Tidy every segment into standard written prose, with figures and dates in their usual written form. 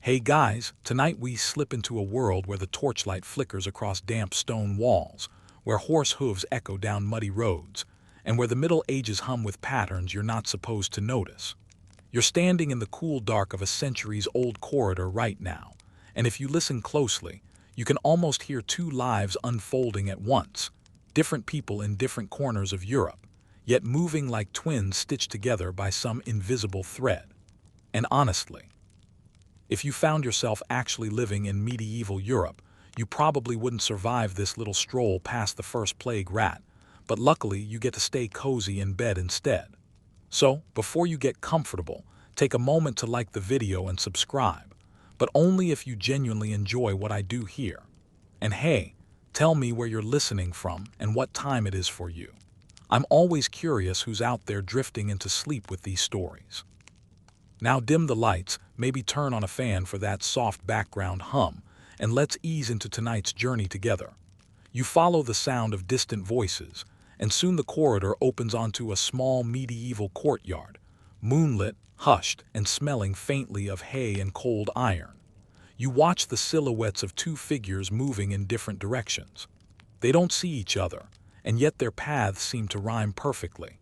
Hey guys, tonight we slip into a world where the torchlight flickers across damp stone walls, where horse hooves echo down muddy roads, and where the Middle Ages hum with patterns you're not supposed to notice. You're standing in the cool dark of a centuries-old corridor right now, and if you listen closely, you can almost hear two lives unfolding at once, different people in different corners of Europe, yet moving like twins stitched together by some invisible thread. And honestly, if you found yourself actually living in medieval Europe, you probably wouldn't survive this little stroll past the first plague rat, but luckily you get to stay cozy in bed instead. So, before you get comfortable, take a moment to like the video and subscribe, but only if you genuinely enjoy what I do here. And hey, tell me where you're listening from and what time it is for you. I'm always curious who's out there drifting into sleep with these stories. Now dim the lights, maybe turn on a fan for that soft background hum, and let's ease into tonight's journey together. You follow the sound of distant voices, and soon the corridor opens onto a small medieval courtyard, moonlit, hushed, and smelling faintly of hay and cold iron. You watch the silhouettes of two figures moving in different directions. They don't see each other, and yet their paths seem to rhyme perfectly.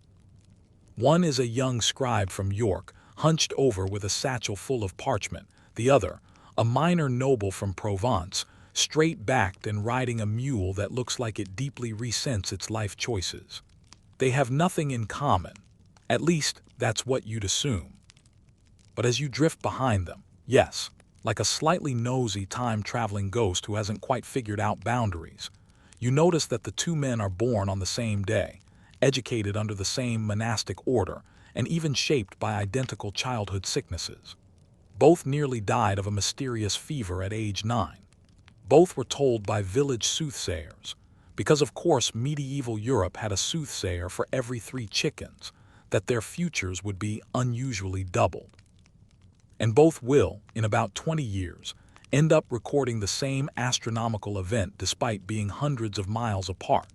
One is a young scribe from York, hunched over with a satchel full of parchment. The other, a minor noble from Provence, straight-backed and riding a mule that looks like it deeply resents its life choices. They have nothing in common. At least, that's what you'd assume. But as you drift behind them, yes, like a slightly nosy time-traveling ghost who hasn't quite figured out boundaries, you notice that the two men are born on the same day, educated under the same monastic order, and even shaped by identical childhood sicknesses. Both nearly died of a mysterious fever at age 9. Both were told by village soothsayers, because of course medieval Europe had a soothsayer for every 3 chickens, that their futures would be unusually doubled. And both will, in about 20 years, end up recording the same astronomical event despite being hundreds of miles apart.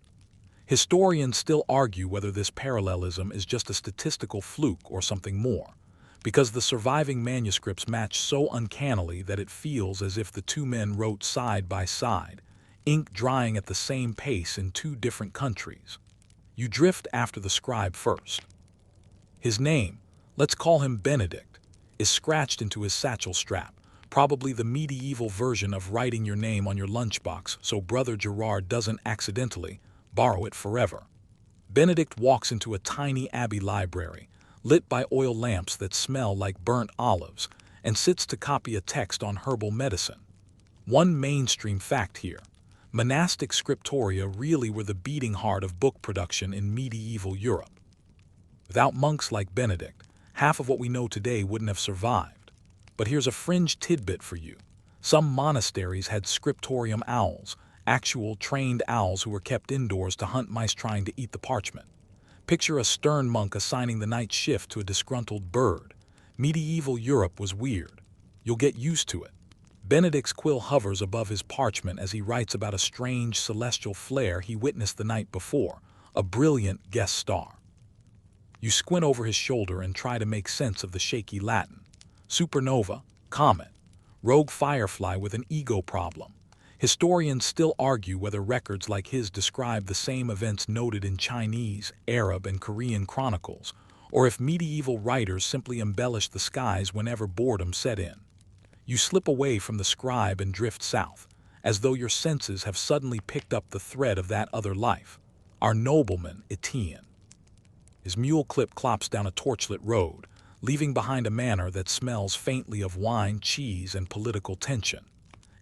Historians still argue whether this parallelism is just a statistical fluke or something more, because the surviving manuscripts match so uncannily that it feels as if the two men wrote side by side, ink drying at the same pace in 2 different countries. You drift after the scribe first. His name, let's call him Benedict, is scratched into his satchel strap, probably the medieval version of writing your name on your lunchbox so Brother Gerard doesn't accidentally borrow it forever. Benedict walks into a tiny abbey library, lit by oil lamps that smell like burnt olives, and sits to copy a text on herbal medicine. One mainstream fact here: monastic scriptoria really were the beating heart of book production in medieval Europe. Without monks like Benedict, half of what we know today wouldn't have survived. But here's a fringe tidbit for you. Some monasteries had scriptorium owls, actual trained owls who were kept indoors to hunt mice trying to eat the parchment. Picture a stern monk assigning the night shift to a disgruntled bird. Medieval Europe was weird. You'll get used to it. Benedict's quill hovers above his parchment as he writes about a strange celestial flare he witnessed the night before, a brilliant guest star. You squint over his shoulder and try to make sense of the shaky Latin. Supernova, comet, rogue firefly with an ego problem. Historians still argue whether records like his describe the same events noted in Chinese, Arab, and Korean chronicles, or if medieval writers simply embellished the skies whenever boredom set in. You slip away from the scribe and drift south, as though your senses have suddenly picked up the thread of that other life, our nobleman, Edwardian. His mule clops down a torchlit road, leaving behind a manor that smells faintly of wine, cheese, and political tension.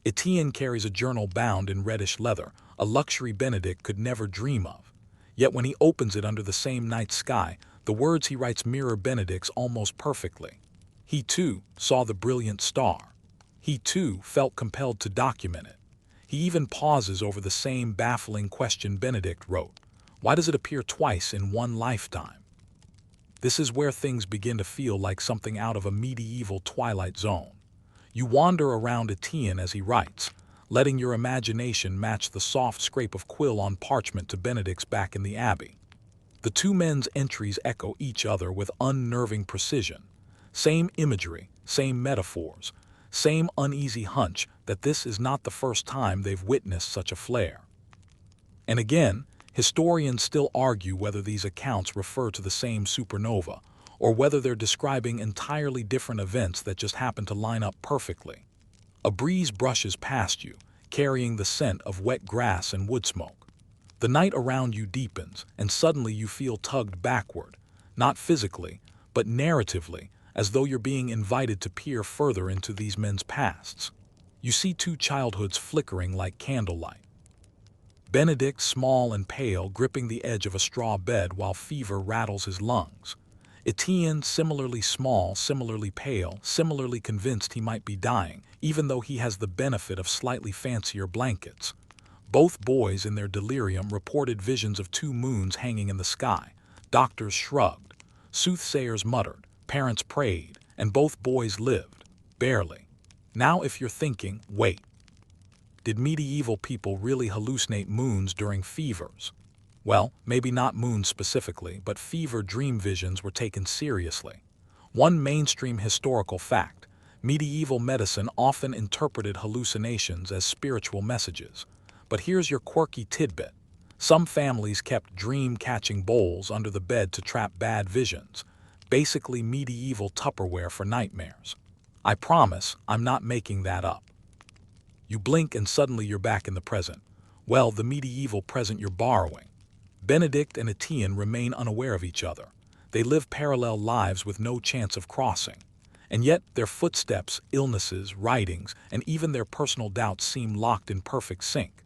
Edwardian carries a journal bound in reddish leather, a luxury Benedict could never dream of. Yet when he opens it under the same night sky, the words he writes mirror Benedict's almost perfectly. He too saw the brilliant star. He too felt compelled to document it. He even pauses over the same baffling question Benedict wrote. Why does it appear twice in one lifetime? This is where things begin to feel like something out of a medieval Twilight Zone. You wander around Edwardian as he writes, letting your imagination match the soft scrape of quill on parchment to Benedict's back in the abbey. The two men's entries echo each other with unnerving precision. Same imagery, same metaphors, Same uneasy hunch that this is not the first time they've witnessed such a flare. And again, historians still argue whether these accounts refer to the same supernova, or whether they're describing entirely different events that just happen to line up perfectly. A breeze brushes past you, carrying the scent of wet grass and wood smoke. The night around you deepens, and suddenly you feel tugged backward, not physically, but narratively, as though you're being invited to peer further into these men's pasts. You see two childhoods flickering like candlelight. Benedict, small and pale, gripping the edge of a straw bed while fever rattles his lungs. Etienne, similarly small, similarly pale, similarly convinced he might be dying, even though he has the benefit of slightly fancier blankets. Both boys in their delirium reported visions of two moons hanging in the sky. Doctors shrugged. Soothsayers muttered. Parents prayed. And both boys lived. Barely. Now if you're thinking, wait. Did medieval people really hallucinate moons during fevers? Well, maybe not moons specifically, but fever dream visions were taken seriously. One mainstream historical fact: medieval medicine often interpreted hallucinations as spiritual messages. But here's your quirky tidbit. Some families kept dream-catching bowls under the bed to trap bad visions, basically medieval Tupperware for nightmares. I promise I'm not making that up. You blink and suddenly you're back in the present. Well, the medieval present you're borrowing. Benedict and Etienne remain unaware of each other. They live parallel lives with no chance of crossing. And yet their footsteps, illnesses, writings, and even their personal doubts seem locked in perfect sync.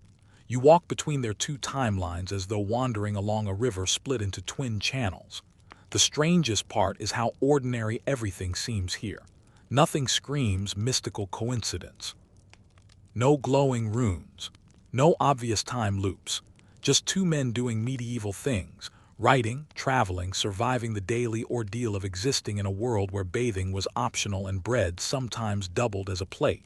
You walk between their two timelines as though wandering along a river split into twin channels. The strangest part is how ordinary everything seems here. Nothing screams mystical coincidence. No glowing runes. No obvious time loops. Just two men doing medieval things, writing, traveling, surviving the daily ordeal of existing in a world where bathing was optional and bread sometimes doubled as a plate.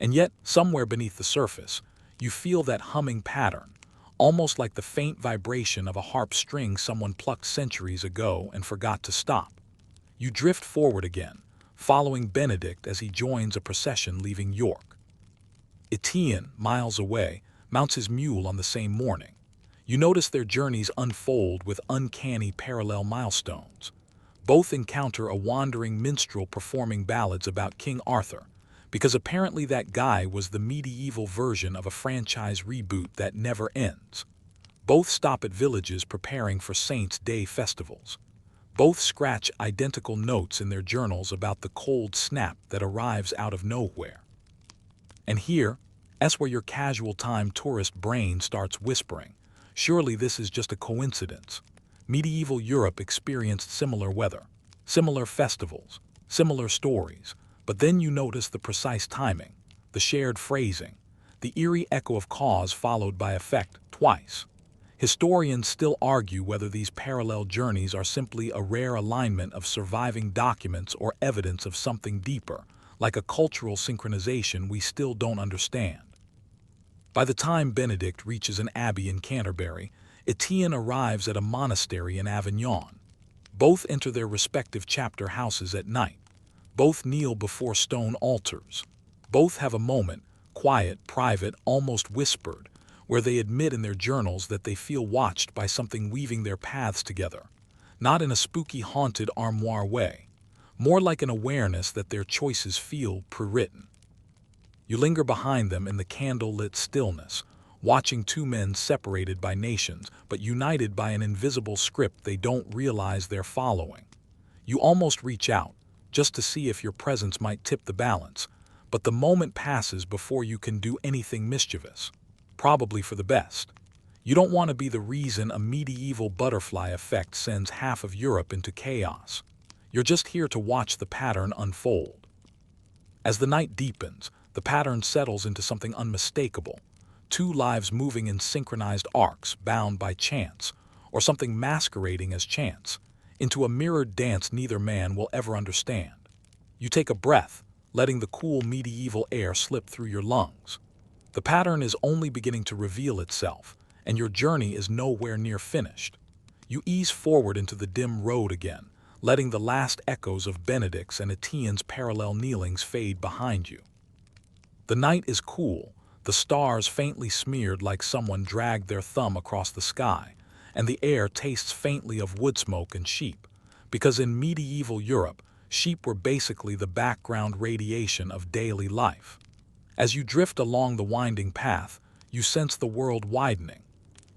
And yet, somewhere beneath the surface, you feel that humming pattern, almost like the faint vibration of a harp string someone plucked centuries ago and forgot to stop. You drift forward again, following Benedict as he joins a procession leaving York. Etienne, miles away, mounts his mule on the same morning. You notice their journeys unfold with uncanny parallel milestones. Both encounter a wandering minstrel performing ballads about King Arthur, because apparently that guy was the medieval version of a franchise reboot that never ends. Both stop at villages preparing for Saints' Day festivals. Both scratch identical notes in their journals about the cold snap that arrives out of nowhere. And here's where your casual time tourist brain starts whispering, surely this is just a coincidence. Medieval Europe experienced similar weather, similar festivals, similar stories, but then you notice the precise timing, the shared phrasing, the eerie echo of cause followed by effect twice. Historians still argue whether these parallel journeys are simply a rare alignment of surviving documents or evidence of something deeper, like a cultural synchronization we still don't understand. By the time Benedict reaches an abbey in Canterbury, Etienne arrives at a monastery in Avignon. Both enter their respective chapter houses at night. Both kneel before stone altars. Both have a moment, quiet, private, almost whispered, where they admit in their journals that they feel watched by something weaving their paths together, not in a spooky, haunted armoire way, more like an awareness that their choices feel pre-written. You linger behind them in the candle-lit stillness, watching two men separated by nations but united by an invisible script they don't realize they're following. You almost reach out, just to see if your presence might tip the balance, but the moment passes before you can do anything mischievous. Probably for the best. You don't want to be the reason a medieval butterfly effect sends half of Europe into chaos. You're just here to watch the pattern unfold. As the night deepens, the pattern settles into something unmistakable. Two lives moving in synchronized arcs bound by chance, or something masquerading as chance, into a mirrored dance neither man will ever understand. You take a breath, letting the cool medieval air slip through your lungs. The pattern is only beginning to reveal itself, and your journey is nowhere near finished. You ease forward into the dim road again, letting the last echoes of Benedict's and Etienne's parallel kneelings fade behind you. The night is cool, the stars faintly smeared like someone dragged their thumb across the sky, and the air tastes faintly of wood smoke and sheep, because in medieval Europe, sheep were basically the background radiation of daily life. As you drift along the winding path, you sense the world widening.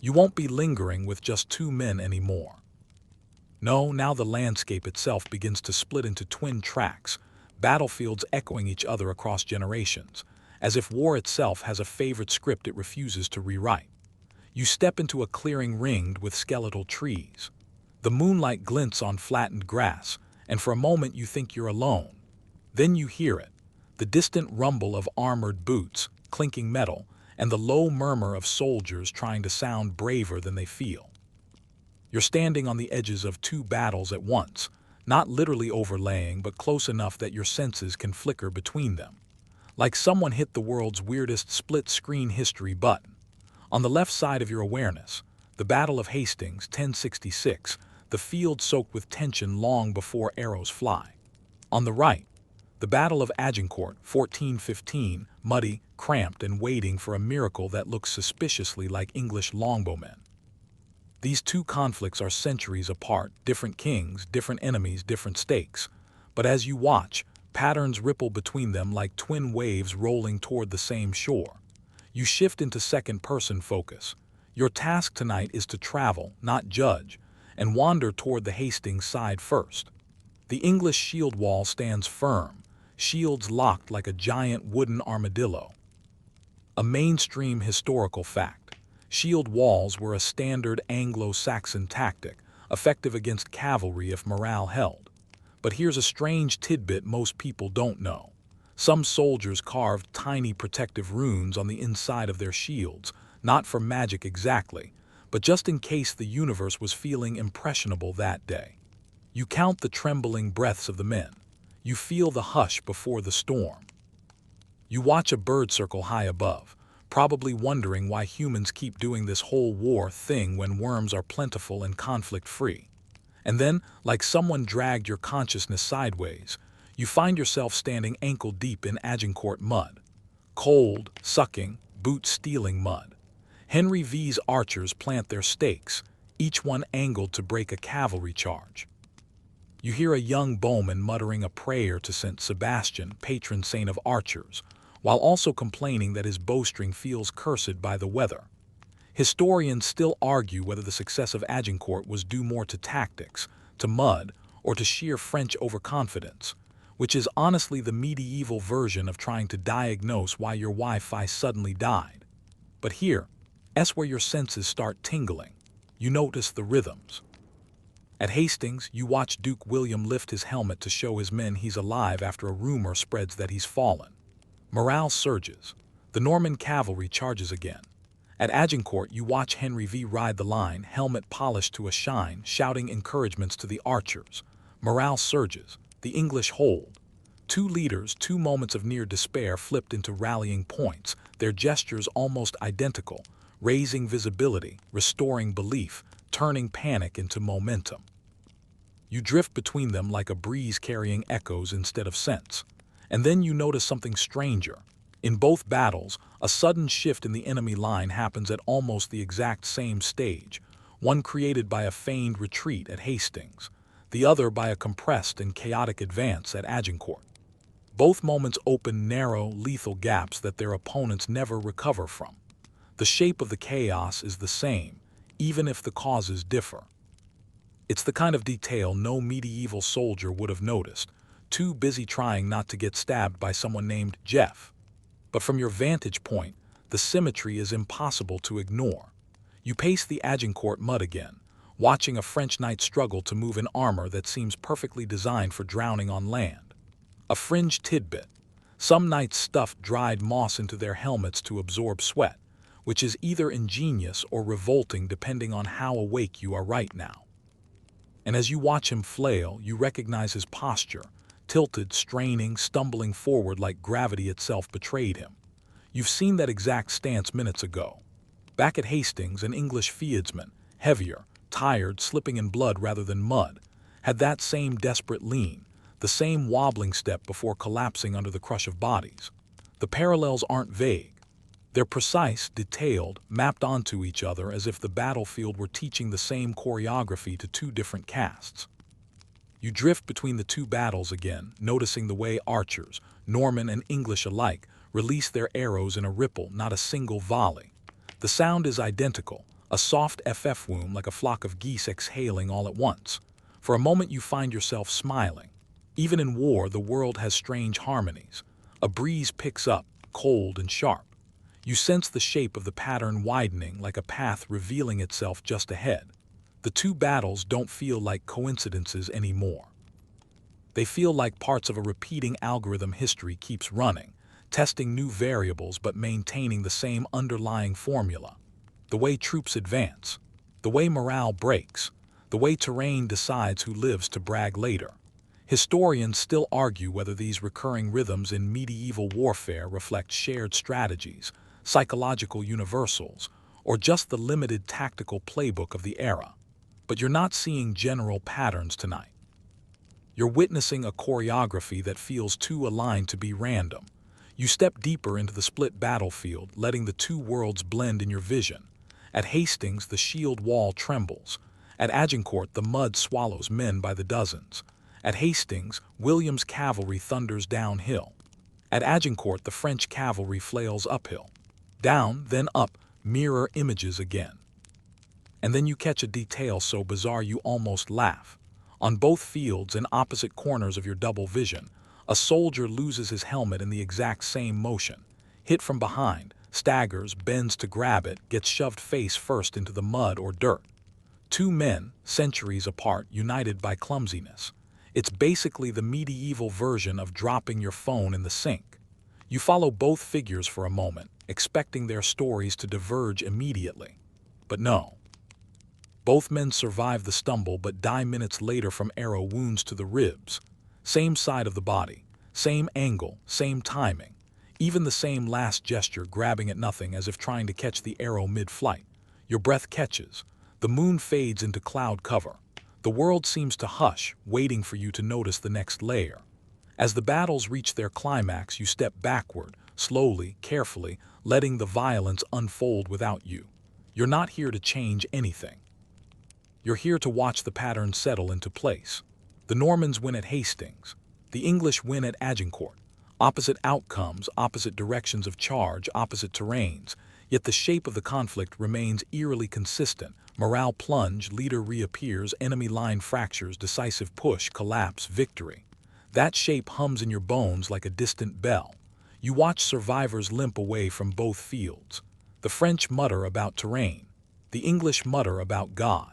You won't be lingering with just two men anymore. No, now the landscape itself begins to split into twin tracks, battlefields echoing each other across generations, as if war itself has a favorite script it refuses to rewrite. You step into a clearing ringed with skeletal trees. The moonlight glints on flattened grass, and for a moment you think you're alone. Then you hear it, the distant rumble of armored boots, clinking metal, and the low murmur of soldiers trying to sound braver than they feel. You're standing on the edges of two battles at once, not literally overlaying, but close enough that your senses can flicker between them. Like someone hit the world's weirdest split-screen history button. On the left side of your awareness, the Battle of Hastings, 1066, the field soaked with tension long before arrows fly. On the right, the Battle of Agincourt, 1415, muddy, cramped, and waiting for a miracle that looks suspiciously like English longbowmen. These two conflicts are centuries apart, different kings, different enemies, different stakes. But as you watch, patterns ripple between them like twin waves rolling toward the same shore. You shift into second-person focus. Your task tonight is to travel, not judge, and wander toward the Hastings side first. The English shield wall stands firm, shields locked like a giant wooden armadillo. A mainstream historical fact. Shield walls were a standard Anglo-Saxon tactic, effective against cavalry if morale held. But here's a strange tidbit most people don't know. Some soldiers carved tiny protective runes on the inside of their shields, not for magic exactly, but just in case the universe was feeling impressionable that day. You count the trembling breaths of the men. You feel the hush before the storm. You watch a bird circle high above, probably wondering why humans keep doing this whole war thing when worms are plentiful and conflict-free. And then, like someone dragged your consciousness sideways, you find yourself standing ankle-deep in Agincourt mud. Cold, sucking, boot-stealing mud. Henry V's archers plant their stakes, each one angled to break a cavalry charge. You hear a young bowman muttering a prayer to St. Sebastian, patron saint of archers, while also complaining that his bowstring feels cursed by the weather. Historians still argue whether the success of Agincourt was due more to tactics, to mud, or to sheer French overconfidence, which is honestly the medieval version of trying to diagnose why your Wi-Fi suddenly died. But here's where your senses start tingling. You notice the rhythms. At Hastings, you watch Duke William lift his helmet to show his men he's alive after a rumor spreads that he's fallen. Morale surges. The Norman cavalry charges again. At Agincourt, you watch Henry V ride the line, helmet polished to a shine, shouting encouragements to the archers. Morale surges. The English hold. Two leaders, 2 moments of near despair flipped into rallying points, their gestures almost identical, raising visibility, restoring belief, turning panic into momentum. You drift between them like a breeze carrying echoes instead of scents. And then you notice something stranger. In both battles, a sudden shift in the enemy line happens at almost the exact same stage, one created by a feigned retreat at Hastings, the other by a compressed and chaotic advance at Agincourt. Both moments open narrow, lethal gaps that their opponents never recover from. The shape of the chaos is the same, even if the causes differ. It's the kind of detail no medieval soldier would have noticed, too busy trying not to get stabbed by someone named Jeff. But from your vantage point, the symmetry is impossible to ignore. You pace the Agincourt mud again, watching a French knight struggle to move in armor that seems perfectly designed for drowning on land. A fringe tidbit. Some knights stuffed dried moss into their helmets to absorb sweat, which is either ingenious or revolting depending on how awake you are right now. And as you watch him flail, you recognize his posture, tilted, straining, stumbling forward like gravity itself betrayed him. You've seen that exact stance minutes ago. Back at Hastings, an English feudsman, heavier, tired, slipping in blood rather than mud, had that same desperate lean, the same wobbling step before collapsing under the crush of bodies. The parallels aren't vague. They're precise, detailed, mapped onto each other as if the battlefield were teaching the same choreography to two different casts. You drift between the two battles again, noticing the way archers, Norman and English alike, release their arrows in a ripple, not a single volley. The sound is identical, a soft ff-woom like a flock of geese exhaling all at once. For a moment you find yourself smiling. Even in war, the world has strange harmonies. A breeze picks up, cold and sharp. You sense the shape of the pattern widening like a path revealing itself just ahead. The two battles don't feel like coincidences anymore. They feel like parts of a repeating algorithm history keeps running, testing new variables but maintaining the same underlying formula. The way troops advance, the way morale breaks, the way terrain decides who lives to brag later. Historians still argue whether these recurring rhythms in medieval warfare reflect shared strategies, psychological universals, or just the limited tactical playbook of the era. But you're not seeing general patterns tonight. You're witnessing a choreography that feels too aligned to be random. You step deeper into the split battlefield, letting the two worlds blend in your vision. At Hastings, the shield wall trembles. At Agincourt, the mud swallows men by the dozens. At Hastings, William's cavalry thunders downhill. At Agincourt, the French cavalry flails uphill. Down, then up, mirror images again. And then you catch a detail so bizarre you almost laugh. On both fields and opposite corners of your double vision, a soldier loses his helmet in the exact same motion. Hit from behind, staggers, bends to grab it, gets shoved face first into the mud or dirt. Two men, centuries apart, united by clumsiness. It's basically the medieval version of dropping your phone in the sink. You follow both figures for a moment, expecting their stories to diverge immediately. But no. Both men survive the stumble but die minutes later from arrow wounds to the ribs. Same side of the body, same angle, same timing. Even the same last gesture, grabbing at nothing as if trying to catch the arrow mid-flight. Your breath catches. The moon fades into cloud cover. The world seems to hush, waiting for you to notice the next layer. As the battles reach their climax, you step backward, slowly, carefully, letting the violence unfold without you. You're not here to change anything. You're here to watch the pattern settle into place. The Normans win at Hastings. The English win at Agincourt. Opposite outcomes, opposite directions of charge, opposite terrains. Yet the shape of the conflict remains eerily consistent. Morale plunge, leader reappears, enemy line fractures, decisive push, collapse, victory. That shape hums in your bones like a distant bell. You watch survivors limp away from both fields. The French mutter about terrain. The English mutter about God.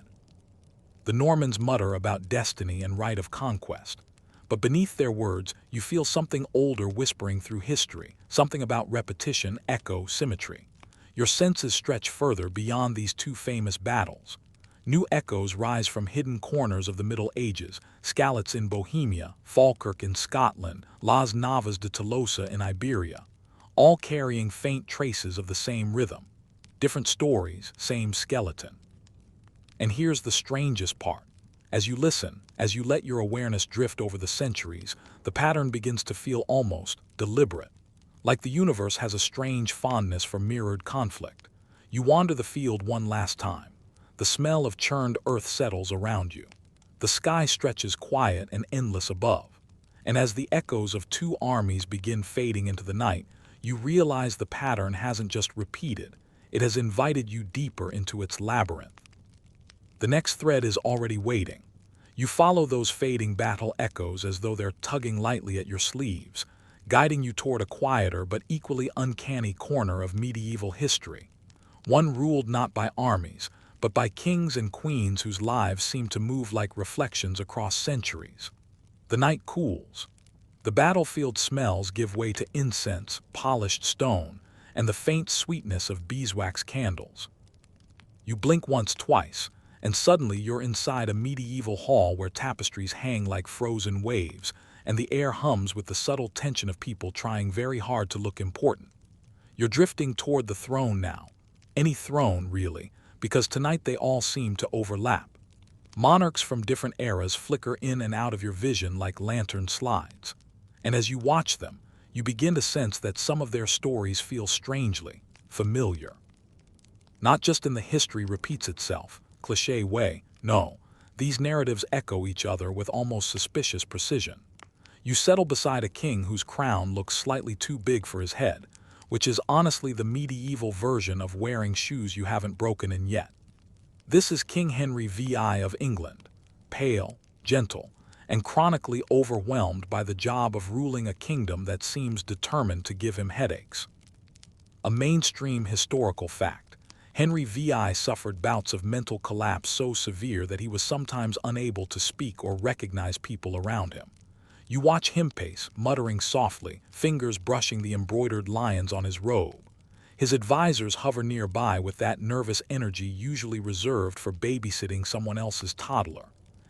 The Normans mutter about destiny and right of conquest. But beneath their words, you feel something older whispering through history, something about repetition, echo, symmetry. Your senses stretch further beyond these two famous battles. New echoes rise from hidden corners of the Middle Ages, Skalitz in Bohemia, Falkirk in Scotland, Las Navas de Tolosa in Iberia, all carrying faint traces of the same rhythm. Different stories, same skeleton. And here's the strangest part. As you listen, as you let your awareness drift over the centuries, the pattern begins to feel almost deliberate. Like the universe has a strange fondness for mirrored conflict. You wander the field one last time. The smell of churned earth settles around you. The sky stretches quiet and endless above. And as the echoes of two armies begin fading into the night, you realize the pattern hasn't just repeated. It has invited you deeper into its labyrinth. The next thread is already waiting. You follow those fading battle echoes as though they're tugging lightly at your sleeves, guiding you toward a quieter but equally uncanny corner of medieval history. One ruled not by armies, but by kings and queens whose lives seem to move like reflections across centuries. The night cools. The battlefield smells give way to incense, polished stone, and the faint sweetness of beeswax candles. You blink once, twice, and suddenly you're inside a medieval hall where tapestries hang like frozen waves, and the air hums with the subtle tension of people trying very hard to look important. You're drifting toward the throne now. Any throne, really, because tonight they all seem to overlap. Monarchs from different eras flicker in and out of your vision like lantern slides. And as you watch them, you begin to sense that some of their stories feel strangely familiar. Not just in the history repeats itself, cliché way, no. These narratives echo each other with almost suspicious precision. You settle beside a king whose crown looks slightly too big for his head, which is honestly the medieval version of wearing shoes you haven't broken in yet. This is King Henry VI of England, pale, gentle, and chronically overwhelmed by the job of ruling a kingdom that seems determined to give him headaches. A mainstream historical fact: Henry VI suffered bouts of mental collapse so severe that he was sometimes unable to speak or recognize people around him. You watch him pace, muttering softly, fingers brushing the embroidered lions on his robe. His advisors hover nearby with that nervous energy usually reserved for babysitting someone else's toddler.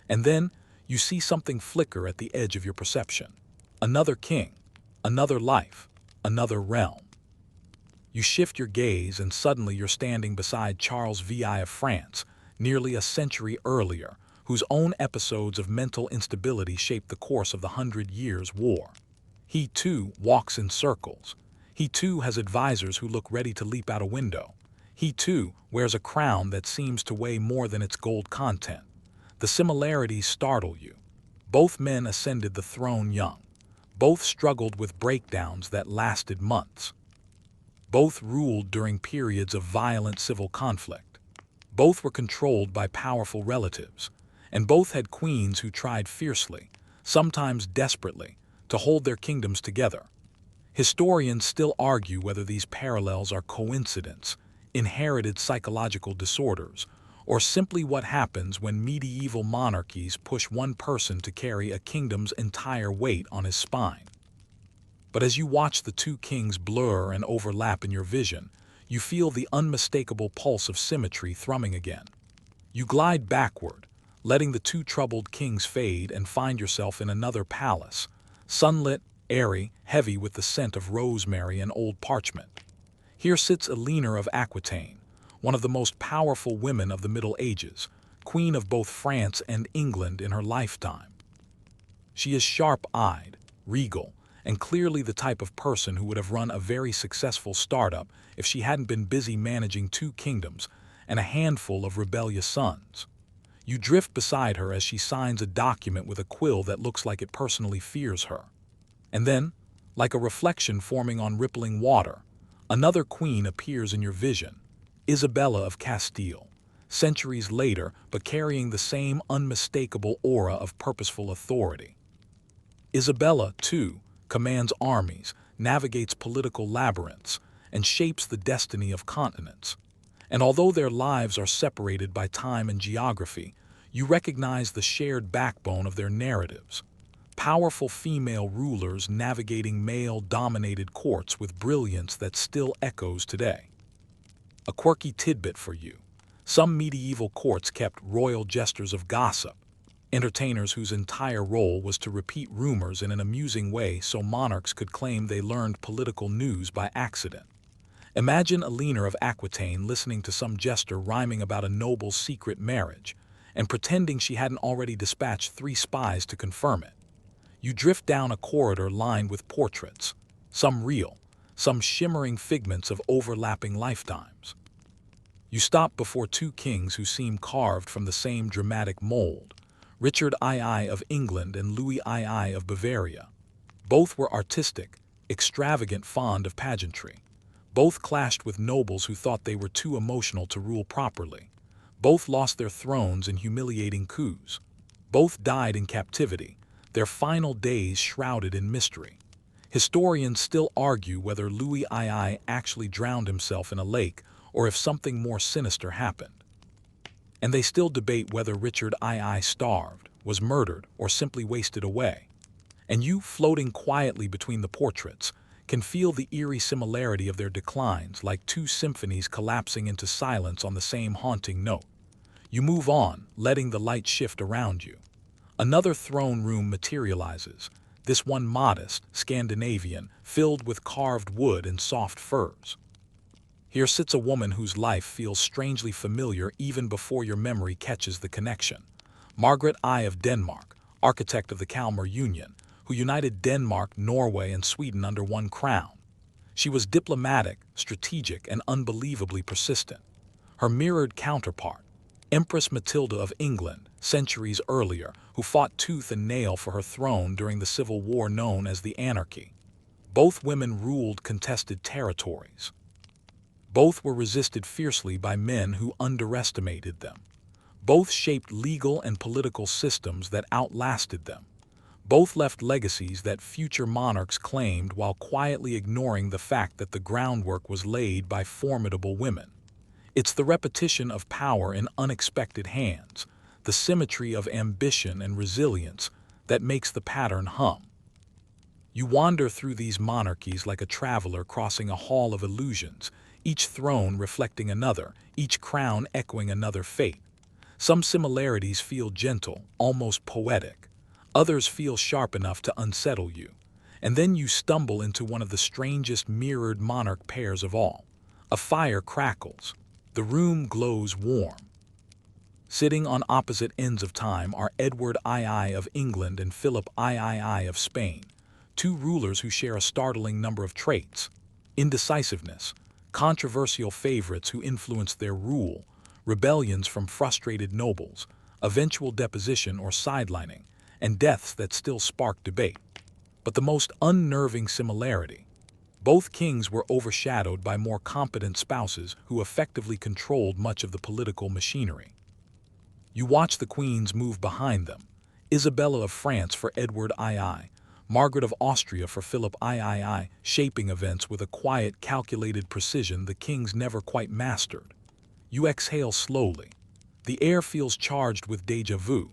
And then, you see something flicker at the edge of your perception. Another king, another life, another realm. You shift your gaze and suddenly you're standing beside Charles VI of France, nearly a century earlier, whose own episodes of mental instability shaped the course of the 100 Years' War. He too walks in circles. He too has advisors who look ready to leap out a window. He too wears a crown that seems to weigh more than its gold content. The similarities startle you. Both men ascended the throne young. Both struggled with breakdowns that lasted months. Both ruled during periods of violent civil conflict. Both were controlled by powerful relatives. And both had queens who tried fiercely, sometimes desperately, to hold their kingdoms together. Historians still argue whether these parallels are coincidence, inherited psychological disorders, or simply what happens when medieval monarchies push one person to carry a kingdom's entire weight on his spine. But as you watch the two kings blur and overlap in your vision, you feel the unmistakable pulse of symmetry thrumming again. You glide backward, letting the two troubled kings fade, and find yourself in another palace, sunlit, airy, heavy with the scent of rosemary and old parchment. Here sits Eleanor of Aquitaine, one of the most powerful women of the Middle Ages, queen of both France and England in her lifetime. She is sharp-eyed, regal, and clearly the type of person who would have run a very successful startup if she hadn't been busy managing two kingdoms and a handful of rebellious sons. You drift beside her as she signs a document with a quill that looks like it personally fears her. And then, like a reflection forming on rippling water, another queen appears in your vision, Isabella of Castile, centuries later but carrying the same unmistakable aura of purposeful authority. Isabella, too, commands armies, navigates political labyrinths, and shapes the destiny of continents. And although their lives are separated by time and geography, you recognize the shared backbone of their narratives. Powerful female rulers navigating male-dominated courts with brilliance that still echoes today. A quirky tidbit for you: some medieval courts kept royal jesters of gossip, entertainers whose entire role was to repeat rumors in an amusing way so monarchs could claim they learned political news by accident. Imagine Eleanor of Aquitaine listening to some jester rhyming about a noble's secret marriage and pretending she hadn't already dispatched 3 spies to confirm it. You drift down a corridor lined with portraits, some real, some shimmering figments of overlapping lifetimes. You stop before 2 kings who seem carved from the same dramatic mold, Richard II of England and Louis II of Bavaria. Both were artistic, extravagant, fond of pageantry. Both clashed with nobles who thought they were too emotional to rule properly. Both lost their thrones in humiliating coups. Both died in captivity, their final days shrouded in mystery. Historians still argue whether Louis II actually drowned himself in a lake or if something more sinister happened. And they still debate whether Richard II starved, was murdered, or simply wasted away. And you, floating quietly between the portraits, can feel the eerie similarity of their declines, like 2 symphonies collapsing into silence on the same haunting note. You move on, letting the light shift around you. Another throne room materializes, this one modest, Scandinavian, filled with carved wood and soft furs. Here sits a woman whose life feels strangely familiar even before your memory catches the connection. Margaret I of Denmark, architect of the Kalmar Union, who united Denmark, Norway, and Sweden under one crown. She was diplomatic, strategic, and unbelievably persistent. Her mirrored counterpart, Empress Matilda of England, centuries earlier, who fought tooth and nail for her throne during the civil war known as the Anarchy. Both women ruled contested territories. Both were resisted fiercely by men who underestimated them. Both shaped legal and political systems that outlasted them. Both left legacies that future monarchs claimed while quietly ignoring the fact that the groundwork was laid by formidable women. It's the repetition of power in unexpected hands, the symmetry of ambition and resilience that makes the pattern hum. You wander through these monarchies like a traveler crossing a hall of illusions, each throne reflecting another, each crown echoing another fate. Some similarities feel gentle, almost poetic. Others feel sharp enough to unsettle you. And then you stumble into one of the strangest mirrored monarch pairs of all. A fire crackles. The room glows warm. Sitting on opposite ends of time are Edward II of England and Philip III of Spain, two rulers who share a startling number of traits: indecisiveness, controversial favorites who influenced their rule, rebellions from frustrated nobles, eventual deposition or sidelining, and deaths that still spark debate. But the most unnerving similarity: both kings were overshadowed by more competent spouses who effectively controlled much of the political machinery. You watch the queens move behind them: Isabella of France for Edward II, Margaret of Austria for Philip III, shaping events with a quiet, calculated precision the kings never quite mastered. You exhale slowly. The air feels charged with déjà vu.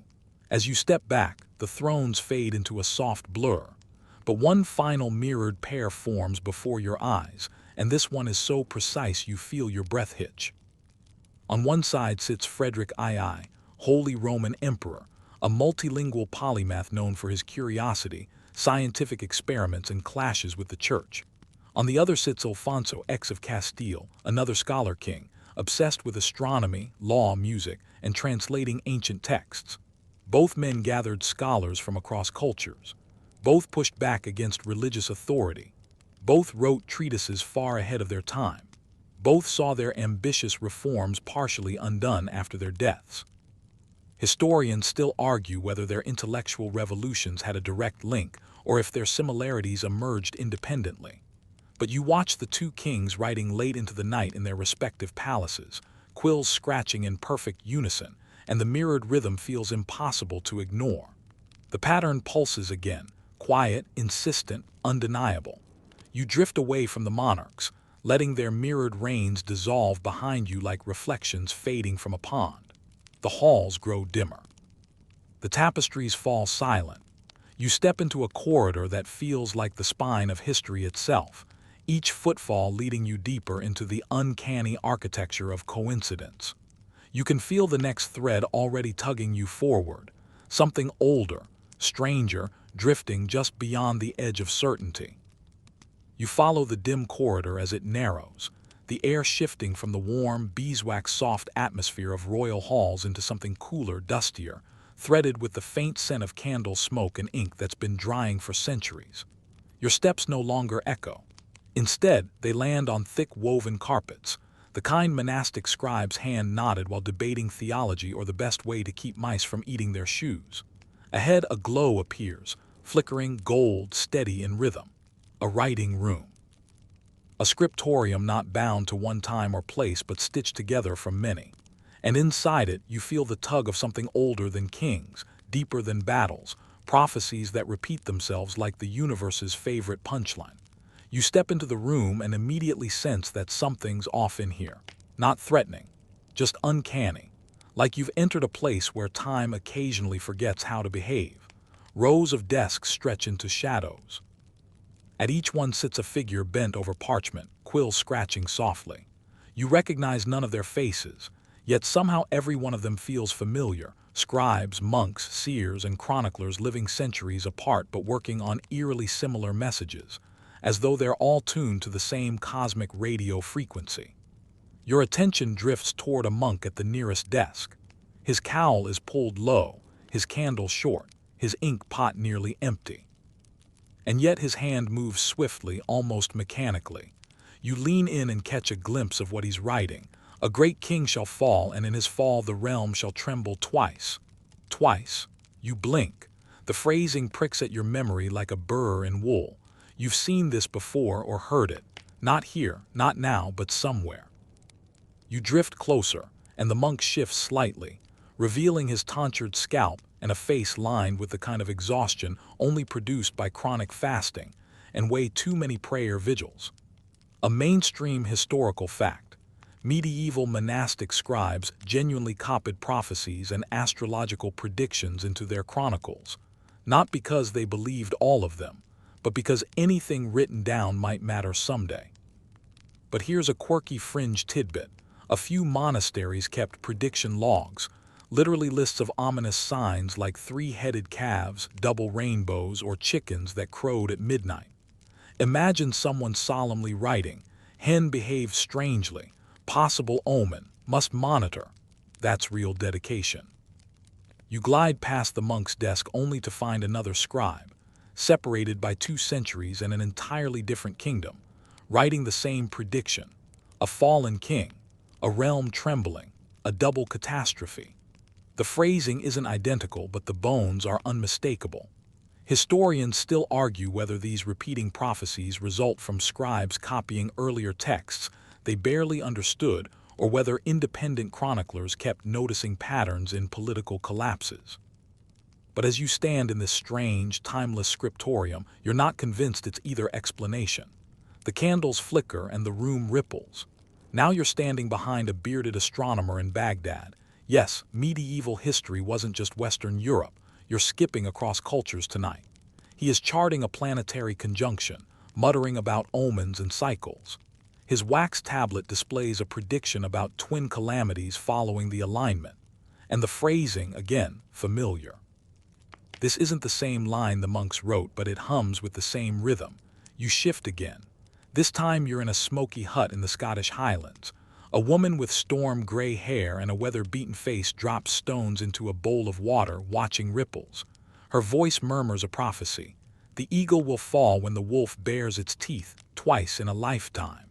As you step back, the thrones fade into a soft blur. But one final mirrored pair forms before your eyes, and this one is so precise you feel your breath hitch. On one side sits Frederick II, Holy Roman Emperor, a multilingual polymath known for his curiosity, scientific experiments, and clashes with the Church. On the other sits Alfonso X of Castile, another scholar king, obsessed with astronomy, law, music, and translating ancient texts. Both men gathered scholars from across cultures. Both pushed back against religious authority. Both wrote treatises far ahead of their time. Both saw their ambitious reforms partially undone after their deaths. Historians still argue whether their intellectual revolutions had a direct link or if their similarities emerged independently. But you watch the two kings writing late into the night in their respective palaces, quills scratching in perfect unison, and the mirrored rhythm feels impossible to ignore. The pattern pulses again, quiet, insistent, undeniable. You drift away from the monarchs, letting their mirrored reigns dissolve behind you like reflections fading from a pond. The halls grow dimmer. The tapestries fall silent. You step into a corridor that feels like the spine of history itself, each footfall leading you deeper into the uncanny architecture of coincidence. You can feel the next thread already tugging you forward, something older, stranger, drifting just beyond the edge of certainty. You follow the dim corridor as it narrows, the air shifting from the warm, beeswax-soft atmosphere of royal halls into something cooler, dustier, threaded with the faint scent of candle smoke and ink that's been drying for centuries. Your steps no longer echo. Instead, they land on thick woven carpets, the kind monastic scribes hand-knotted while debating theology or the best way to keep mice from eating their shoes. Ahead, a glow appears, flickering gold, steady in rhythm. A writing room. A scriptorium not bound to one time or place but stitched together from many. And inside it, you feel the tug of something older than kings, deeper than battles, prophecies that repeat themselves like the universe's favorite punchline. You step into the room and immediately sense that something's off in here. Not threatening, just uncanny. Like you've entered a place where time occasionally forgets how to behave. Rows of desks stretch into shadows. At each one sits a figure bent over parchment, quills scratching softly. You recognize none of their faces, yet somehow every one of them feels familiar. Scribes, monks, seers, and chroniclers living centuries apart but working on eerily similar messages, as though they're all tuned to the same cosmic radio frequency. Your attention drifts toward a monk at the nearest desk. His cowl is pulled low, his candle short, his ink pot nearly empty. And yet his hand moves swiftly, almost mechanically. You lean in and catch a glimpse of what he's writing. A great king shall fall, and in his fall the realm shall tremble twice. Twice. You blink. The phrasing pricks at your memory like a burr in wool. You've seen this before or heard it. Not here, not now, but somewhere. You drift closer, and the monk shifts slightly, revealing his tonsured scalp and a face lined with the kind of exhaustion only produced by chronic fasting and way too many prayer vigils. A mainstream historical fact. Medieval monastic scribes genuinely copied prophecies and astrological predictions into their chronicles, not because they believed all of them, but because anything written down might matter someday. But here's a quirky fringe tidbit. A few monasteries kept prediction logs, literally lists of ominous signs like three-headed calves, double rainbows, or chickens that crowed at midnight. Imagine someone solemnly writing, "Hen behaves strangely, possible omen, must monitor." That's real dedication. You glide past the monk's desk only to find another scribe, separated by 2 centuries and an entirely different kingdom, writing the same prediction: a fallen king, a realm trembling, a double catastrophe. The phrasing isn't identical, but the bones are unmistakable. Historians still argue whether these repeating prophecies result from scribes copying earlier texts they barely understood, or whether independent chroniclers kept noticing patterns in political collapses. But as you stand in this strange, timeless scriptorium, you're not convinced it's either explanation. The candles flicker and the room ripples. Now you're standing behind a bearded astronomer in Baghdad. Yes, medieval history wasn't just Western Europe. You're skipping across cultures tonight. He is charting a planetary conjunction, muttering about omens and cycles. His wax tablet displays a prediction about twin calamities following the alignment. And the phrasing, again, familiar. This isn't the same line the monks wrote, but it hums with the same rhythm. You shift again. This time you're in a smoky hut in the Scottish Highlands. A woman with storm-gray hair and a weather-beaten face drops stones into a bowl of water, watching ripples. Her voice murmurs a prophecy. The eagle will fall when the wolf bares its teeth, twice in a lifetime.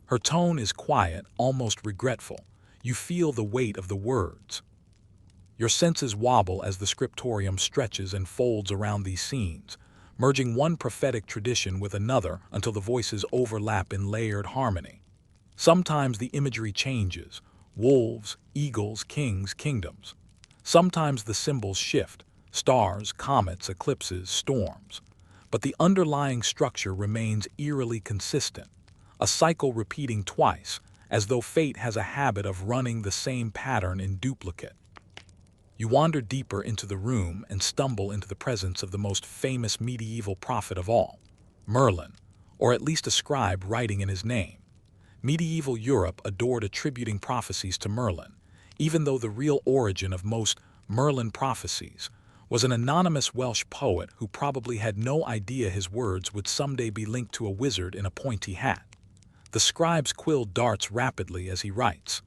Her tone is quiet, almost regretful. You feel the weight of the words. Your senses wobble as the scriptorium stretches and folds around these scenes, merging one prophetic tradition with another until the voices overlap in layered harmony. Sometimes the imagery changes: wolves, eagles, kings, kingdoms. Sometimes the symbols shift: stars, comets, eclipses, storms. But the underlying structure remains eerily consistent, a cycle repeating twice, as though fate has a habit of running the same pattern in duplicate. You wander deeper into the room and stumble into the presence of the most famous medieval prophet of all, Merlin, or at least a scribe writing in his name. Medieval Europe adored attributing prophecies to Merlin, even though the real origin of most Merlin prophecies was an anonymous Welsh poet who probably had no idea his words would someday be linked to a wizard in a pointy hat. The scribe's quill darts rapidly as he writes,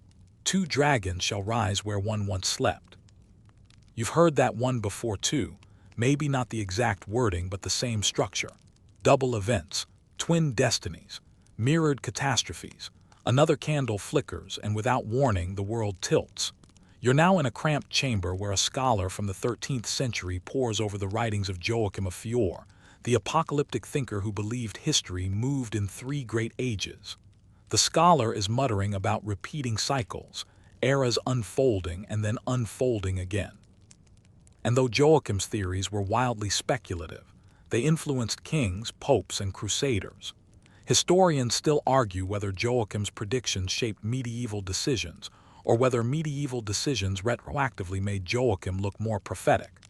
"2 dragons shall rise where one once slept." You've heard that one before too, maybe not the exact wording but the same structure. Double events, twin destinies, mirrored catastrophes. Another candle flickers, and without warning, the world tilts. You're now in a cramped chamber where a scholar from the 13th century pores over the writings of Joachim of Fiore, the apocalyptic thinker who believed history moved in 3 great ages. The scholar is muttering about repeating cycles, eras unfolding and then unfolding again. And though Joachim's theories were wildly speculative, they influenced kings, popes, and crusaders. Historians still argue whether Joachim's predictions shaped medieval decisions, or whether medieval decisions retroactively made Joachim look more prophetic.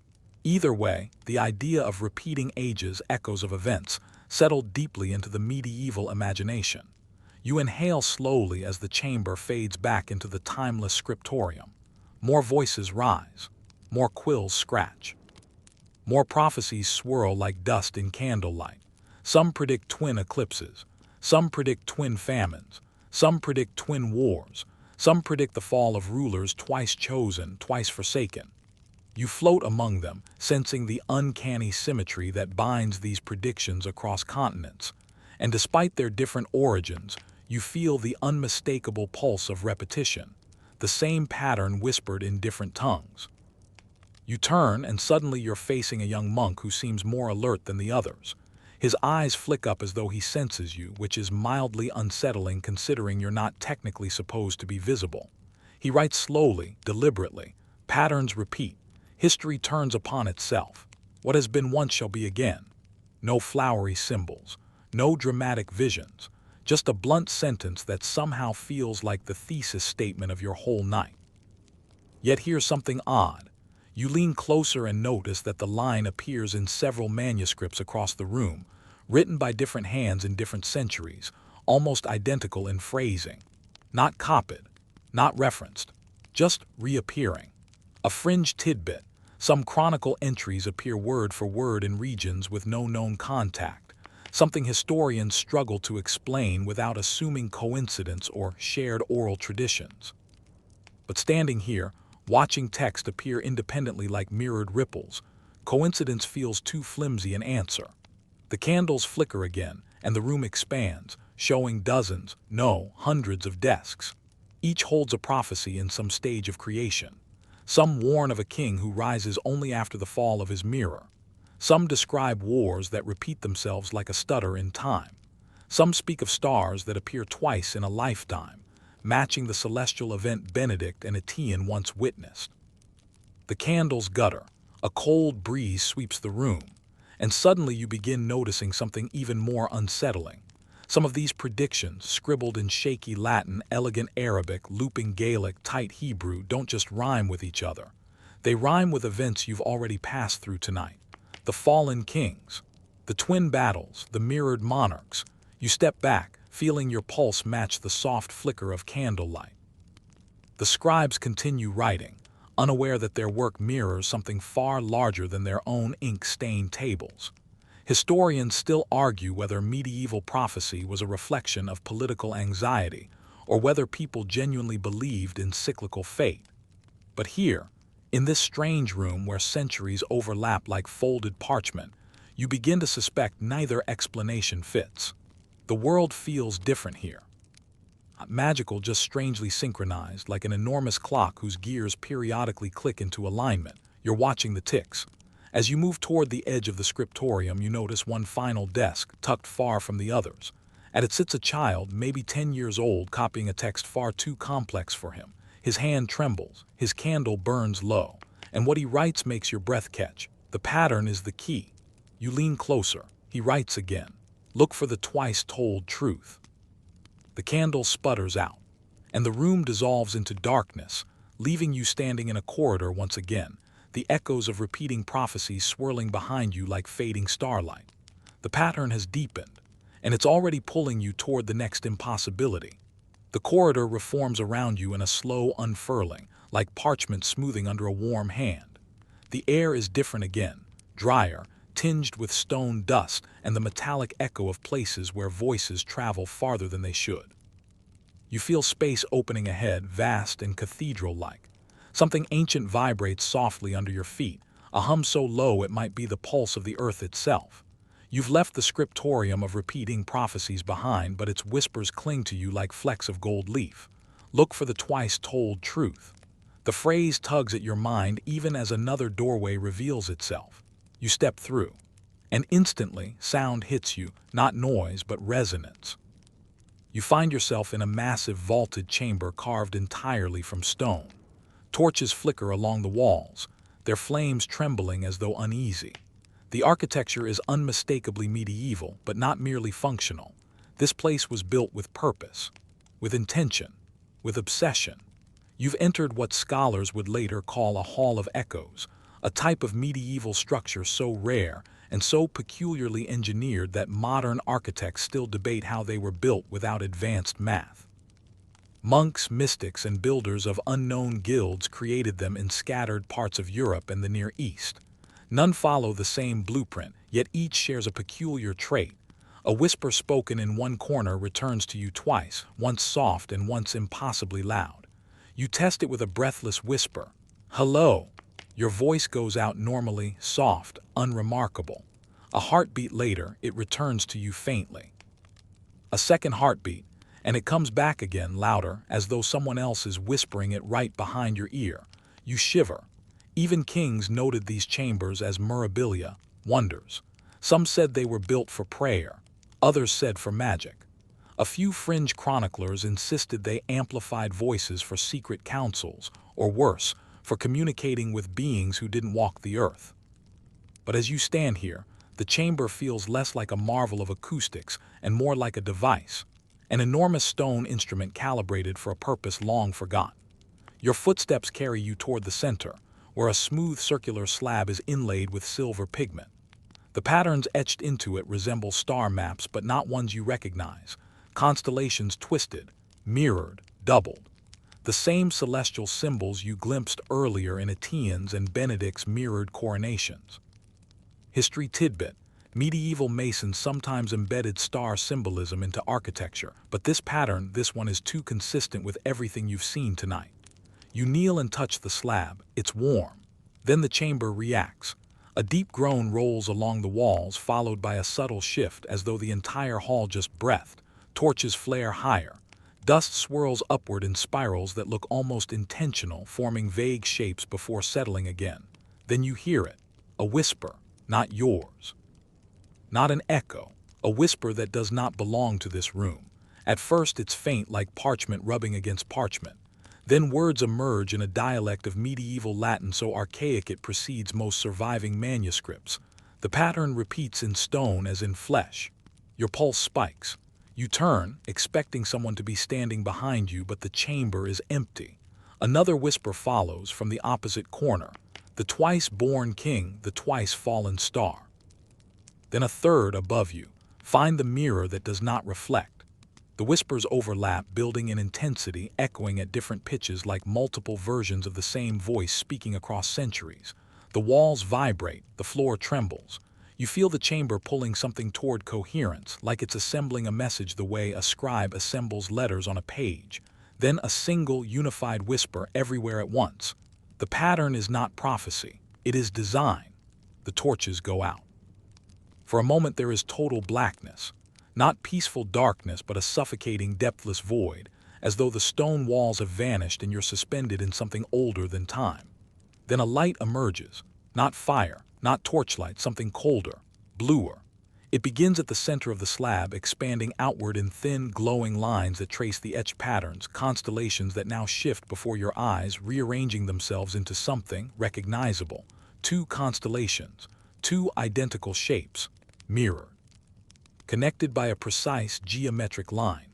Either way, the idea of repeating ages, echoes of events, settled deeply into the medieval imagination. You inhale slowly as the chamber fades back into the timeless scriptorium. More voices rise. More quills scratch. More prophecies swirl like dust in candlelight. Some predict twin eclipses. Some predict twin famines. Some predict twin wars. Some predict the fall of rulers twice chosen, twice forsaken. You float among them, sensing the uncanny symmetry that binds these predictions across continents. And despite their different origins, you feel the unmistakable pulse of repetition, the same pattern whispered in different tongues. You turn, and suddenly you're facing a young monk who seems more alert than the others. His eyes flick up as though he senses you, which is mildly unsettling considering you're not technically supposed to be visible. He writes slowly, deliberately. Patterns repeat. History turns upon itself. What has been once shall be again. No flowery symbols, no dramatic visions, just a blunt sentence that somehow feels like the thesis statement of your whole night. Yet here's something odd. You lean closer and notice that the line appears in several manuscripts across the room, written by different hands in different centuries, almost identical in phrasing. Not copied, not referenced, just reappearing. A fringe tidbit. Some chronicle entries appear word for word in regions with no known contact, something historians struggle to explain without assuming coincidence or shared oral traditions. But standing here, watching text appear independently like mirrored ripples, coincidence feels too flimsy an answer. The candles flicker again, and the room expands, showing dozens, no, hundreds of desks. Each holds a prophecy in some stage of creation. Some warn of a king who rises only after the fall of his mirror. Some describe wars that repeat themselves like a stutter in time. Some speak of stars that appear twice in a lifetime, matching the celestial event Benedict and Etienne once witnessed. The candles gutter. A cold breeze sweeps the room, and suddenly you begin noticing something even more unsettling. Some of these predictions, scribbled in shaky Latin, elegant Arabic, looping Gaelic, tight Hebrew, don't just rhyme with each other. They rhyme with events you've already passed through tonight. The fallen kings, the twin battles, the mirrored monarchs. You step back, feeling your pulse match the soft flicker of candlelight. The scribes continue writing, unaware that their work mirrors something far larger than their own ink-stained tables. Historians still argue whether medieval prophecy was a reflection of political anxiety or whether people genuinely believed in cyclical fate. But here, in this strange room where centuries overlap like folded parchment, you begin to suspect neither explanation fits. The world feels different here. Magical, just strangely synchronized, like an enormous clock whose gears periodically click into alignment. You're watching the ticks. As you move toward the edge of the scriptorium, you notice one final desk, tucked far from the others. At it sits a child, maybe 10 years old, copying a text far too complex for him. His hand trembles, his candle burns low, and what he writes makes your breath catch. The pattern is the key. You lean closer. He writes again. Look for the twice-told truth. The candle sputters out, and the room dissolves into darkness, leaving you standing in a corridor once again, the echoes of repeating prophecies swirling behind you like fading starlight. The pattern has deepened, and it's already pulling you toward the next impossibility. The corridor reforms around you in a slow unfurling, like parchment smoothing under a warm hand. The air is different again, drier, tinged with stone dust and the metallic echo of places where voices travel farther than they should. You feel space opening ahead, vast and cathedral-like. Something ancient vibrates softly under your feet, a hum so low it might be the pulse of the earth itself. You've left the scriptorium of repeating prophecies behind, but its whispers cling to you like flecks of gold leaf. Look for the twice-told truth. The phrase tugs at your mind even as another doorway reveals itself. You step through, and instantly sound hits you, not noise but resonance. You find yourself in a massive vaulted chamber carved entirely from stone. Torches flicker along the walls, their flames trembling as though uneasy. The architecture is unmistakably medieval, but not merely functional. This place was built with purpose, with intention, with obsession. You've entered what scholars would later call a hall of echoes, a type of medieval structure so rare and so peculiarly engineered that modern architects still debate how they were built without advanced math. Monks, mystics, and builders of unknown guilds created them in scattered parts of Europe and the Near East. None follow the same blueprint, yet each shares a peculiar trait. A whisper spoken in one corner returns to you twice, once soft and once impossibly loud. You test it with a breathless whisper. Hello. Your voice goes out normally, soft, unremarkable. A heartbeat later, it returns to you faintly. A second heartbeat, and it comes back again louder, as though someone else is whispering it right behind your ear. You shiver. Even kings noted these chambers as mirabilia, wonders. Some said they were built for prayer, others said for magic. A few fringe chroniclers insisted they amplified voices for secret councils, or worse, for communicating with beings who didn't walk the earth. But as you stand here, the chamber feels less like a marvel of acoustics and more like a device, an enormous stone instrument calibrated for a purpose long forgotten. Your footsteps carry you toward the center, where a smooth circular slab is inlaid with silver pigment. The patterns etched into it resemble star maps, but not ones you recognize. Constellations twisted, mirrored, doubled. The same celestial symbols you glimpsed earlier in Etienne's and Benedict's mirrored coronations. History tidbit: medieval masons sometimes embedded star symbolism into architecture, but this one is too consistent with everything you've seen tonight. You kneel and touch the slab. It's warm. Then the chamber reacts. A deep groan rolls along the walls, followed by a subtle shift, as though the entire hall just breathed. Torches flare higher. Dust swirls upward in spirals that look almost intentional, forming vague shapes before settling again. Then you hear it. A whisper, not yours. Not an echo. A whisper that does not belong to this room. At first it's faint, like parchment rubbing against parchment. Then words emerge in a dialect of medieval Latin so archaic it precedes most surviving manuscripts. The pattern repeats in stone as in flesh. Your pulse spikes. You turn, expecting someone to be standing behind you, but the chamber is empty. Another whisper follows from the opposite corner. The twice-born king, the twice-fallen star. Then a third above you. Find the mirror that does not reflect. The whispers overlap, building in intensity, echoing at different pitches like multiple versions of the same voice speaking across centuries. The walls vibrate, the floor trembles. You feel the chamber pulling something toward coherence, like it's assembling a message the way a scribe assembles letters on a page. Then a single, unified whisper everywhere at once. The pattern is not prophecy, it is design. The torches go out. For a moment there is total blackness. Not peaceful darkness, but a suffocating, depthless void, as though the stone walls have vanished and you're suspended in something older than time. Then a light emerges. Not fire, not torchlight, something colder, bluer. It begins at the center of the slab, expanding outward in thin, glowing lines that trace the etched patterns, constellations that now shift before your eyes, rearranging themselves into something recognizable. Two constellations, two identical shapes, mirrored. Connected by a precise geometric line.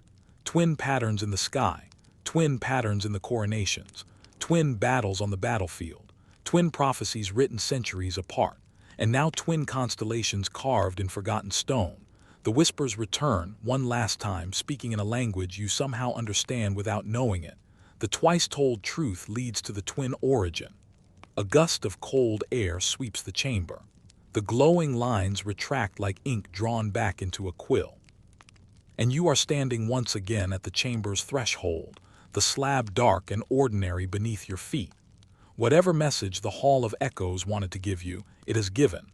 Twin patterns in the sky, twin patterns in the coronations, twin battles on the battlefield, twin prophecies written centuries apart, and now twin constellations carved in forgotten stone. The whispers return, one last time, speaking in a language you somehow understand without knowing it. The twice-told truth leads to the twin origin. A gust of cold air sweeps the chamber. The glowing lines retract like ink drawn back into a quill. And you are standing once again at the chamber's threshold, the slab dark and ordinary beneath your feet. Whatever message the Hall of Echoes wanted to give you, it has given.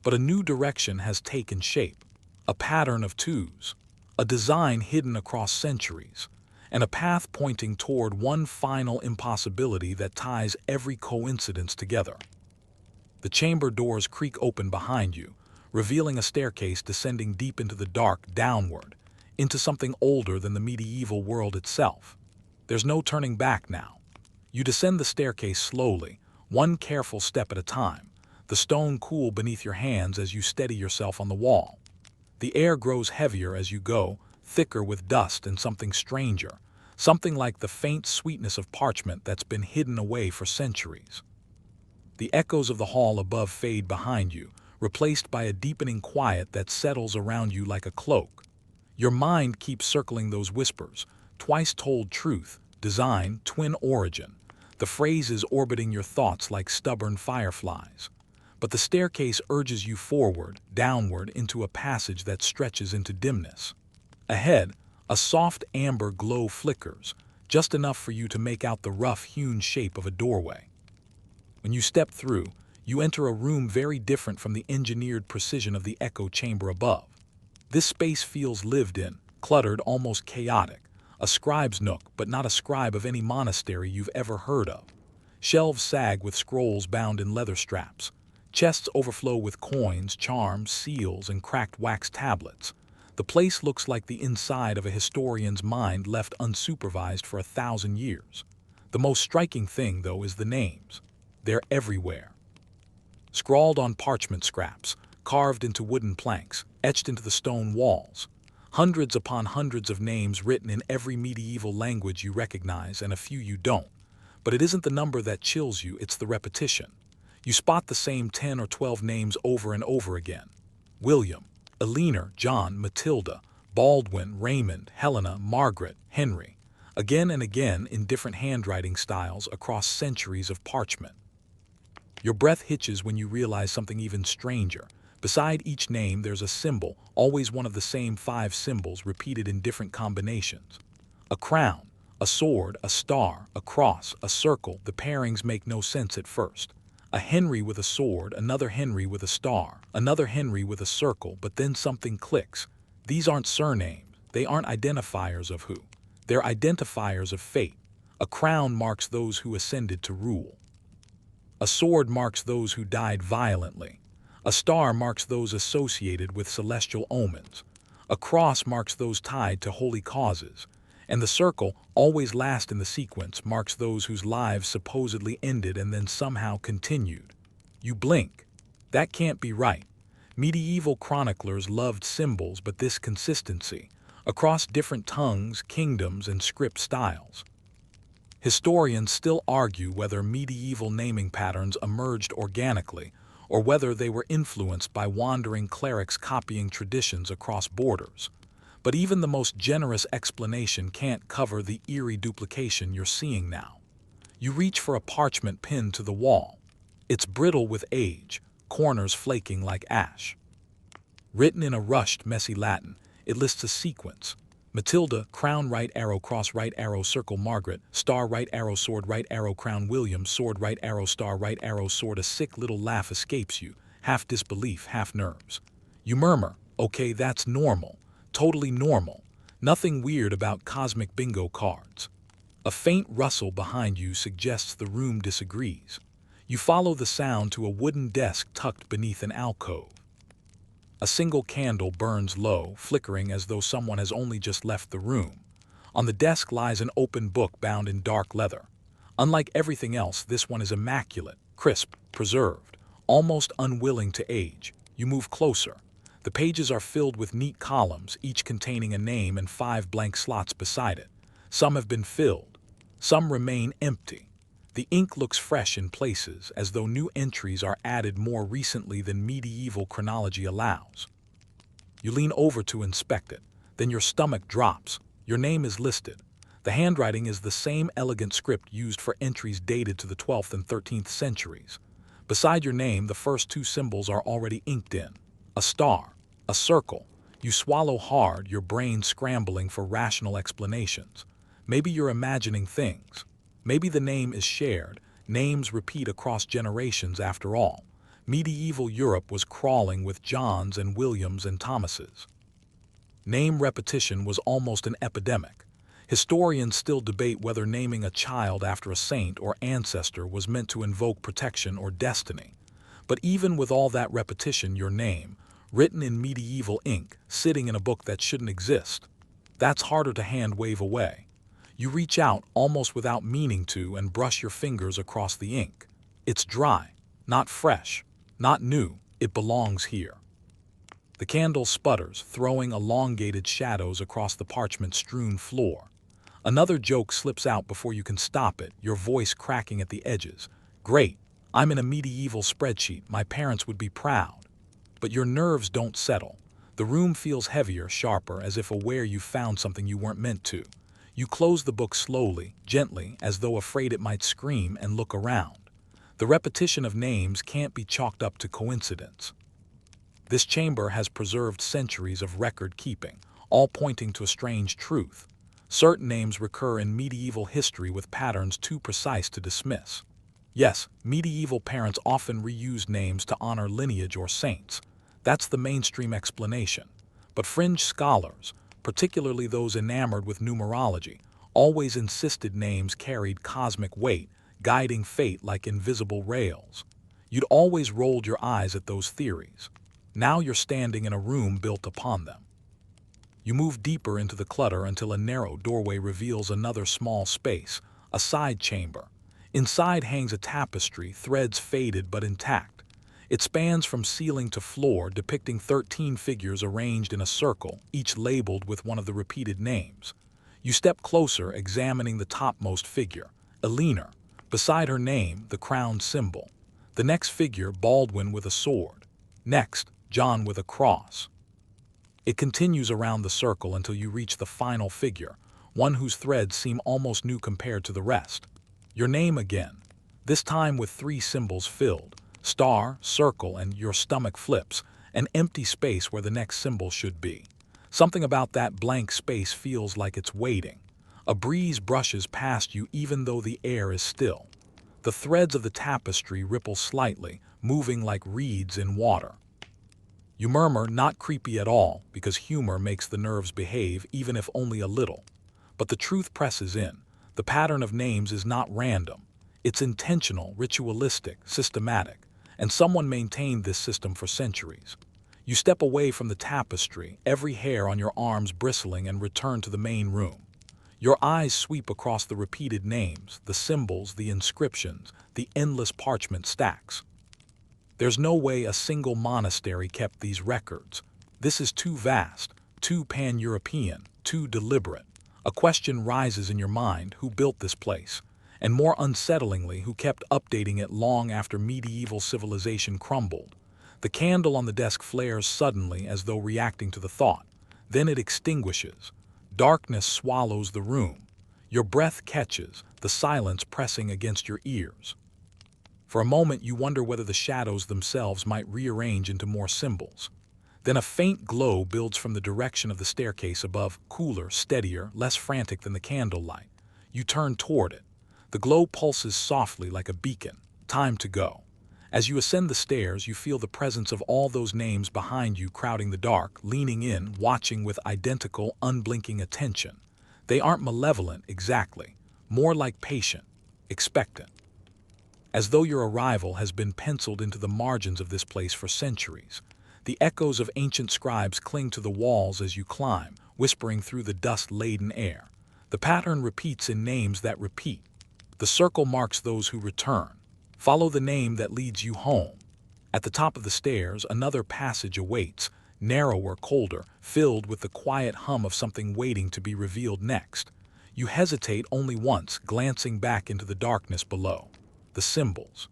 But a new direction has taken shape. A pattern of twos. A design hidden across centuries. And a path pointing toward one final impossibility that ties every coincidence together. The chamber doors creak open behind you, revealing a staircase descending deep into the dark, downward, into something older than the medieval world itself. There's no turning back now. You descend the staircase slowly, one careful step at a time, the stone cool beneath your hands as you steady yourself on the wall. The air grows heavier as you go, thicker with dust and something stranger, something like the faint sweetness of parchment that's been hidden away for centuries. The echoes of the hall above fade behind you, replaced by a deepening quiet that settles around you like a cloak. Your mind keeps circling those whispers, twice-told truth, design, twin origin. The phrases orbiting your thoughts like stubborn fireflies. But the staircase urges you forward, downward, into a passage that stretches into dimness. Ahead, a soft amber glow flickers, just enough for you to make out the rough-hewn shape of a doorway. When you step through, you enter a room very different from the engineered precision of the echo chamber above. This space feels lived in, cluttered, almost chaotic, a scribe's nook, but not a scribe of any monastery you've ever heard of. Shelves sag with scrolls bound in leather straps. Chests overflow with coins, charms, seals, and cracked wax tablets. The place looks like the inside of a historian's mind left unsupervised for 1,000 years. The most striking thing, though, is the names. They're everywhere. Scrawled on parchment scraps, carved into wooden planks, etched into the stone walls. Hundreds upon hundreds of names written in every medieval language you recognize and a few you don't. But it isn't the number that chills you, it's the repetition. You spot the same 10 or 12 names over and over again. William, Eleanor, John, Matilda, Baldwin, Raymond, Helena, Margaret, Henry. Again and again in different handwriting styles across centuries of parchment. Your breath hitches when you realize something even stranger. Beside each name there's a symbol, always one of the same 5 symbols repeated in different combinations. A crown, a sword, a star, a cross, a circle. The pairings make no sense at first. A Henry with a sword, another Henry with a star, another Henry with a circle, but then something clicks. These aren't surnames, they aren't identifiers of who. They're identifiers of fate. A crown marks those who ascended to rule. A sword marks those who died violently. A star marks those associated with celestial omens. A cross marks those tied to holy causes. And the circle, always last in the sequence, marks those whose lives supposedly ended and then somehow continued. You blink. That can't be right. Medieval chroniclers loved symbols, but this consistency, across different tongues, kingdoms, and script styles. Historians still argue whether medieval naming patterns emerged organically or whether they were influenced by wandering clerics copying traditions across borders. But even the most generous explanation can't cover the eerie duplication you're seeing now. You reach for a parchment pinned to the wall. It's brittle with age, corners flaking like ash. Written in a rushed, messy Latin, it lists a sequence. Matilda, crown right arrow cross right arrow circle Margaret, star right arrow sword right arrow crown William, sword right arrow star right arrow sword. A sick little laugh escapes you, half disbelief, half nerves. You murmur, okay, that's normal, totally normal, nothing weird about cosmic bingo cards. A faint rustle behind you suggests the room disagrees. You follow the sound to a wooden desk tucked beneath an alcove. A single candle burns low, flickering as though someone has only just left the room. On the desk lies an open book bound in dark leather. Unlike everything else, this one is immaculate, crisp, preserved, almost unwilling to age. You move closer. The pages are filled with neat columns, each containing a name and 5 blank slots beside it. Some have been filled. Some remain empty. The ink looks fresh in places, as though new entries are added more recently than medieval chronology allows. You lean over to inspect it. Then your stomach drops. Your name is listed. The handwriting is the same elegant script used for entries dated to the 12th and 13th centuries. Beside your name, the first 2 symbols are already inked in. A star, a circle. You swallow hard, your brain scrambling for rational explanations. Maybe you're imagining things. Maybe the name is shared. Names repeat across generations after all. Medieval Europe was crawling with Johns and Williams and Thomases. Name repetition was almost an epidemic. Historians still debate whether naming a child after a saint or ancestor was meant to invoke protection or destiny. But even with all that repetition, your name, written in medieval ink, sitting in a book that shouldn't exist, that's harder to hand-wave away. You reach out, almost without meaning to, and brush your fingers across the ink. It's dry, not fresh, not new. It belongs here. The candle sputters, throwing elongated shadows across the parchment-strewn floor. Another joke slips out before you can stop it, your voice cracking at the edges. Great, I'm in a medieval spreadsheet. My parents would be proud. But your nerves don't settle. The room feels heavier, sharper, as if aware you found something you weren't meant to. You close the book slowly, gently, as though afraid it might scream, and look around. The repetition of names can't be chalked up to coincidence. This chamber has preserved centuries of record keeping, all pointing to a strange truth. Certain names recur in medieval history with patterns too precise to dismiss. Yes, medieval parents often reused names to honor lineage or saints. That's the mainstream explanation. But fringe scholars, particularly those enamored with numerology, always insisted names carried cosmic weight, guiding fate like invisible rails. You'd always rolled your eyes at those theories. Now you're standing in a room built upon them. You move deeper into the clutter until a narrow doorway reveals another small space, a side chamber. Inside hangs a tapestry, threads faded but intact. It spans from ceiling to floor, depicting 13 figures arranged in a circle, each labeled with one of the repeated names. You step closer, examining the topmost figure, Eleanor. Beside her name, the crown symbol. The next figure, Baldwin with a sword. Next, John with a cross. It continues around the circle until you reach the final figure, one whose threads seem almost new compared to the rest. Your name again, this time with 3 symbols filled, star, circle, and your stomach flips, an empty space where the next symbol should be. Something about that blank space feels like it's waiting. A breeze brushes past you even though the air is still. The threads of the tapestry ripple slightly, moving like reeds in water. You murmur, not creepy at all, because humor makes the nerves behave even if only a little. But the truth presses in. The pattern of names is not random. It's intentional, ritualistic, systematic, and someone maintained this system for centuries. You step away from the tapestry, every hair on your arms bristling, and return to the main room. Your eyes sweep across the repeated names, the symbols, the inscriptions, the endless parchment stacks. There's no way a single monastery kept these records. This is too vast, too pan-European, too deliberate. A question rises in your mind: who built this place? And more unsettlingly, who kept updating it long after medieval civilization crumbled? The candle on the desk flares suddenly as though reacting to the thought. Then it extinguishes. Darkness swallows the room. Your breath catches, the silence pressing against your ears. For a moment you wonder whether the shadows themselves might rearrange into more symbols. Then a faint glow builds from the direction of the staircase above, cooler, steadier, less frantic than the candlelight. You turn toward it. The glow pulses softly like a beacon. Time to go. As you ascend the stairs, you feel the presence of all those names behind you crowding the dark, leaning in, watching with identical, unblinking attention. They aren't malevolent exactly, more like patient, expectant. As though your arrival has been penciled into the margins of this place for centuries. The echoes of ancient scribes cling to the walls as you climb, whispering through the dust-laden air. The pattern repeats in names that repeat. The circle marks those who return. Follow the name that leads you home. At the top of the stairs, another passage awaits, narrower, colder, filled with the quiet hum of something waiting to be revealed next. You hesitate only once, glancing back into the darkness below. The symbols.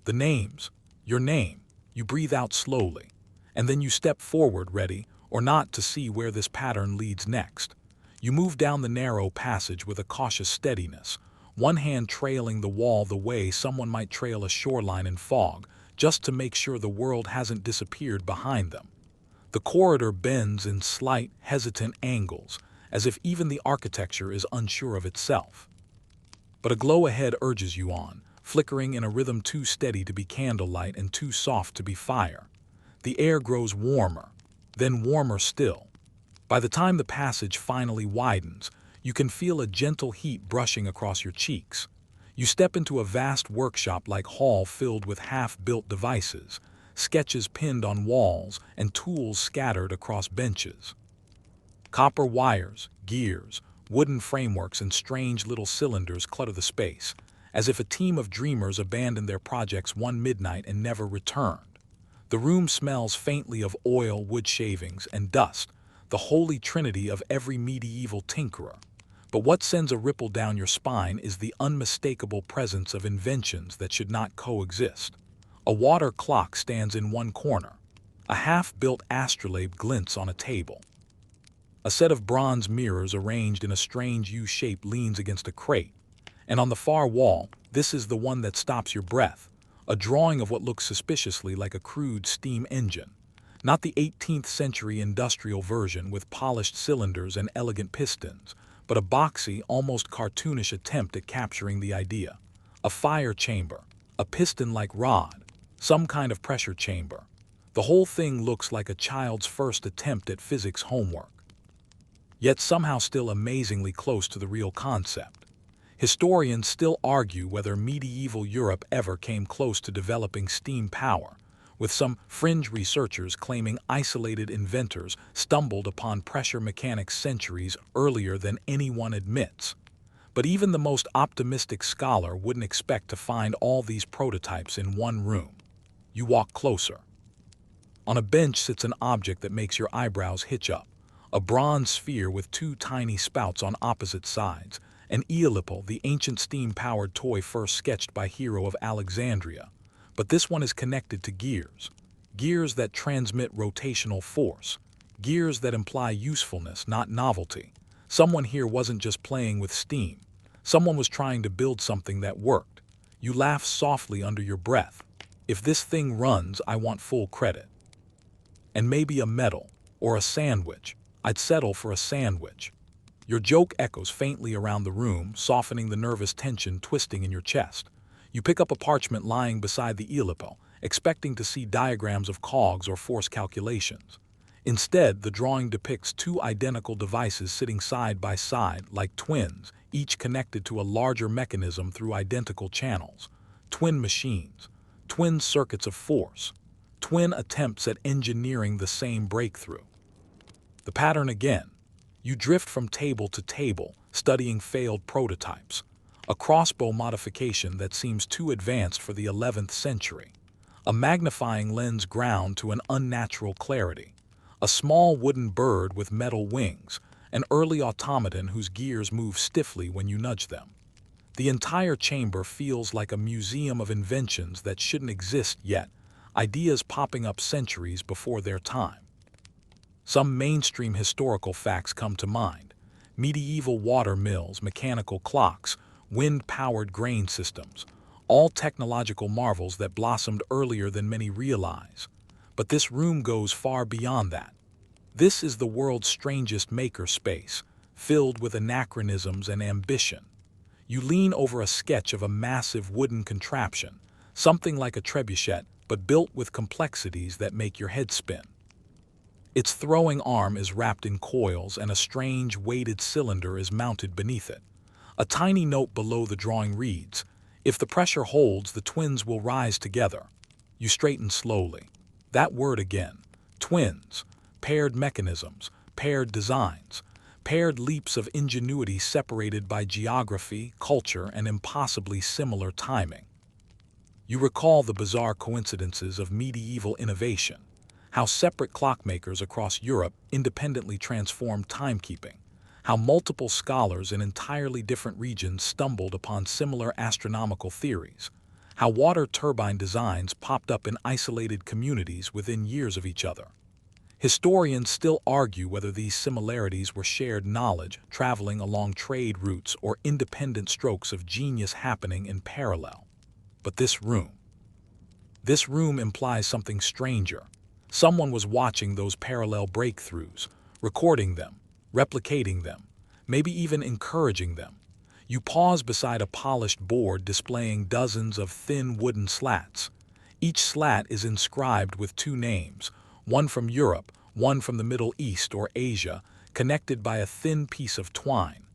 The names. Your name. You breathe out slowly. And then you step forward, ready or not, to see where this pattern leads next. You move down the narrow passage with a cautious steadiness, one hand trailing the wall the way someone might trail a shoreline in fog, just to make sure the world hasn't disappeared behind them. The corridor bends in slight, hesitant angles, as if even the architecture is unsure of itself. But a glow ahead urges you on, flickering in a rhythm too steady to be candlelight and too soft to be fire. The air grows warmer, then warmer still. By the time the passage finally widens, you can feel a gentle heat brushing across your cheeks. You step into a vast workshop-like hall filled with half-built devices, sketches pinned on walls, and tools scattered across benches. Copper wires, gears, wooden frameworks, and strange little cylinders clutter the space, as if a team of dreamers abandoned their projects one midnight and never returned. The room smells faintly of oil, wood shavings, and dust, the holy trinity of every medieval tinkerer. But what sends a ripple down your spine is the unmistakable presence of inventions that should not coexist. A water clock stands in one corner. A half-built astrolabe glints on a table. A set of bronze mirrors arranged in a strange U-shape leans against a crate. And on the far wall, this is the one that stops your breath, a drawing of what looks suspiciously like a crude steam engine. Not the 18th century industrial version with polished cylinders and elegant pistons, but a boxy, almost cartoonish attempt at capturing the idea. A fire chamber, a piston-like rod, some kind of pressure chamber. The whole thing looks like a child's first attempt at physics homework, yet somehow still amazingly close to the real concept. Historians still argue whether medieval Europe ever came close to developing steam power, with some fringe researchers claiming isolated inventors stumbled upon pressure mechanics centuries earlier than anyone admits. But even the most optimistic scholar wouldn't expect to find all these prototypes in one room. You walk closer. On a bench sits an object that makes your eyebrows hitch up. A bronze sphere with two tiny spouts on opposite sides. An Aeolipal, the ancient steam-powered toy first sketched by Hero of Alexandria. But this one is connected to gears. Gears that transmit rotational force. Gears that imply usefulness, not novelty. Someone here wasn't just playing with steam. Someone was trying to build something that worked. You laugh softly under your breath. If this thing runs, I want full credit. And maybe a medal, or a sandwich. I'd settle for a sandwich. Your joke echoes faintly around the room, softening the nervous tension twisting in your chest. You pick up a parchment lying beside the Aeolipal, expecting to see diagrams of cogs or force calculations. Instead, the drawing depicts two identical devices sitting side by side like twins, each connected to a larger mechanism through identical channels. Twin machines, twin circuits of force, twin attempts at engineering the same breakthrough. The pattern again. You drift from table to table, studying failed prototypes. A crossbow modification that seems too advanced for the 11th century. A magnifying lens ground to an unnatural clarity. A small wooden bird with metal wings. An early automaton whose gears move stiffly when you nudge them. The entire chamber feels like a museum of inventions that shouldn't exist yet, ideas popping up centuries before their time. Some mainstream historical facts come to mind. Medieval water mills, mechanical clocks, wind-powered grain systems, all technological marvels that blossomed earlier than many realize. But this room goes far beyond that. This is the world's strangest maker space, filled with anachronisms and ambition. You lean over a sketch of a massive wooden contraption, something like a trebuchet, but built with complexities that make your head spin. Its throwing arm is wrapped in coils and a strange weighted cylinder is mounted beneath it. A tiny note below the drawing reads, "If the pressure holds, the twins will rise together." You straighten slowly. That word again. Twins. Paired mechanisms. Paired designs. Paired leaps of ingenuity separated by geography, culture, and impossibly similar timing. You recall the bizarre coincidences of medieval innovation. How separate clockmakers across Europe independently transformed timekeeping. How multiple scholars in entirely different regions stumbled upon similar astronomical theories. How water turbine designs popped up in isolated communities within years of each other. Historians still argue whether these similarities were shared knowledge traveling along trade routes or independent strokes of genius happening in parallel. But this room implies something stranger. Someone was watching those parallel breakthroughs, recording them, replicating them, maybe even encouraging them. You pause beside a polished board displaying dozens of thin wooden slats. Each slat is inscribed with two names, one from Europe, one from the Middle East or Asia, connected by a thin piece of twine.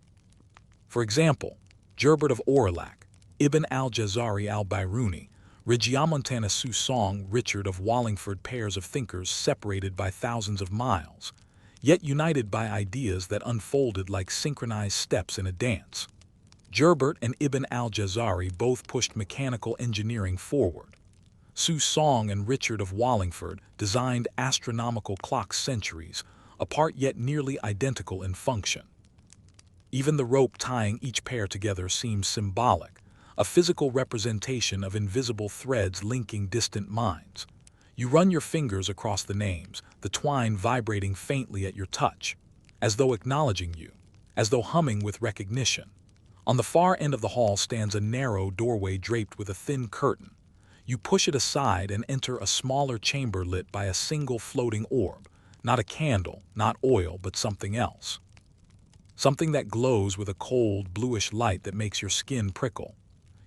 For example, Gerbert of Aurillac, Ibn al-Jazari al-Biruni, Regiomontana Sousson, Richard of Wallingford, pairs of thinkers separated by thousands of miles, yet united by ideas that unfolded like synchronized steps in a dance. Gerbert and Ibn al-Jazari both pushed mechanical engineering forward. Sousson and Richard of Wallingford designed astronomical clocks centuries apart yet nearly identical in function. Even the rope tying each pair together seems symbolic, a physical representation of invisible threads linking distant minds. You run your fingers across the names, the twine vibrating faintly at your touch, as though acknowledging you, as though humming with recognition. On the far end of the hall stands a narrow doorway draped with a thin curtain. You push it aside and enter a smaller chamber lit by a single floating orb, not a candle, not oil, but something else. Something that glows with a cold, bluish light that makes your skin prickle.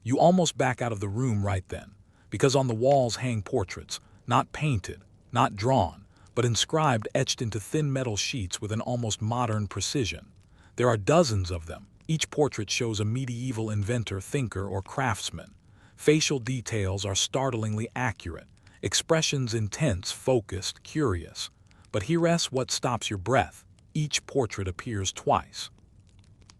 You almost back out of the room right then, because on the walls hang portraits, not painted, not drawn, but inscribed, etched into thin metal sheets with an almost modern precision. There are dozens of them. Each portrait shows a medieval inventor, thinker, or craftsman. Facial details are startlingly accurate, expressions intense, focused, curious. But here's what stops your breath. Each portrait appears twice.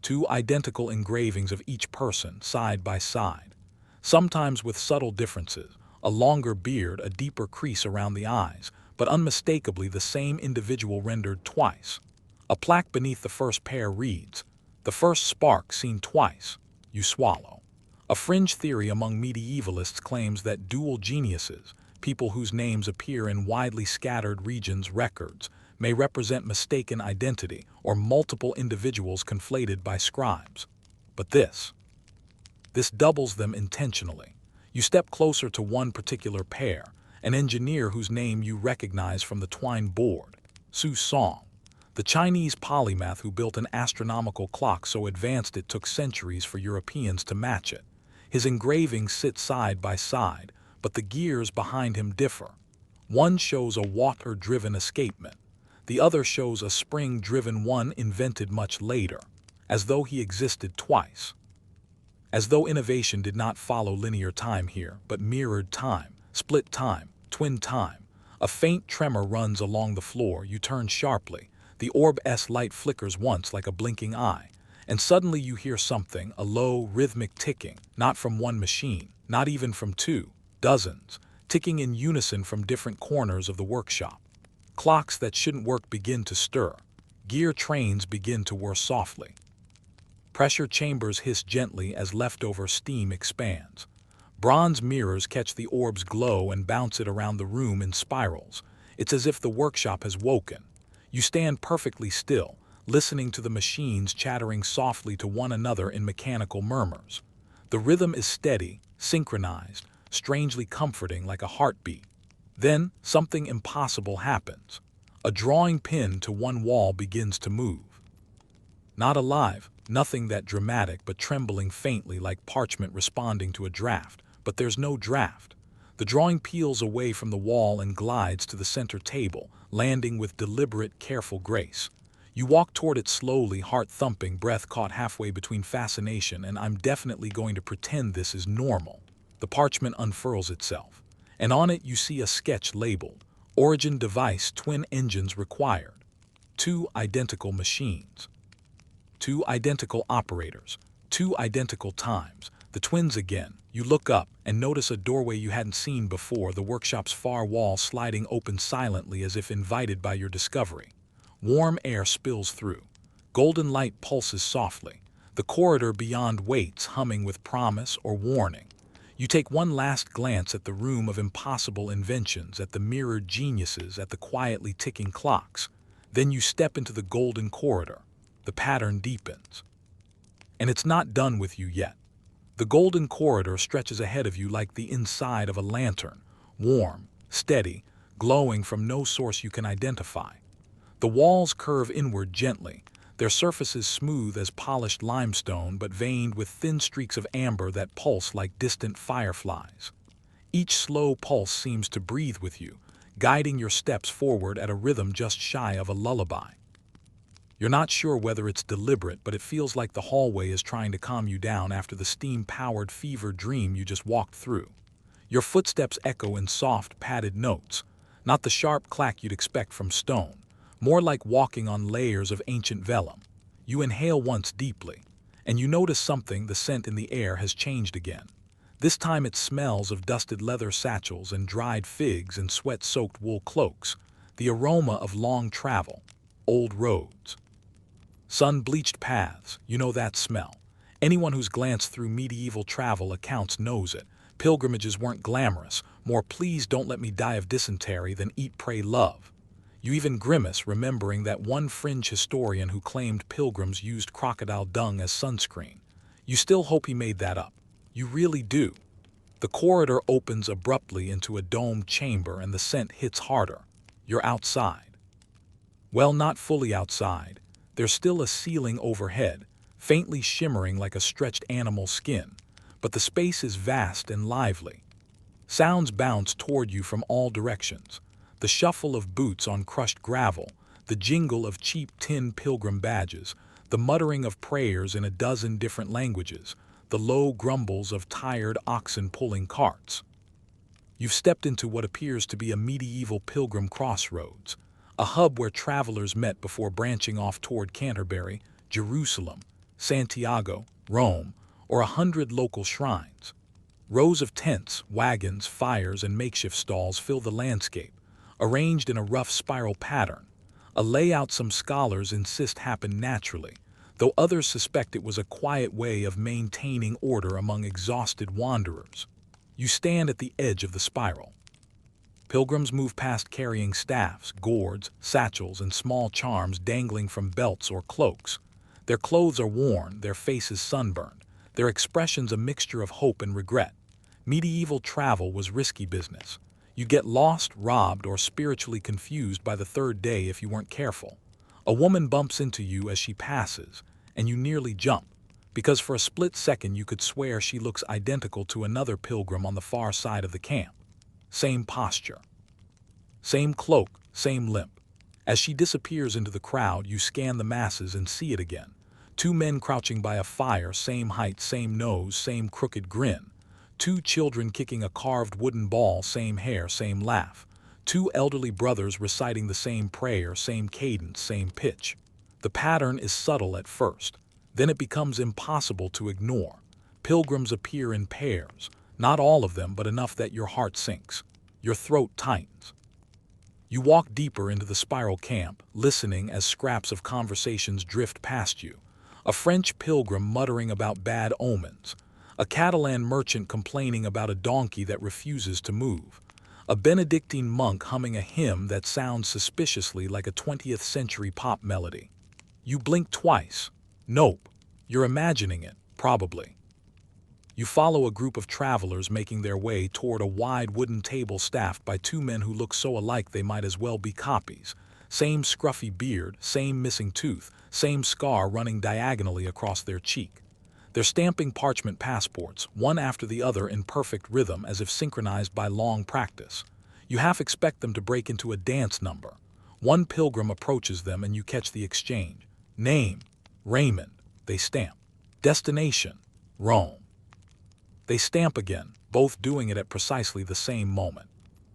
Two identical engravings of each person, side by side. Sometimes with subtle differences, a longer beard, a deeper crease around the eyes, but unmistakably the same individual rendered twice. A plaque beneath the first pair reads, "The first spark seen twice." You swallow. A fringe theory among medievalists claims that dual geniuses, people whose names appear in widely scattered regions' records, may represent mistaken identity or multiple individuals conflated by scribes. But this doubles them intentionally. You step closer to one particular pair, an engineer whose name you recognize from the twine board, Su Song, the Chinese polymath who built an astronomical clock so advanced it took centuries for Europeans to match it. His engravings sit side by side, but the gears behind him differ. One shows a water-driven escapement. The other shows a spring-driven one invented much later, as though he existed twice. As though innovation did not follow linear time here, but mirrored time, split time, twin time. A faint tremor runs along the floor. You turn sharply. The orb's light flickers once like a blinking eye, and suddenly you hear something, a low, rhythmic ticking, not from one machine, not even from two, dozens, ticking in unison from different corners of the workshop. Clocks that shouldn't work begin to stir. Gear trains begin to whir softly. Pressure chambers hiss gently as leftover steam expands. Bronze mirrors catch the orb's glow and bounce it around the room in spirals. It's as if the workshop has woken. You stand perfectly still, listening to the machines chattering softly to one another in mechanical murmurs. The rhythm is steady, synchronized, strangely comforting, like a heartbeat. Then, something impossible happens. A drawing pinned to one wall begins to move. Not alive, nothing that dramatic, but trembling faintly like parchment responding to a draft. But there's no draft. The drawing peels away from the wall and glides to the center table, landing with deliberate, careful grace. You walk toward it slowly, heart thumping, breath caught halfway between fascination and "I'm definitely going to pretend this is normal." The parchment unfurls itself, and on it you see a sketch labeled, "Origin device, twin engines required." Two identical machines. Two identical operators. Two identical times. The twins again. You look up and notice a doorway you hadn't seen before, the workshop's far wall sliding open silently as if invited by your discovery. Warm air spills through. Golden light pulses softly. The corridor beyond waits, humming with promise or warning. You take one last glance at the room of impossible inventions, at the mirrored geniuses, at the quietly ticking clocks. Then you step into the golden corridor. The pattern deepens. And it's not done with you yet. The golden corridor stretches ahead of you like the inside of a lantern, warm, steady, glowing from no source you can identify. The walls curve inward gently, their surfaces smooth as polished limestone but veined with thin streaks of amber that pulse like distant fireflies. Each slow pulse seems to breathe with you, guiding your steps forward at a rhythm just shy of a lullaby. You're not sure whether it's deliberate, but it feels like the hallway is trying to calm you down after the steam-powered fever dream you just walked through. Your footsteps echo in soft, padded notes, not the sharp clack you'd expect from stone, more like walking on layers of ancient vellum. You inhale once deeply, and you notice something. The scent in the air has changed again. This time it smells of dusted leather satchels and dried figs and sweat-soaked wool cloaks, the aroma of long travel, old roads. Sun-bleached paths, you know that smell. Anyone who's glanced through medieval travel accounts knows it. Pilgrimages weren't glamorous, more "please don't let me die of dysentery" than "eat, pray, love." You even grimace, remembering that one fringe historian who claimed pilgrims used crocodile dung as sunscreen. You still hope he made that up. You really do. The corridor opens abruptly into a domed chamber and the scent hits harder. You're outside. Well, not fully outside. There's still a ceiling overhead, faintly shimmering like a stretched animal skin. but the space is vast and lively. Sounds bounce toward you from all directions. The shuffle of boots on crushed gravel, the jingle of cheap tin pilgrim badges, the muttering of prayers in a dozen different languages, the low grumbles of tired oxen pulling carts. You've stepped into what appears to be a medieval pilgrim crossroads, a hub where travelers met before branching off toward Canterbury, Jerusalem, Santiago, Rome, or 100 local shrines. Rows of tents, wagons, fires, and makeshift stalls fill the landscape, arranged in a rough spiral pattern, a layout some scholars insist happened naturally, though others suspect it was a quiet way of maintaining order among exhausted wanderers. You stand at the edge of the spiral. Pilgrims move past carrying staffs, gourds, satchels, and small charms dangling from belts or cloaks. Their clothes are worn, their faces sunburned, their expressions a mixture of hope and regret. Medieval travel was risky business. You get lost, robbed, or spiritually confused by the third day if you weren't careful. A woman bumps into you as she passes, and you nearly jump, because for a split second you could swear she looks identical to another pilgrim on the far side of the camp. Same posture, same cloak, same limp. As she disappears into the crowd, you scan the masses and see it again. Two men crouching by a fire, same height, same nose, same crooked grin. Two children kicking a carved wooden ball, same hair, same laugh. Two elderly brothers reciting the same prayer, same cadence, same pitch. The pattern is subtle at first. Then it becomes impossible to ignore. Pilgrims appear in pairs, not all of them, but enough that your heart sinks. Your throat tightens. You walk deeper into the spiral camp, listening as scraps of conversations drift past you. A French pilgrim muttering about bad omens. A Catalan merchant complaining about a donkey that refuses to move. A Benedictine monk humming a hymn that sounds suspiciously like a 20th century pop melody. You blink twice. Nope. You're imagining it, probably. You follow a group of travelers making their way toward a wide wooden table staffed by two men who look so alike they might as well be copies. Same scruffy beard, same missing tooth, same scar running diagonally across their cheek. They're stamping parchment passports, one after the other in perfect rhythm as if synchronized by long practice. You half expect them to break into a dance number. One pilgrim approaches them and you catch the exchange. Name, Raymond. They stamp. Destination, Rome. They stamp again, both doing it at precisely the same moment.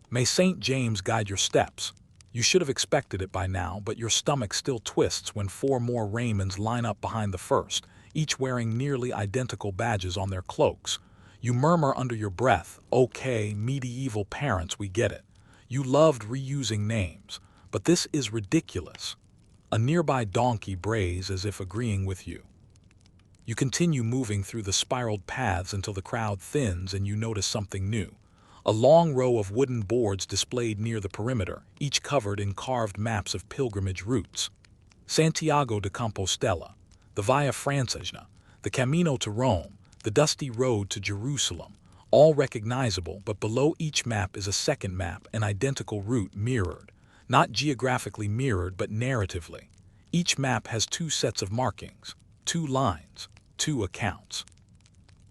May St. James guide your steps. You should have expected it by now, but your stomach still twists when four more Raymonds line up behind the first, each wearing nearly identical badges on their cloaks. You murmur under your breath, "Okay, medieval parents, we get it. You loved reusing names, but this is ridiculous." A nearby donkey brays as if agreeing with you. You continue moving through the spiraled paths until the crowd thins and you notice something new. A long row of wooden boards displayed near the perimeter, each covered in carved maps of pilgrimage routes. Santiago de Compostela, the Via Francesna, the Camino to Rome, the dusty road to Jerusalem, all recognizable, but below each map is a second map, an identical route mirrored. Not geographically mirrored, but narratively. Each map has two sets of markings, two lines, two accounts.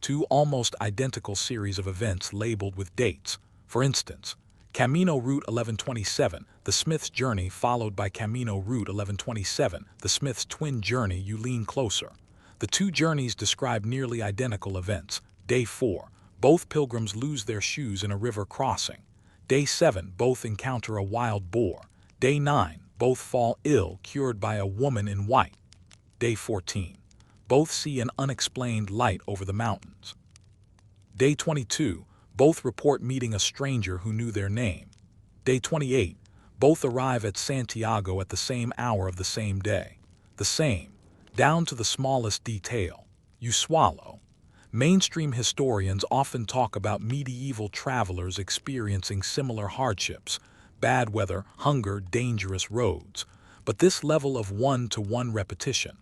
Two almost identical series of events labeled with dates. For instance, Camino Route 1127, the Smith's journey, followed by Camino Route 1127, the Smith's twin journey. You lean closer. The two journeys describe nearly identical events. Day 4, both pilgrims lose their shoes in a river crossing. Day 7, both encounter a wild boar. Day 9, both fall ill, cured by a woman in white. Day 14, both see an unexplained light over the mountains. Day 22, both report meeting a stranger who knew their name. Day 28, both arrive at Santiago at the same hour of the same day. The same, down to the smallest detail. You swallow. Mainstream historians often talk about medieval travelers experiencing similar hardships, bad weather, hunger, dangerous roads, but this level of one-to-one repetition.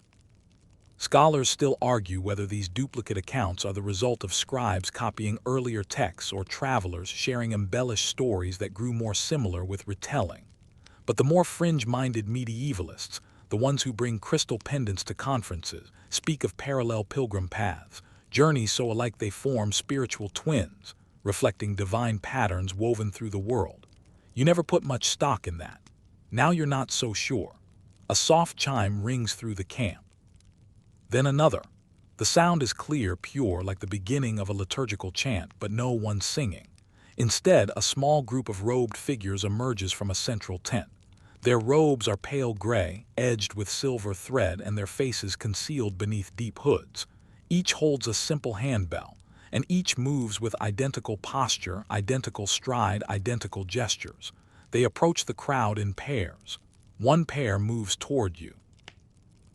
Scholars still argue whether these duplicate accounts are the result of scribes copying earlier texts or travelers sharing embellished stories that grew more similar with retelling. But the more fringe-minded medievalists, the ones who bring crystal pendants to conferences, speak of parallel pilgrim paths. journeys so alike they form spiritual twins, reflecting divine patterns woven through the world. You never put much stock in that. Now you're not so sure. A soft chime rings through the camp. Then another. The sound is clear, pure, like the beginning of a liturgical chant, but no one singing. Instead, a small group of robed figures emerges from a central tent. Their robes are pale gray, edged with silver thread, and their faces concealed beneath deep hoods. Each holds a simple handbell, and each moves with identical posture, identical stride, identical gestures. They approach the crowd in pairs. One pair moves toward you.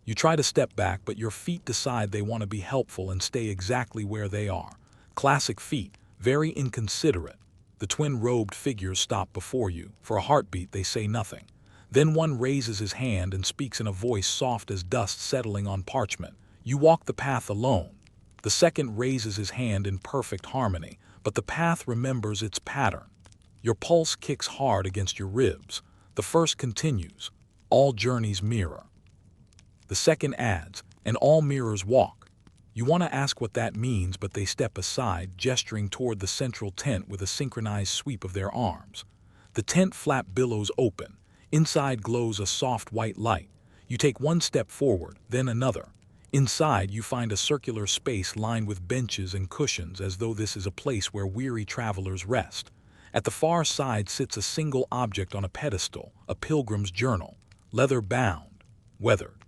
You try to step back, but your feet decide they want to be helpful and stay exactly where they are. Classic feet, very inconsiderate. The twin-robed figures stop before you. For a heartbeat, they say nothing. Then one raises his hand and speaks in a voice soft as dust settling on parchment. You walk the path alone. The second raises his hand in perfect harmony, but the path remembers its pattern. Your pulse kicks hard against your ribs. The first continues. All journeys mirror. The second adds, and all mirrors walk. You want to ask what that means, but they step aside, gesturing toward the central tent with a synchronized sweep of their arms. The tent flap billows open. Inside glows a soft white light. You take one step forward, then another. Inside, you find a circular space lined with benches and cushions, as though this is a place where weary travelers rest. At the far side sits a single object on a pedestal, a pilgrim's journal, leather-bound, weathered.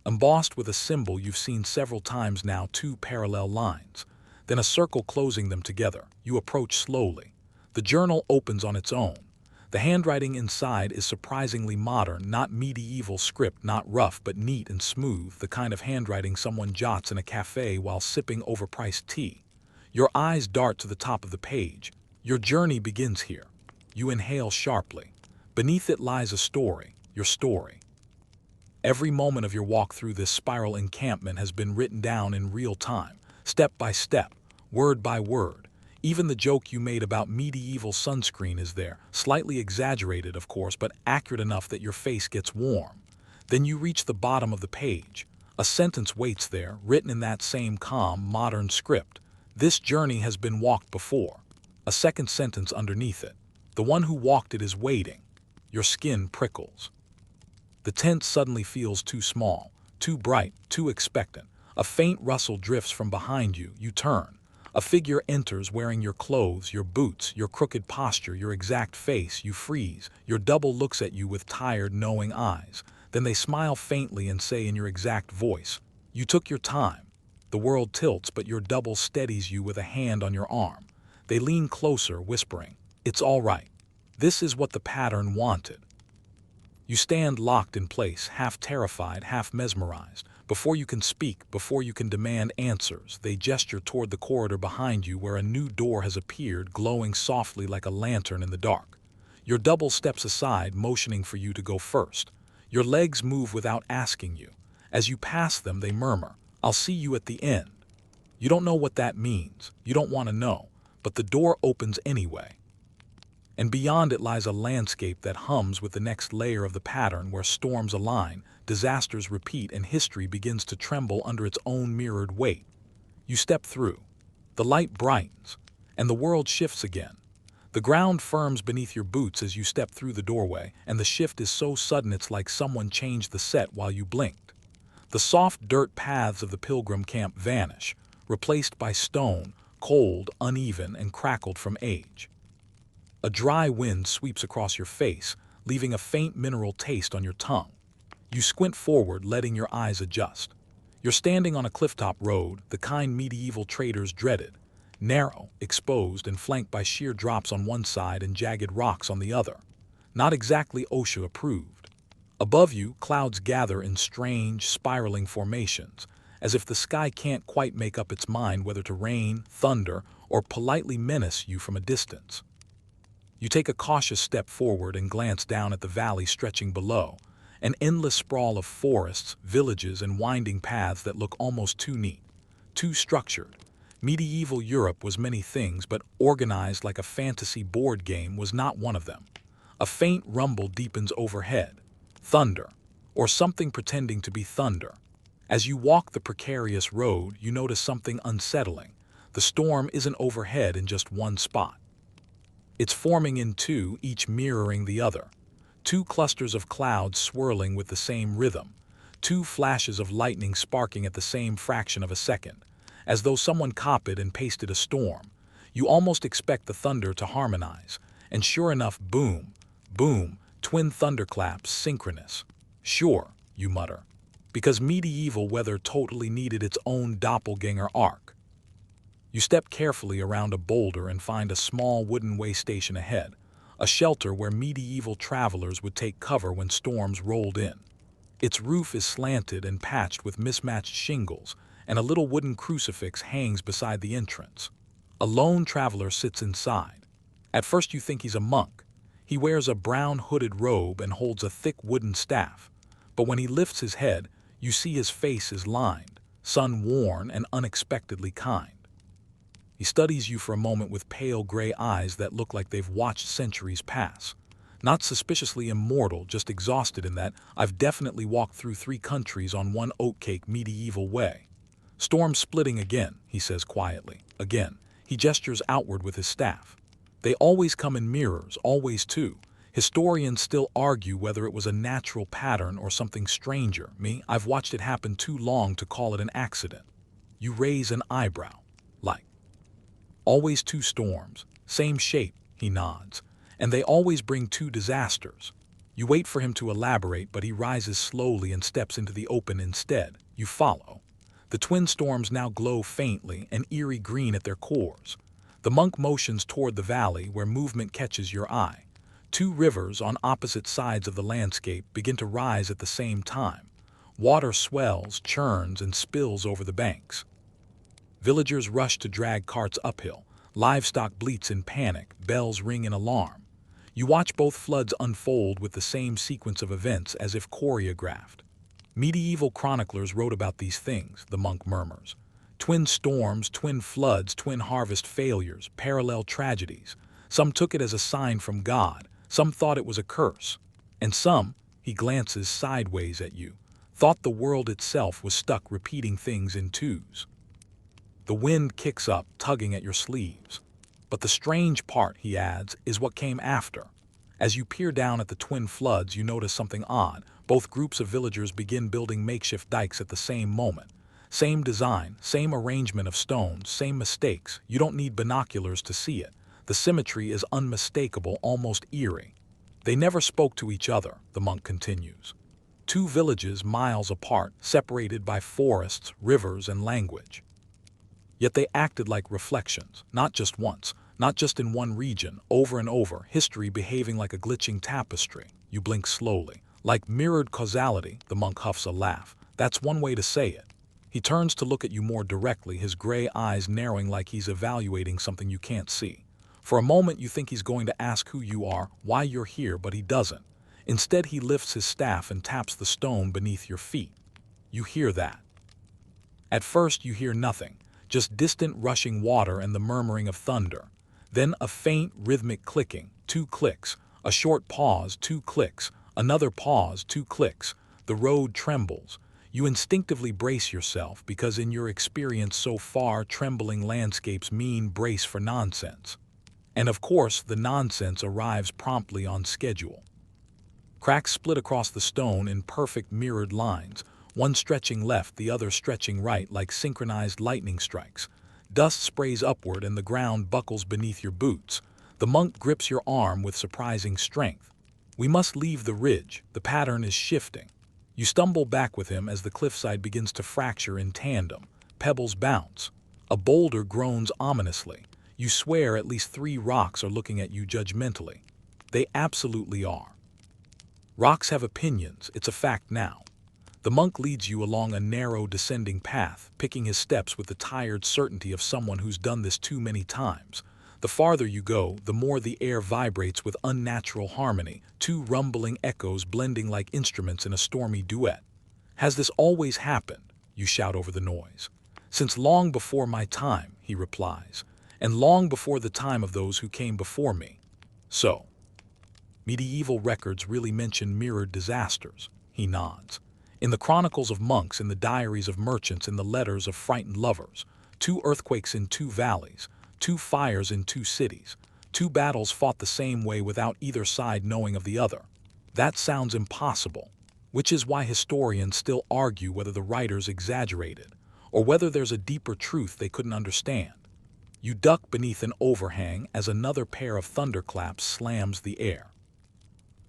Embossed with a symbol you've seen several times now, two parallel lines, then a circle closing them together. You approach slowly. The journal opens on its own. The handwriting inside is surprisingly modern, not medieval script, not rough but neat and smooth, the kind of handwriting someone jots in a cafe while sipping overpriced tea. Your eyes dart to the top of the page. Your journey begins here. You inhale sharply. Beneath it lies a story, your story. Every moment of your walk through this spiral encampment has been written down in real time, step by step, word by word. Even the joke you made about medieval sunscreen is there, slightly exaggerated, of course, but accurate enough that your face gets warm. Then you reach the bottom of the page. A sentence waits there, written in that same calm, modern script. This journey has been walked before. A second sentence underneath it. The one who walked it is waiting. Your skin prickles. The tent suddenly feels too small, too bright, too expectant. A faint rustle drifts from behind you. You turn. A figure enters wearing your clothes, your boots, your crooked posture, your exact face. You freeze. Your double looks at you with tired, knowing eyes. Then they smile faintly and say in your exact voice, "You took your time." The world tilts, but your double steadies you with a hand on your arm. They lean closer, whispering, "It's all right. This is what the pattern wanted." You stand locked in place, half terrified, half mesmerized. Before you can speak, before you can demand answers, they gesture toward the corridor behind you where a new door has appeared, glowing softly like a lantern in the dark. Your double steps aside, motioning for you to go first. Your legs move without asking you. As you pass them, they murmur, "I'll see you at the end." You don't know what that means. You don't want to know. But the door opens anyway. And beyond it lies a landscape that hums with the next layer of the pattern, where storms align, disasters repeat, and history begins to tremble under its own mirrored weight. You step through. The light brightens, and the world shifts again. The ground firms beneath your boots as you step through the doorway, and the shift is so sudden it's like someone changed the set while you blinked. The soft dirt paths of the pilgrim camp vanish, replaced by stone, cold, uneven, and crackled from age. A dry wind sweeps across your face, leaving a faint mineral taste on your tongue. You squint forward, letting your eyes adjust. You're standing on a clifftop road, the kind medieval traders dreaded. Narrow, exposed, and flanked by sheer drops on one side and jagged rocks on the other. Not exactly OSHA approved. Above you, clouds gather in strange, spiraling formations, as if the sky can't quite make up its mind whether to rain, thunder, or politely menace you from a distance. You take a cautious step forward and glance down at the valley stretching below, an endless sprawl of forests, villages, and winding paths that look almost too neat, too structured. Medieval Europe was many things, but organized like a fantasy board game was not one of them. A faint rumble deepens overhead. Thunder, or something pretending to be thunder. As you walk the precarious road, you notice something unsettling. The storm isn't overhead in just one spot. It's forming in two, each mirroring the other. Two clusters of clouds swirling with the same rhythm. Two flashes of lightning sparking at the same fraction of a second. As though someone copied and pasted a storm. You almost expect the thunder to harmonize. And sure enough, boom, boom, twin thunderclaps, synchronous. Sure, you mutter. Because medieval weather totally needed its own doppelganger arc. You step carefully around a boulder and find a small wooden way station ahead, a shelter where medieval travelers would take cover when storms rolled in. Its roof is slanted and patched with mismatched shingles, and a little wooden crucifix hangs beside the entrance. A lone traveler sits inside. At first you think he's a monk. He wears a brown hooded robe and holds a thick wooden staff. But when he lifts his head, you see his face is lined, sun-worn and unexpectedly kind. He studies you for a moment with pale gray eyes that look like they've watched centuries pass. Not suspiciously immortal, just exhausted in that I've definitely walked through 3 countries on one oatcake medieval way. Storm splitting again, he says quietly. Again. He gestures outward with his staff. They always come in mirrors, always two. Historians still argue whether it was a natural pattern or something stranger. Me, I've watched it happen too long to call it an accident. You raise an eyebrow. Like. Always 2 storms. Same shape, he nods. And they always bring 2 disasters. You wait for him to elaborate, but he rises slowly and steps into the open instead. You follow. The twin storms now glow faintly, an eerie green at their cores. The monk motions toward the valley where movement catches your eye. 2 rivers on opposite sides of the landscape begin to rise at the same time. Water swells, churns, and spills over the banks. Villagers rush to drag carts uphill. Livestock bleats in panic, bells ring in alarm. You watch both floods unfold with the same sequence of events as if choreographed. Medieval chroniclers wrote about these things, the monk murmurs. Twin storms, twin floods, twin harvest failures, parallel tragedies. Some took it as a sign from God, some thought it was a curse. And some, he glances sideways at you, thought the world itself was stuck repeating things in twos. The wind kicks up, tugging at your sleeves. But the strange part, he adds, is what came after. As you peer down at the twin floods, you notice something odd. Both groups of villagers begin building makeshift dikes at the same moment. Same design, same arrangement of stones, same mistakes. You don't need binoculars to see it. The symmetry is unmistakable, almost eerie. They never spoke to each other, the monk continues. 2 villages miles apart, separated by forests, rivers, and language. Yet they acted like reflections, not just once, not just in one region, over and over, history behaving like a glitching tapestry. You blink slowly. Like mirrored causality, the monk huffs a laugh. That's one way to say it. He turns to look at you more directly, his gray eyes narrowing like he's evaluating something you can't see. For a moment you think he's going to ask who you are, why you're here, but he doesn't. Instead he lifts his staff and taps the stone beneath your feet. You hear that. At first you hear nothing, just distant rushing water and the murmuring of thunder. Then a faint rhythmic clicking, 2 clicks, a short pause, 2 clicks, another pause, 2 clicks. The road trembles. You instinctively brace yourself because in your experience so far, trembling landscapes mean brace for nonsense. And of course, the nonsense arrives promptly on schedule. Cracks split across the stone in perfect mirrored lines, one stretching left, the other stretching right like synchronized lightning strikes. Dust sprays upward and the ground buckles beneath your boots. The monk grips your arm with surprising strength. We must leave the ridge. The pattern is shifting. You stumble back with him as the cliffside begins to fracture in tandem. Pebbles bounce. A boulder groans ominously. You swear at least 3 rocks are looking at you judgmentally. They absolutely are. Rocks have opinions, it's a fact now. The monk leads you along a narrow descending path, picking his steps with the tired certainty of someone who's done this too many times. The farther you go, the more the air vibrates with unnatural harmony, 2 rumbling echoes blending like instruments in a stormy duet. Has this always happened? You shout over the noise. Since long before my time, he replies, and long before the time of those who came before me. So, medieval records really mention mirrored disasters, he nods. In the chronicles of monks, in the diaries of merchants, in the letters of frightened lovers, 2 earthquakes in 2 valleys, 2 fires in 2 cities, 2 battles fought the same way without either side knowing of the other. That sounds impossible, which is why historians still argue whether the writers exaggerated, or whether there's a deeper truth they couldn't understand. You duck beneath an overhang as another pair of thunderclaps slams the air.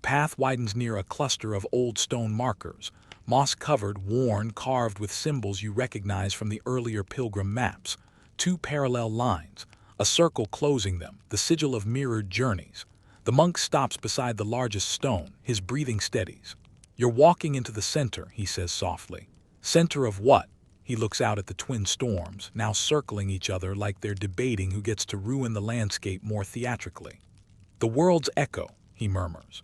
Path widens near a cluster of old stone markers, moss-covered, worn, carved with symbols you recognize from the earlier pilgrim maps. 2 parallel lines, a circle closing them, the sigil of mirrored journeys. The monk stops beside the largest stone, his breathing steadies. "You're walking into the center," he says softly. "Center of what?" He looks out at the twin storms, now circling each other like they're debating who gets to ruin the landscape more theatrically. "The world's echo," he murmurs.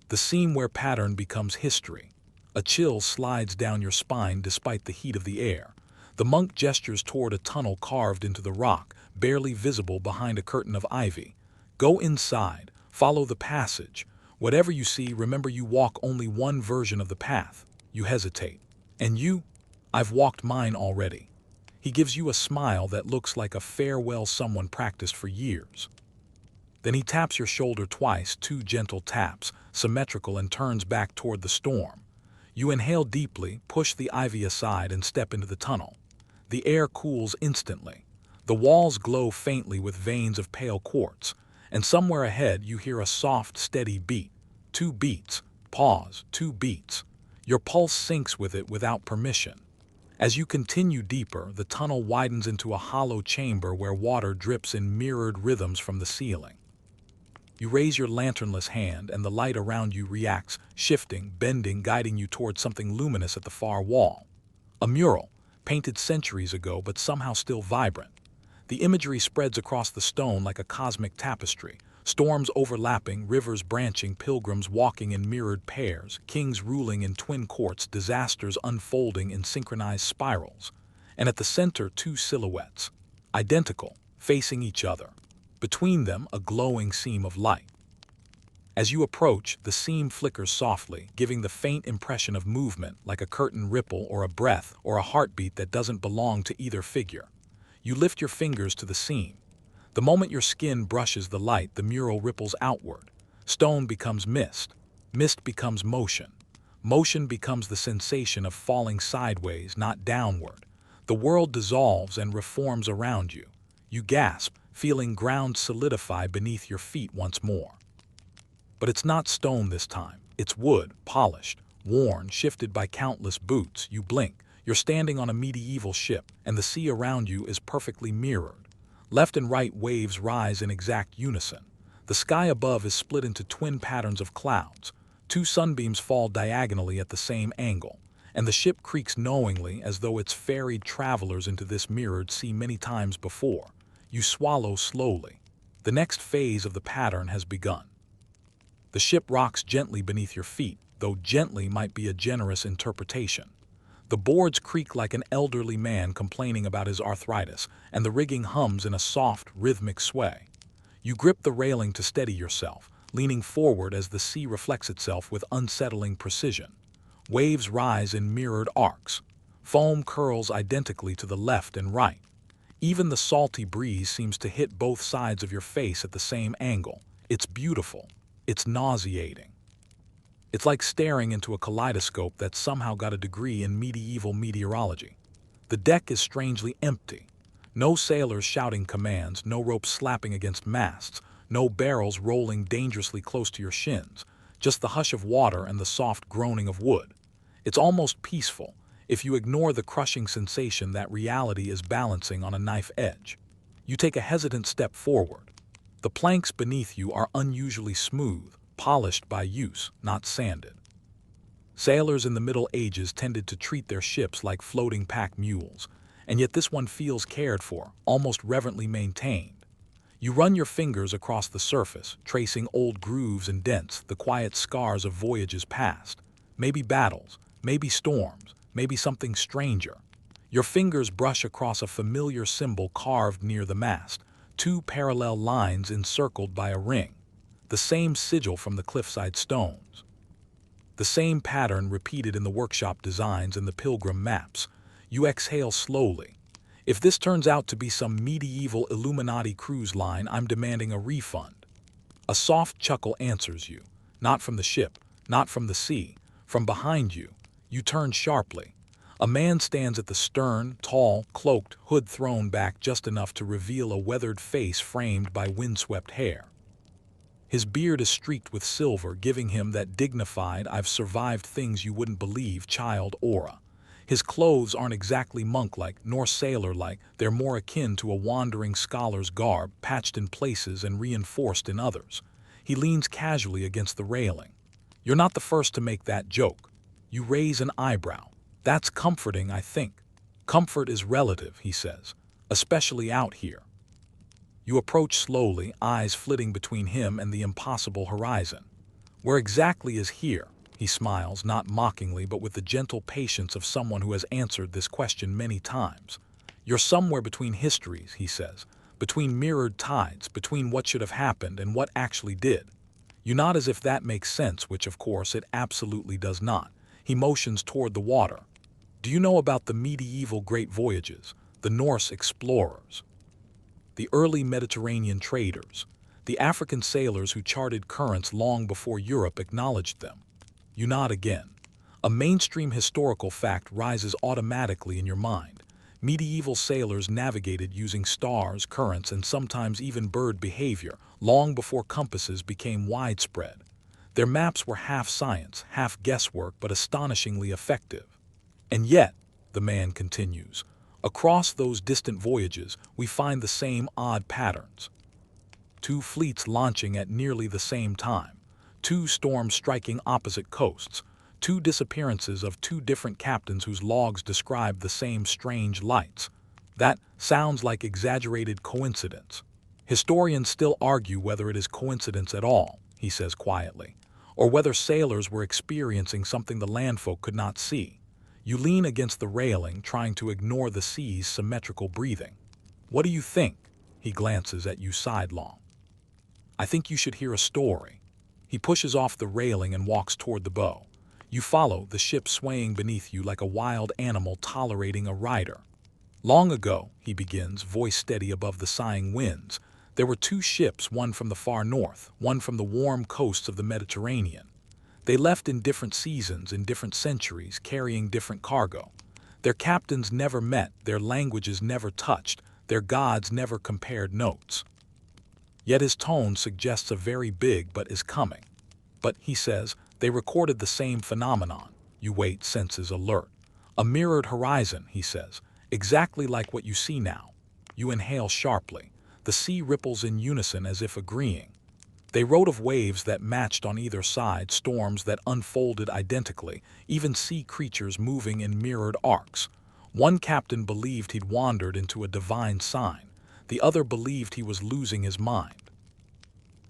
The seam where pattern becomes history. A chill slides down your spine despite the heat of the air. The monk gestures toward a tunnel carved into the rock, barely visible behind a curtain of ivy. "Go inside, follow the passage. Whatever you see, remember you walk only one version of the path." You hesitate. "And you?" "I've walked mine already." He gives you a smile that looks like a farewell someone practiced for years. Then he taps your shoulder twice, 2 gentle taps, symmetrical, and turns back toward the storm. You inhale deeply, push the ivy aside, and step into the tunnel. The air cools instantly. The walls glow faintly with veins of pale quartz, and somewhere ahead you hear a soft, steady beat. 2 beats. Pause. 2 beats. Your pulse syncs with it without permission. As you continue deeper, the tunnel widens into a hollow chamber where water drips in mirrored rhythms from the ceiling. You raise your lanternless hand, and the light around you reacts, shifting, bending, guiding you towards something luminous at the far wall. A mural, painted centuries ago but somehow still vibrant. The imagery spreads across the stone like a cosmic tapestry. Storms overlapping, rivers branching, pilgrims walking in mirrored pairs, kings ruling in twin courts, disasters unfolding in synchronized spirals. And at the center, 2 silhouettes, identical, facing each other. Between them, a glowing seam of light. As you approach, the seam flickers softly, giving the faint impression of movement, like a curtain ripple or a breath or a heartbeat that doesn't belong to either figure. You lift your fingers to the seam. The moment your skin brushes the light, the mural ripples outward. Stone becomes mist. Mist becomes motion. Motion becomes the sensation of falling sideways, not downward. The world dissolves and reforms around you. You gasp, feeling ground solidify beneath your feet once more. But it's not stone this time. It's wood, polished, worn, shifted by countless boots. You blink. You're standing on a medieval ship, and the sea around you is perfectly mirrored. Left and right waves rise in exact unison. The sky above is split into twin patterns of clouds. 2 sunbeams fall diagonally at the same angle, and the ship creaks knowingly as though it's ferried travelers into this mirrored sea many times before. You swallow slowly. The next phase of the pattern has begun. The ship rocks gently beneath your feet, though gently might be a generous interpretation. The boards creak like an elderly man complaining about his arthritis, and the rigging hums in a soft, rhythmic sway. You grip the railing to steady yourself, leaning forward as the sea reflects itself with unsettling precision. Waves rise in mirrored arcs. Foam curls identically to the left and right. Even the salty breeze seems to hit both sides of your face at the same angle. It's beautiful. It's nauseating. It's like staring into a kaleidoscope that somehow got a degree in medieval meteorology. The deck is strangely empty. No sailors shouting commands, no ropes slapping against masts, no barrels rolling dangerously close to your shins, just the hush of water and the soft groaning of wood. It's almost peaceful, if you ignore the crushing sensation that reality is balancing on a knife edge. You take a hesitant step forward. The planks beneath you are unusually smooth, polished by use, not sanded. Sailors in the Middle Ages tended to treat their ships like floating pack mules, and yet this one feels cared for, almost reverently maintained. You run your fingers across the surface, tracing old grooves and dents, the quiet scars of voyages past. Maybe battles, maybe storms, maybe something stranger. Your fingers brush across a familiar symbol carved near the mast, 2 parallel lines encircled by a ring, the same sigil from the cliffside stones. The same pattern repeated in the workshop designs and the pilgrim maps. You exhale slowly. If this turns out to be some medieval Illuminati cruise line, I'm demanding a refund. A soft chuckle answers you, not from the ship, not from the sea, from behind you. You turn sharply. A man stands at the stern, tall, cloaked, hood thrown back just enough to reveal a weathered face framed by windswept hair. His beard is streaked with silver, giving him that dignified, "I've survived things you wouldn't believe" child aura. His clothes aren't exactly monk-like, nor sailor-like. They're more akin to a wandering scholar's garb, patched in places and reinforced in others. He leans casually against the railing. You're not the first to make that joke. You raise an eyebrow. That's comforting, I think. Comfort is relative, he says, especially out here. You approach slowly, eyes flitting between him and the impossible horizon. Where exactly is here? He smiles, not mockingly, but with the gentle patience of someone who has answered this question many times. You're somewhere between histories, he says, between mirrored tides, between what should have happened and what actually did. You nod as if that makes sense, which of course it absolutely does not. He motions toward the water. Do you know about the medieval great voyages, the Norse explorers, the early Mediterranean traders, the African sailors who charted currents long before Europe acknowledged them? You nod again. A mainstream historical fact rises automatically in your mind. Medieval sailors navigated using stars, currents, and sometimes even bird behavior long before compasses became widespread. Their maps were half science, half guesswork, but astonishingly effective. And yet, the man continues, across those distant voyages we find the same odd patterns. Two fleets launching at nearly the same time, two storms striking opposite coasts, two disappearances of two different captains whose logs describe the same strange lights. That sounds like exaggerated coincidence. Historians still argue whether it is coincidence at all, he says quietly, or whether sailors were experiencing something the landfolk could not see. You lean against the railing, trying to ignore the sea's symmetrical breathing. What do you think? He glances at you sidelong. I think you should hear a story. He pushes off the railing and walks toward the bow. You follow, the ship swaying beneath you like a wild animal tolerating a rider. Long ago, he begins, voice steady above the sighing winds, there were two ships, one from the far north, one from the warm coasts of the Mediterranean. They left in different seasons, in different centuries, carrying different cargo. Their captains never met, their languages never touched, their gods never compared notes. Yet his tone suggests a very big but is coming. But, he says, they recorded the same phenomenon. You wait, senses alert. A mirrored horizon, he says, exactly like what you see now. You inhale sharply. The sea ripples in unison as if agreeing. They wrote of waves that matched on either side, storms that unfolded identically, even sea creatures moving in mirrored arcs. One captain believed he'd wandered into a divine sign. The other believed he was losing his mind.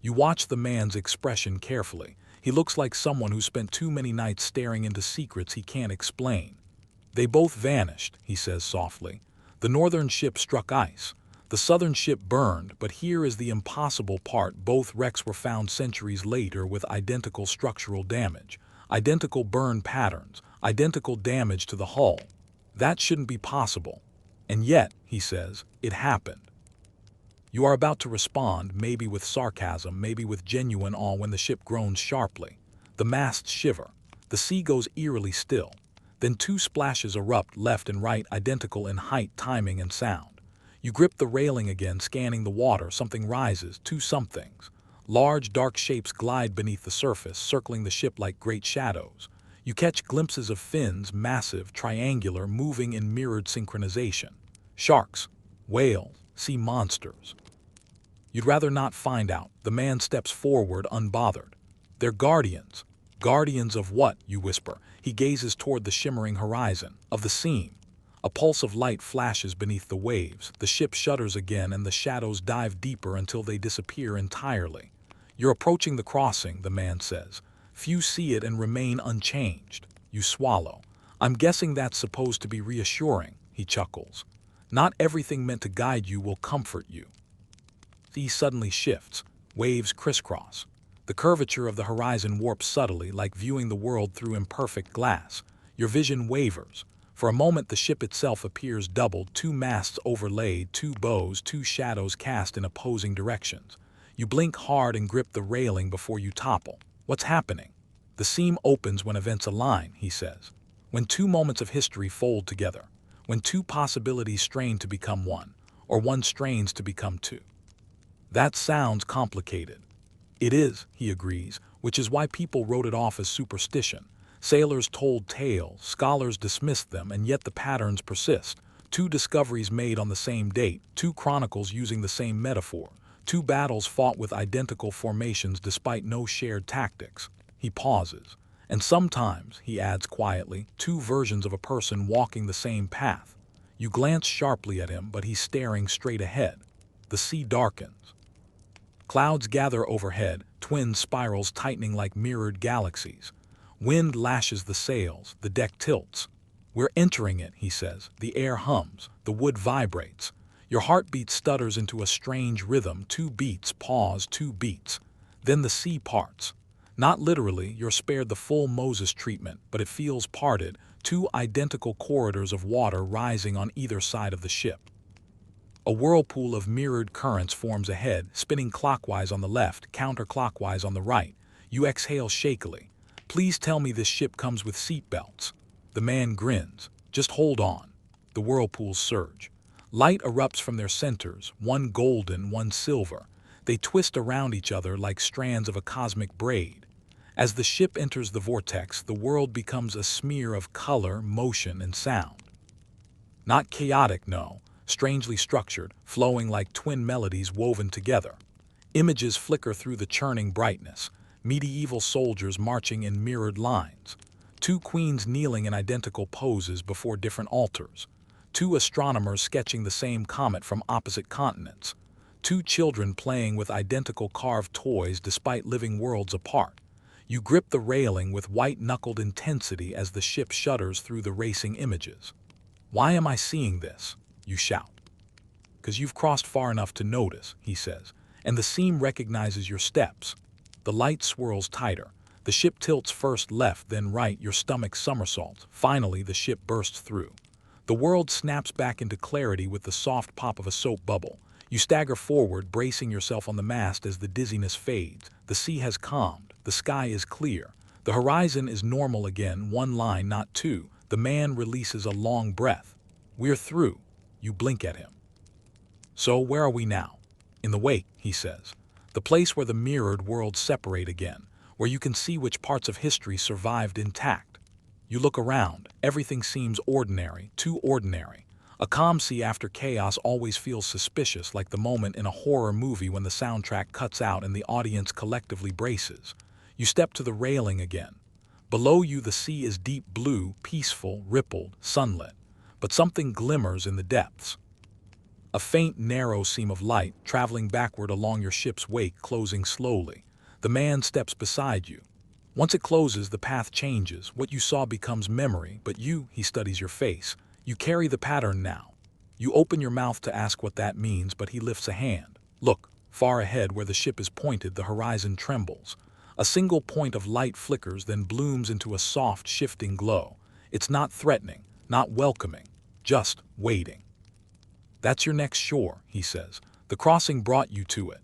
You watch the man's expression carefully. He looks like someone who spent too many nights staring into secrets he can't explain. They both vanished, he says softly. The northern ship struck ice. The southern ship burned, but here is the impossible part. Both wrecks were found centuries later with identical structural damage, identical burn patterns, identical damage to the hull. That shouldn't be possible. And yet, he says, it happened. You are about to respond, maybe with sarcasm, maybe with genuine awe, when the ship groans sharply. The masts shiver. The sea goes eerily still. Then two splashes erupt left and right, identical in height, timing, and sound. You grip the railing again, scanning the water. Something rises, two somethings. Large, dark shapes glide beneath the surface, circling the ship like great shadows. You catch glimpses of fins, massive, triangular, moving in mirrored synchronization. Sharks, whales, sea monsters. You'd rather not find out. The man steps forward, unbothered. They're guardians. Guardians of what? You whisper. He gazes toward the shimmering horizon, of the seam. A pulse of light flashes beneath the waves. The ship shudders again and the shadows dive deeper until they disappear entirely. You're approaching the crossing, the man says. Few see it and remain unchanged. You swallow. I'm guessing that's supposed to be reassuring, he chuckles. Not everything meant to guide you will comfort you. Sea suddenly shifts. Waves crisscross. The curvature of the horizon warps subtly, like viewing the world through imperfect glass. Your vision wavers. For a moment the ship itself appears doubled, two masts overlaid, two bows, two shadows cast in opposing directions. You blink hard and grip the railing before you topple. What's happening? The seam opens when events align, he says. When two moments of history fold together. When two possibilities strain to become one, or one strains to become two. That sounds complicated. It is, he agrees, which is why people wrote it off as superstition. Sailors told tales, scholars dismissed them, and yet the patterns persist. Two discoveries made on the same date, two chronicles using the same metaphor, two battles fought with identical formations despite no shared tactics. He pauses. And sometimes, he adds quietly, two versions of a person walking the same path. You glance sharply at him, but he's staring straight ahead. The sea darkens. Clouds gather overhead, twin spirals tightening like mirrored galaxies. Wind lashes the sails, the deck tilts. We're entering it, he says. The air hums, the wood vibrates. Your heartbeat stutters into a strange rhythm, 2 beats, pause, 2 beats. Then the sea parts. Not literally, you're spared the full Moses treatment, but it feels parted, 2 identical corridors of water rising on either side of the ship. A whirlpool of mirrored currents forms ahead, spinning clockwise on the left, counterclockwise on the right. You exhale shakily. Please tell me this ship comes with seat belts. The man grins. Just hold on. The whirlpools surge. Light erupts from their centers, one golden, one silver. They twist around each other like strands of a cosmic braid. As the ship enters the vortex, the world becomes a smear of color, motion, and sound. Not chaotic, no. Strangely structured, flowing like twin melodies woven together. Images flicker through the churning brightness. Medieval soldiers marching in mirrored lines. 2 queens kneeling in identical poses before different altars. 2 astronomers sketching the same comet from opposite continents. 2 children playing with identical carved toys despite living worlds apart. You grip the railing with white-knuckled intensity as the ship shudders through the racing images. Why am I seeing this? You shout. 'Cause you've crossed far enough to notice, he says, and the seam recognizes your steps. The light swirls tighter. The ship tilts first left, then right, your stomach somersaults. Finally, the ship bursts through. The world snaps back into clarity with the soft pop of a soap bubble. You stagger forward, bracing yourself on the mast as the dizziness fades. The sea has calmed. The sky is clear. The horizon is normal again, 1 line, not 2. The man releases a long breath. We're through. You blink at him. So where are we now? In the wake, he says. The place where the mirrored worlds separate again, where you can see which parts of history survived intact. You look around. Everything seems ordinary, too ordinary. A calm sea after chaos always feels suspicious, like the moment in a horror movie when the soundtrack cuts out and the audience collectively braces. You step to the railing again. Below you the sea is deep blue, peaceful, rippled, sunlit. But something glimmers in the depths. A faint, narrow seam of light traveling backward along your ship's wake, closing slowly. The man steps beside you. Once it closes, the path changes. What you saw becomes memory, but he studies your face. You carry the pattern now. You open your mouth to ask what that means, but he lifts a hand. Look, far ahead where the ship is pointed, the horizon trembles. A single point of light flickers, then blooms into a soft, shifting glow. It's not threatening, not welcoming, just waiting. That's your next shore, he says. The crossing brought you to it.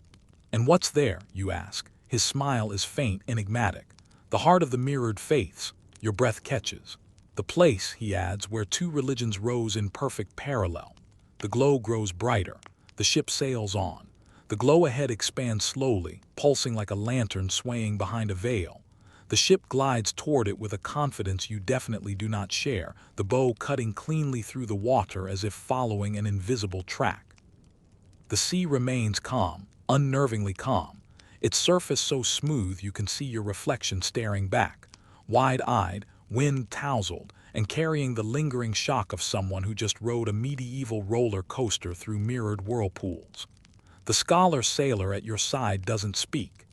And what's there, you ask? His smile is faint, enigmatic. The heart of the mirrored faiths. Your breath catches. The place, he adds, where 2 religions rose in perfect parallel. The glow grows brighter. The ship sails on. The glow ahead expands slowly, pulsing like a lantern swaying behind a veil. The ship glides toward it with a confidence you definitely do not share, the bow cutting cleanly through the water as if following an invisible track. The sea remains calm, unnervingly calm. Its surface so smooth you can see your reflection staring back, wide-eyed, wind-tousled, and carrying the lingering shock of someone who just rode a medieval roller coaster through mirrored whirlpools. The scholar sailor at your side doesn't speak.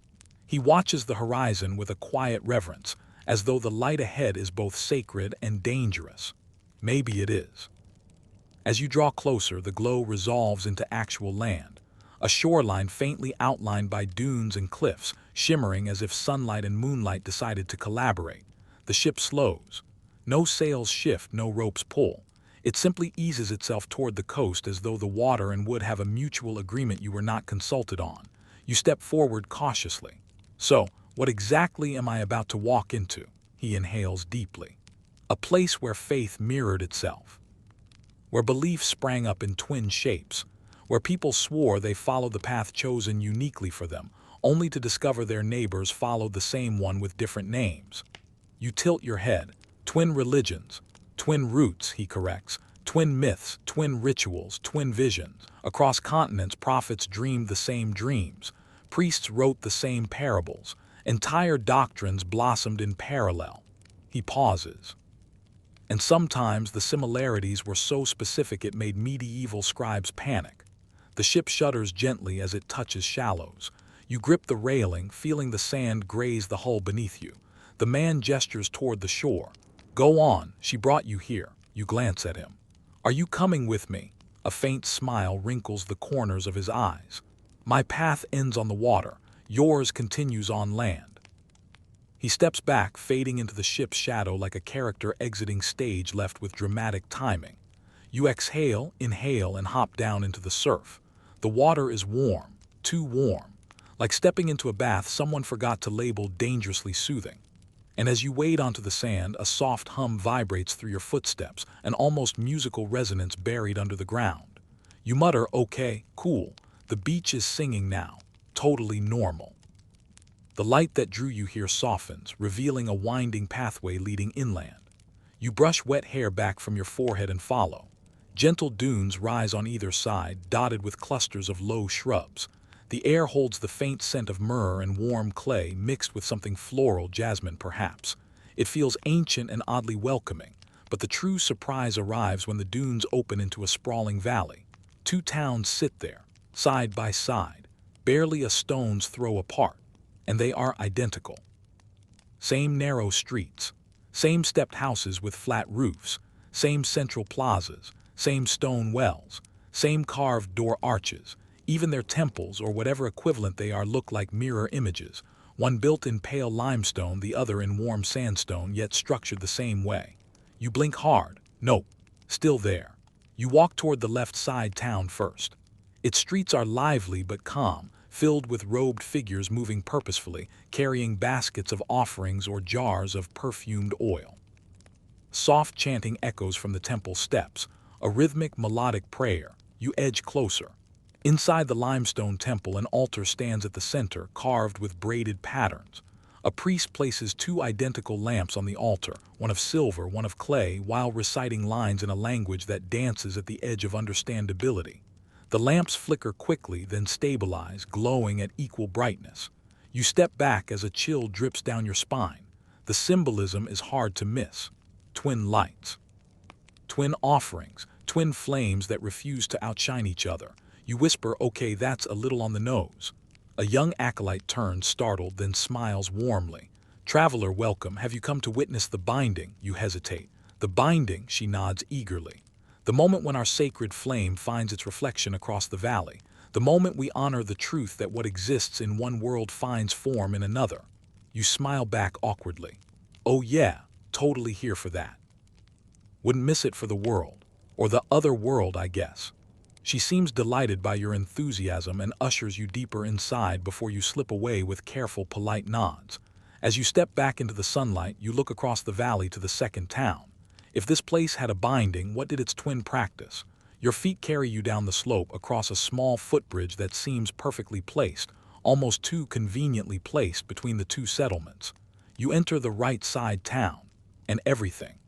He watches the horizon with a quiet reverence, as though the light ahead is both sacred and dangerous. Maybe it is. As you draw closer, the glow resolves into actual land. a shoreline faintly outlined by dunes and cliffs, shimmering as if sunlight and moonlight decided to collaborate. The ship slows. No sails shift, no ropes pull. It simply eases itself toward the coast as though the water and wood have a mutual agreement you were not consulted on. You step forward cautiously. So, what exactly am I about to walk into? He inhales deeply. A place where faith mirrored itself, where belief sprang up in twin shapes, where people swore they followed the path chosen uniquely for them, only to discover their neighbors followed the same one with different names. You tilt your head. Twin religions, twin roots, he corrects, twin myths, twin rituals, twin visions. Across continents, prophets dreamed the same dreams. Priests wrote the same parables. Entire doctrines blossomed in parallel. He pauses. And sometimes the similarities were so specific it made medieval scribes panic. The ship shudders gently as it touches shallows. You grip the railing, feeling the sand graze the hull beneath you. The man gestures toward the shore. Go on, she brought you here. You glance at him. Are you coming with me? A faint smile wrinkles the corners of his eyes. My path ends on the water. Yours continues on land. He steps back, fading into the ship's shadow like a character exiting stage left with dramatic timing. You exhale, inhale, and hop down into the surf. The water is warm, too warm. Like stepping into a bath someone forgot to label dangerously soothing. And as you wade onto the sand, a soft hum vibrates through your footsteps, an almost musical resonance buried under the ground. You mutter, okay, cool. The beach is singing now. Totally normal. The light that drew you here softens, revealing a winding pathway leading inland. You brush wet hair back from your forehead and follow. Gentle dunes rise on either side, dotted with clusters of low shrubs. The air holds the faint scent of myrrh and warm clay, mixed with something floral, jasmine perhaps. It feels ancient and oddly welcoming, but the true surprise arrives when the dunes open into a sprawling valley. Two towns sit there, side by side, barely a stone's throw apart, and they are identical. Same narrow streets, same stepped houses with flat roofs, same central plazas, same stone wells, same carved door arches. Even their temples, or whatever equivalent they are, look like mirror images, one built in pale limestone, the other in warm sandstone, yet structured the same way. You blink hard. Nope, still there. You walk toward the left side town first. Its streets are lively but calm, filled with robed figures moving purposefully, carrying baskets of offerings or jars of perfumed oil. Soft chanting echoes from the temple steps, a rhythmic, melodic prayer. You edge closer. Inside the limestone temple, an altar stands at the center, carved with braided patterns. A priest places two identical lamps on the altar, one of silver, one of clay, while reciting lines in a language that dances at the edge of understandability. The lamps flicker quickly, then stabilize, glowing at equal brightness. You step back as a chill drips down your spine. The symbolism is hard to miss. Twin lights. Twin offerings, twin flames that refuse to outshine each other. You whisper, okay, that's a little on the nose. A young acolyte turns, startled, then smiles warmly. Traveler, welcome. Have you come to witness the binding? You hesitate. The binding, she nods eagerly. The moment when our sacred flame finds its reflection across the valley. The moment we honor the truth that what exists in one world finds form in another. You smile back awkwardly. Oh yeah, totally here for that. Wouldn't miss it for the world. Or the other world, I guess. She seems delighted by your enthusiasm and ushers you deeper inside before you slip away with careful, polite nods. As you step back into the sunlight, you look across the valley to the second town. If this place had a binding, what did its twin practice? Your feet carry you down the slope across a small footbridge that seems perfectly placed, almost too conveniently placed between the two settlements. You enter the right side town, and everything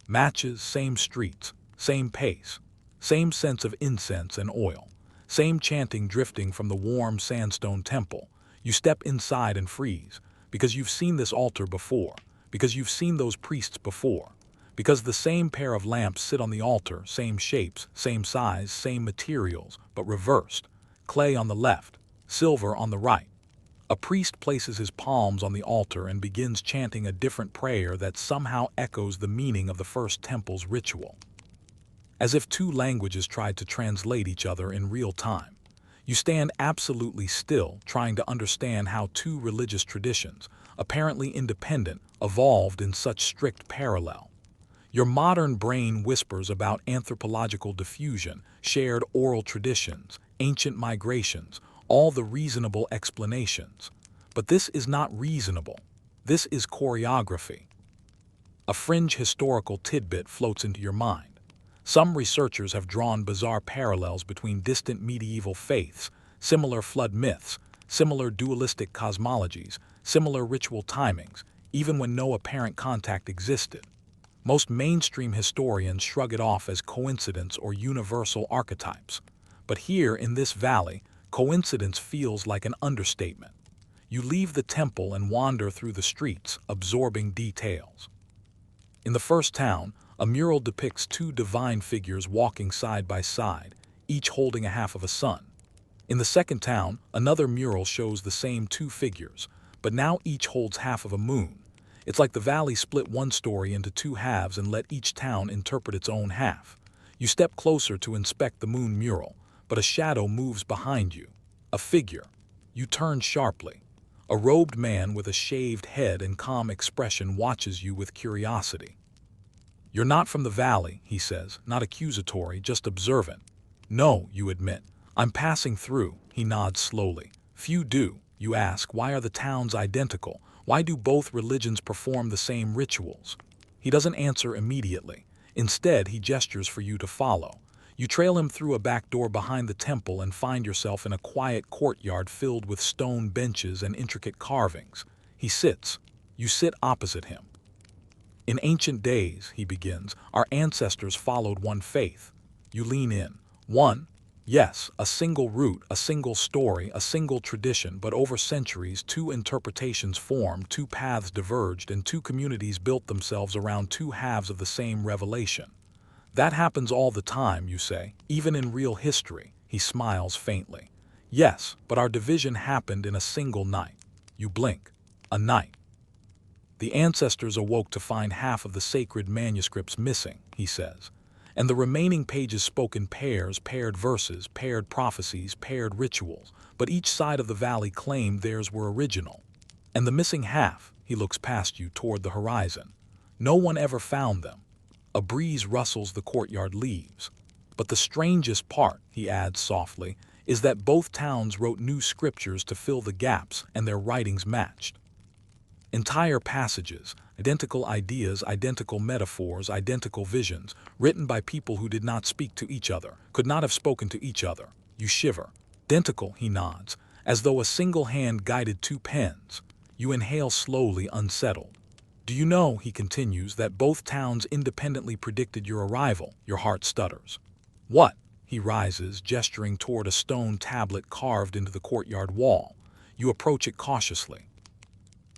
matches, same streets, same pace. Same sense of incense and oil. Same chanting drifting from the warm sandstone temple. You step inside and freeze, because you've seen this altar before, because you've seen those priests before, because the same pair of lamps sit on the altar, same shapes, same size, same materials, but reversed. Clay on the left, silver on the right. A priest places his palms on the altar and begins chanting a different prayer that somehow echoes the meaning of the first temple's ritual. As if two languages tried to translate each other in real time. You stand absolutely still, trying to understand how two religious traditions, apparently independent, evolved in such strict parallel. Your modern brain whispers about anthropological diffusion, shared oral traditions, ancient migrations, all the reasonable explanations. But this is not reasonable. This is choreography. A fringe historical tidbit floats into your mind. Some researchers have drawn bizarre parallels between distant medieval faiths, similar flood myths, similar dualistic cosmologies, similar ritual timings, even when no apparent contact existed. Most mainstream historians shrug it off as coincidence or universal archetypes. But here in this valley, coincidence feels like an understatement. You leave the temple and wander through the streets, absorbing details. In the first town, a mural depicts two divine figures walking side by side, each holding a half of a sun. In the second town, another mural shows the same two figures, but now each holds half of a moon. It's like the valley split one story into two halves and let each town interpret its own half. You step closer to inspect the moon mural, but a shadow moves behind you. A figure. You turn sharply. A robed man with a shaved head and calm expression watches you with curiosity. "You're not from the valley," he says, not accusatory, just observant. "No," you admit. "I'm passing through," he nods slowly. "Few do." You ask, why are the towns identical? Why do both religions perform the same rituals? He doesn't answer immediately. Instead, he gestures for you to follow. You trail him through a back door behind the temple and find yourself in a quiet courtyard filled with stone benches and intricate carvings. He sits. You sit opposite him. "In ancient days," he begins, "our ancestors followed one faith." You lean in. "One? Yes, a single root, a single story, a single tradition, but over centuries two interpretations formed, two paths diverged, and two communities built themselves around two halves of the same revelation." "That happens all the time," you say, "even in real history." He smiles faintly. "Yes, but our division happened in a single night." You blink. "A night." "The ancestors awoke to find half of the sacred manuscripts missing," he says. "And the remaining pages spoke in pairs, paired verses, paired prophecies, paired rituals, but each side of the valley claimed theirs were original. And the missing half," he looks past you toward the horizon, "no one ever found them." A breeze rustles the courtyard leaves. "But the strangest part," he adds softly, "is that both towns wrote new scriptures to fill the gaps, and their writings matched. Entire passages, identical ideas, identical metaphors, identical visions, written by people who did not speak to each other, could not have spoken to each other." You shiver. "Identical," he nods, "as though a single hand guided two pens." You inhale slowly, unsettled. "Do you know," he continues, "that both towns independently predicted your arrival?" Your heart stutters. "What?" He rises, gesturing toward a stone tablet carved into the courtyard wall. You approach it cautiously.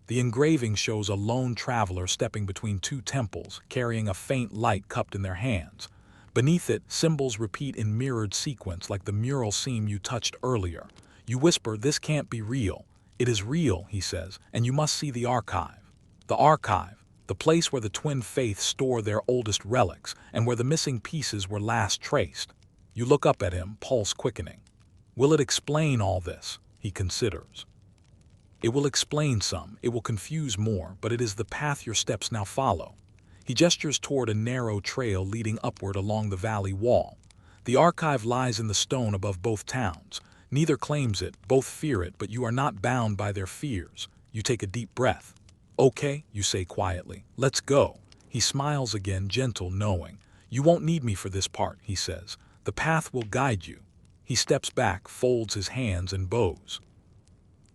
The engraving shows a lone traveler stepping between two temples, carrying a faint light cupped in their hands. Beneath it, symbols repeat in mirrored sequence like the mural scene you touched earlier. You whisper, "This can't be real." "It is real," he says, "and you must see the archive." The archive, the place where the twin faiths store their oldest relics, and where the missing pieces were last traced. You look up at him, pulse quickening. "Will it explain all this?" He considers. "It will explain some, it will confuse more, but it is the path your steps now follow." He gestures toward a narrow trail leading upward along the valley wall. The archive lies in the stone above both towns. Neither claims it, both fear it, but you are not bound by their fears. You take a deep breath. "Okay," you say quietly, "let's go." He smiles again, gentle, knowing. "You won't need me for this part," he says. "The path will guide you." He steps back, folds his hands, and bows.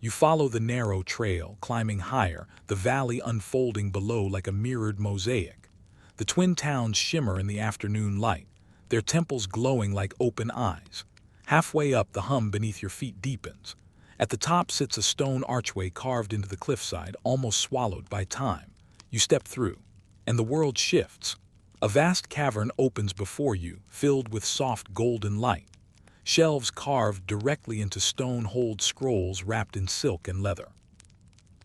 You follow the narrow trail, climbing higher, the valley unfolding below like a mirrored mosaic. The twin towns shimmer in the afternoon light, their temples glowing like open eyes. Halfway up, the hum beneath your feet deepens. At the top sits a stone archway carved into the cliffside, almost swallowed by time. You step through, and the world shifts. A vast cavern opens before you, filled with soft golden light. Shelves carved directly into stone hold scrolls wrapped in silk and leather.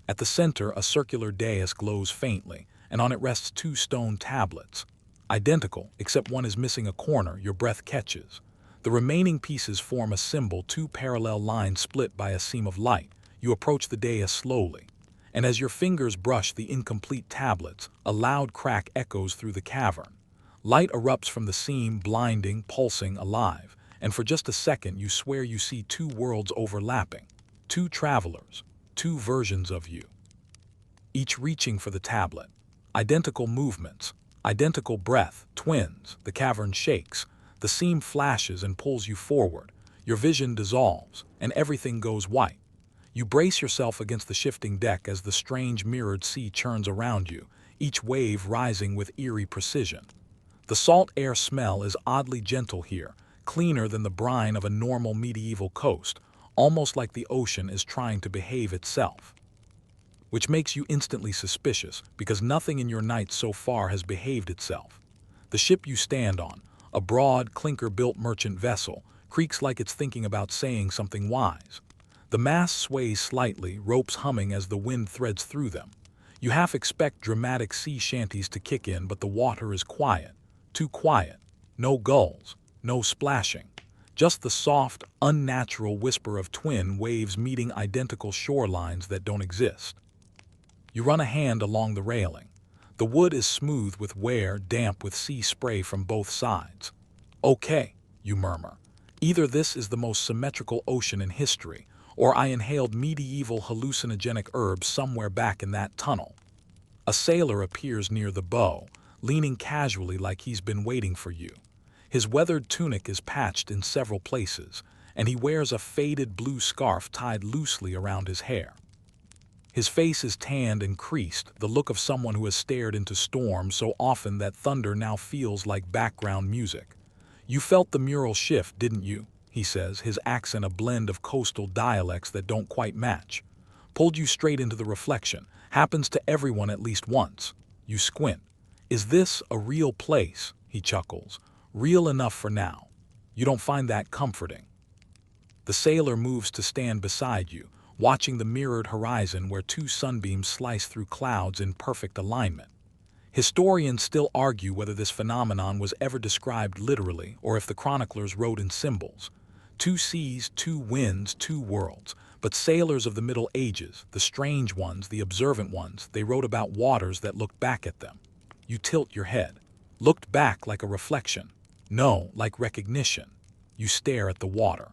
At the center, a circular dais glows faintly, and on it rests two stone tablets. Identical, except one is missing a corner. Your breath catches. The remaining pieces form a symbol, two parallel lines split by a seam of light. You approach the dais slowly, and as your fingers brush the incomplete tablets, a loud crack echoes through the cavern. Light erupts from the seam, blinding, pulsing, alive, and for just a second you swear you see two worlds overlapping, two travelers, two versions of you, each reaching for the tablet. Identical movements, identical breath, twins. The cavern shakes, the seam flashes and pulls you forward. Your vision dissolves, and everything goes white. You brace yourself against the shifting deck as the strange mirrored sea churns around you, each wave rising with eerie precision. The salt air smell is oddly gentle here, cleaner than the brine of a normal medieval coast, almost like the ocean is trying to behave itself. Which makes you instantly suspicious, because nothing in your night so far has behaved itself. The ship you stand on, a broad, clinker-built merchant vessel, creaks like it's thinking about saying something wise. The mast sways slightly, ropes humming as the wind threads through them. You half expect dramatic sea shanties to kick in, but the water is quiet. Too quiet. No gulls, no splashing. Just the soft, unnatural whisper of twin waves meeting identical shorelines that don't exist. You run a hand along the railing. The wood is smooth with wear, damp with sea spray from both sides. Okay, you murmur. Either this is the most symmetrical ocean in history, or I inhaled medieval hallucinogenic herbs somewhere back in that tunnel. A sailor appears near the bow, leaning casually like he's been waiting for you. His weathered tunic is patched in several places, and he wears a faded blue scarf tied loosely around his hair. His face is tanned and creased, the look of someone who has stared into storm so often that thunder now feels like background music. You felt the mural shift, didn't you? He says, his accent a blend of coastal dialects that don't quite match. Pulled you straight into the reflection. Happens to everyone at least once. You squint. Is this a real place? He chuckles. Real enough for now. You don't find that comforting. The sailor moves to stand beside you, watching the mirrored horizon where two sunbeams slice through clouds in perfect alignment. Historians still argue whether this phenomenon was ever described literally or if the chroniclers wrote in symbols. Two seas, two winds, two worlds. But sailors of the Middle Ages, the strange ones, the observant ones, they wrote about waters that looked back at them. You tilt your head. Looked back like a reflection. No, like recognition. You stare at the water.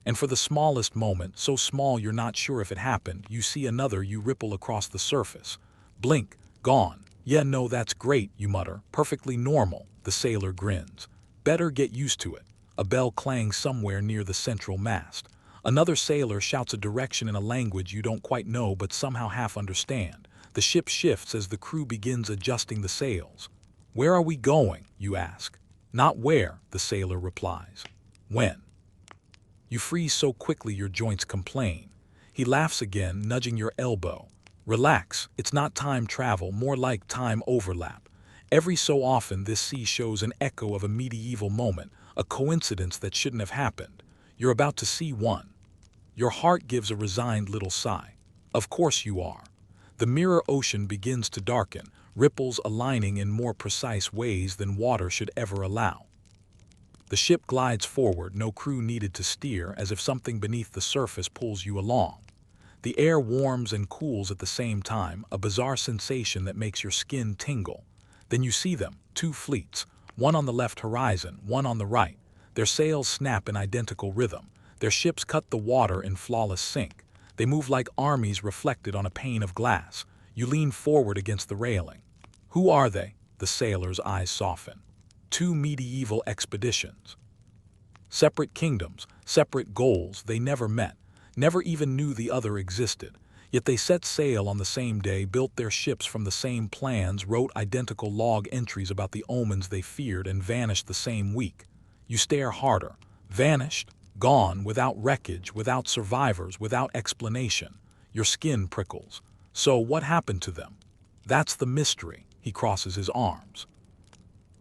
And for the smallest moment, so small you're not sure if it happened, you see another you ripple across the surface. Blink, gone. Yeah, no, that's great, you mutter. Perfectly normal, the sailor grins. Better get used to it. A bell clangs somewhere near the central mast. Another sailor shouts a direction in a language you don't quite know but somehow half understand. The ship shifts as the crew begins adjusting the sails. Where are we going, you ask. Not where, the sailor replies. When? You freeze so quickly your joints complain. He laughs again, nudging your elbow. Relax, it's not time travel, more like time overlap. Every so often this sea shows an echo of a medieval moment, a coincidence that shouldn't have happened. You're about to see one. Your heart gives a resigned little sigh. Of course you are. The mirror ocean begins to darken, ripples aligning in more precise ways than water should ever allow. The ship glides forward, no crew needed to steer, as if something beneath the surface pulls you along. The air warms and cools at the same time, a bizarre sensation that makes your skin tingle. Then you see them, two fleets, one on the left horizon, one on the right. Their sails snap in identical rhythm. Their ships cut the water in flawless sync. They move like armies reflected on a pane of glass. You lean forward against the railing. Who are they? The sailor's eyes soften. Two medieval expeditions. Separate kingdoms, separate goals, they never met, never even knew the other existed. Yet they set sail on the same day, built their ships from the same plans, wrote identical log entries about the omens they feared, and vanished the same week. You stare harder. Vanished, gone, without wreckage, without survivors, without explanation. Your skin prickles. So what happened to them? That's the mystery. He crosses his arms.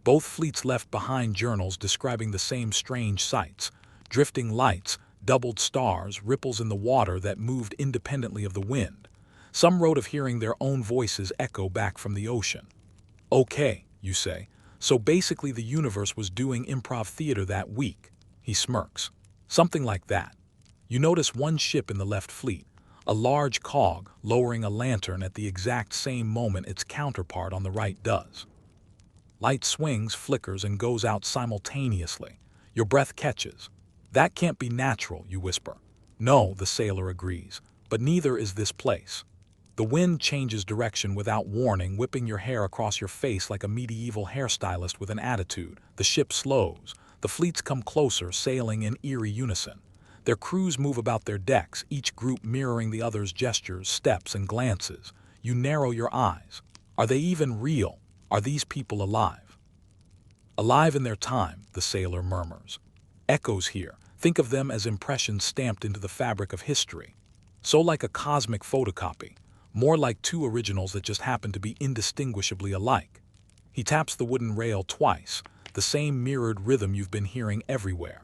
Both fleets left behind journals describing the same strange sights. Drifting lights, doubled stars, ripples in the water that moved independently of the wind. Some wrote of hearing their own voices echo back from the ocean. Okay, you say. So basically the universe was doing improv theater that week. He smirks. Something like that. You notice one ship in the left fleet, a large cog lowering a lantern at the exact same moment its counterpart on the right does. Light swings, flickers, and goes out simultaneously. Your breath catches. That can't be natural, you whisper. No, the sailor agrees, but neither is this place. The wind changes direction without warning, whipping your hair across your face like a medieval hairstylist with an attitude. The ship slows. The fleets come closer, sailing in eerie unison. Their crews move about their decks, each group mirroring the other's gestures, steps, and glances. You narrow your eyes. Are they even real? Are these people alive? Alive in their time, the sailor murmurs. Echoes here. Think of them as impressions stamped into the fabric of history. So like a cosmic photocopy. More like two originals that just happen to be indistinguishably alike. He taps the wooden rail twice, the same mirrored rhythm you've been hearing everywhere.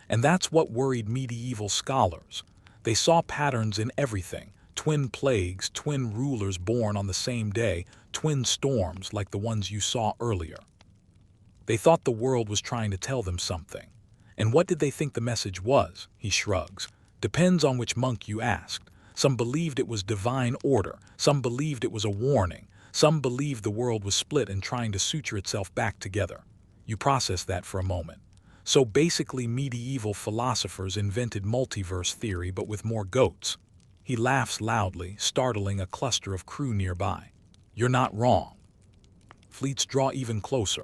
And that's what worried medieval scholars. They saw patterns in everything, twin plagues, twin rulers born on the same day, twin storms like the ones you saw earlier. They thought the world was trying to tell them something. And what did they think the message was? He shrugs. Depends on which monk you asked. Some believed it was divine order, some believed it was a warning, some believed the world was split and trying to suture itself back together. You process that for a moment. So basically medieval philosophers invented multiverse theory but with more goats. He laughs loudly, startling a cluster of crew nearby. You're not wrong. Fleets draw even closer.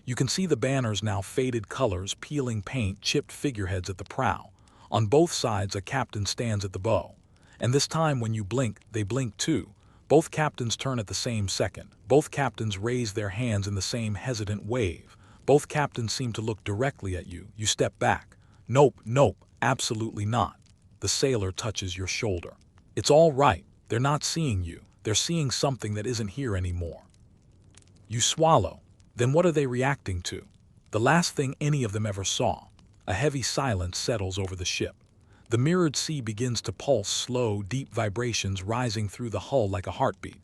You can see the banners now, faded colors, peeling paint, chipped figureheads at the prow. On both sides a captain stands at the bow. And this time when you blink, they blink too. Both captains turn at the same second. Both captains raise their hands in the same hesitant wave. Both captains seem to look directly at you. You step back. Nope, absolutely not. The sailor touches your shoulder. It's all right. They're not seeing you. They're seeing something that isn't here anymore. You swallow. Then what are they reacting to? The last thing any of them ever saw. A heavy silence settles over the ship. The mirrored sea begins to pulse, slow, deep vibrations rising through the hull like a heartbeat.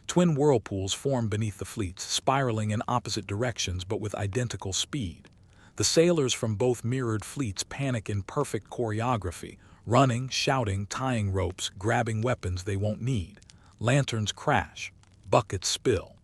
Twin whirlpools form beneath the fleets, spiraling in opposite directions but with identical speed. The sailors from both mirrored fleets panic in perfect choreography, running, shouting, tying ropes, grabbing weapons they won't need. Lanterns crash. Buckets spill.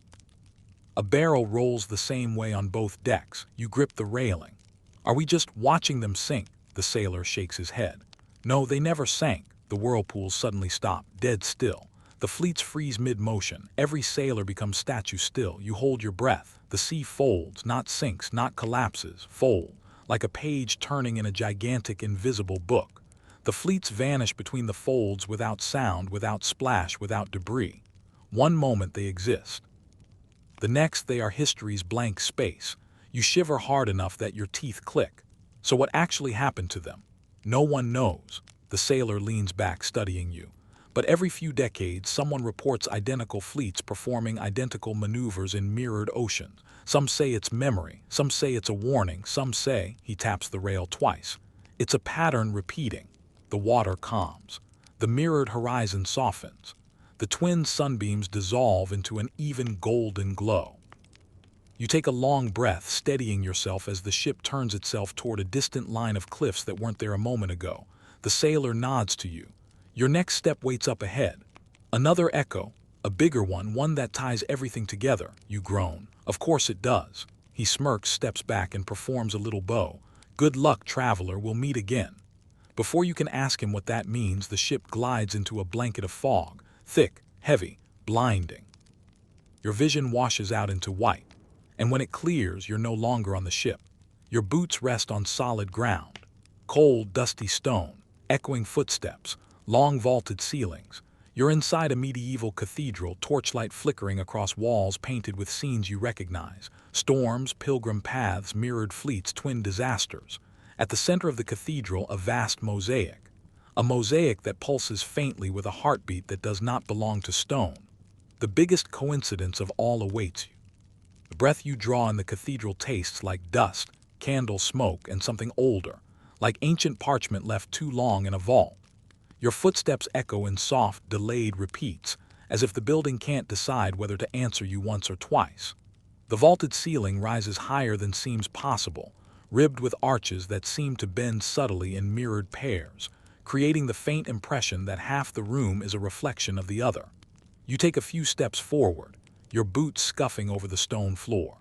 A barrel rolls the same way on both decks. You grip the railing. Are we just watching them sink? The sailor shakes his head. No, they never sank. The whirlpools suddenly stop, dead still. The fleets freeze mid-motion. Every sailor becomes statue still. You hold your breath. The sea folds, not sinks, not collapses, fold, like a page turning in a gigantic invisible book. The fleets vanish between the folds without sound, without splash, without debris. One moment they exist. The next they are history's blank space. You shiver hard enough that your teeth click. So what actually happened to them? No one knows. The sailor leans back, studying you. But every few decades, someone reports identical fleets performing identical maneuvers in mirrored oceans. Some say it's memory, some say it's a warning, some say, he taps the rail twice, it's a pattern repeating. The water calms. The mirrored horizon softens. The twin sunbeams dissolve into an even golden glow. You take a long breath, steadying yourself as the ship turns itself toward a distant line of cliffs that weren't there a moment ago. The sailor nods to you. Your next step waits up ahead. Another echo, a bigger one, one that ties everything together. You groan. Of course it does. He smirks, steps back, and performs a little bow. Good luck, traveler, we'll meet again. Before you can ask him what that means, the ship glides into a blanket of fog. Thick, heavy, blinding. Your vision washes out into white. And when it clears, you're no longer on the ship. Your boots rest on solid ground. Cold, dusty stone, echoing footsteps, long vaulted ceilings. You're inside a medieval cathedral, torchlight flickering across walls painted with scenes you recognize. Storms, pilgrim paths, mirrored fleets, twin disasters. At the center of the cathedral, a vast mosaic. A mosaic that pulses faintly with a heartbeat that does not belong to stone. The biggest coincidence of all awaits you. The breath you draw in the cathedral tastes like dust, candle smoke, and something older, like ancient parchment left too long in a vault. Your footsteps echo in soft, delayed repeats, as if the building can't decide whether to answer you once or twice. The vaulted ceiling rises higher than seems possible, ribbed with arches that seem to bend subtly in mirrored pairs, creating the faint impression that half the room is a reflection of the other. You take a few steps forward, your boots scuffing over the stone floor.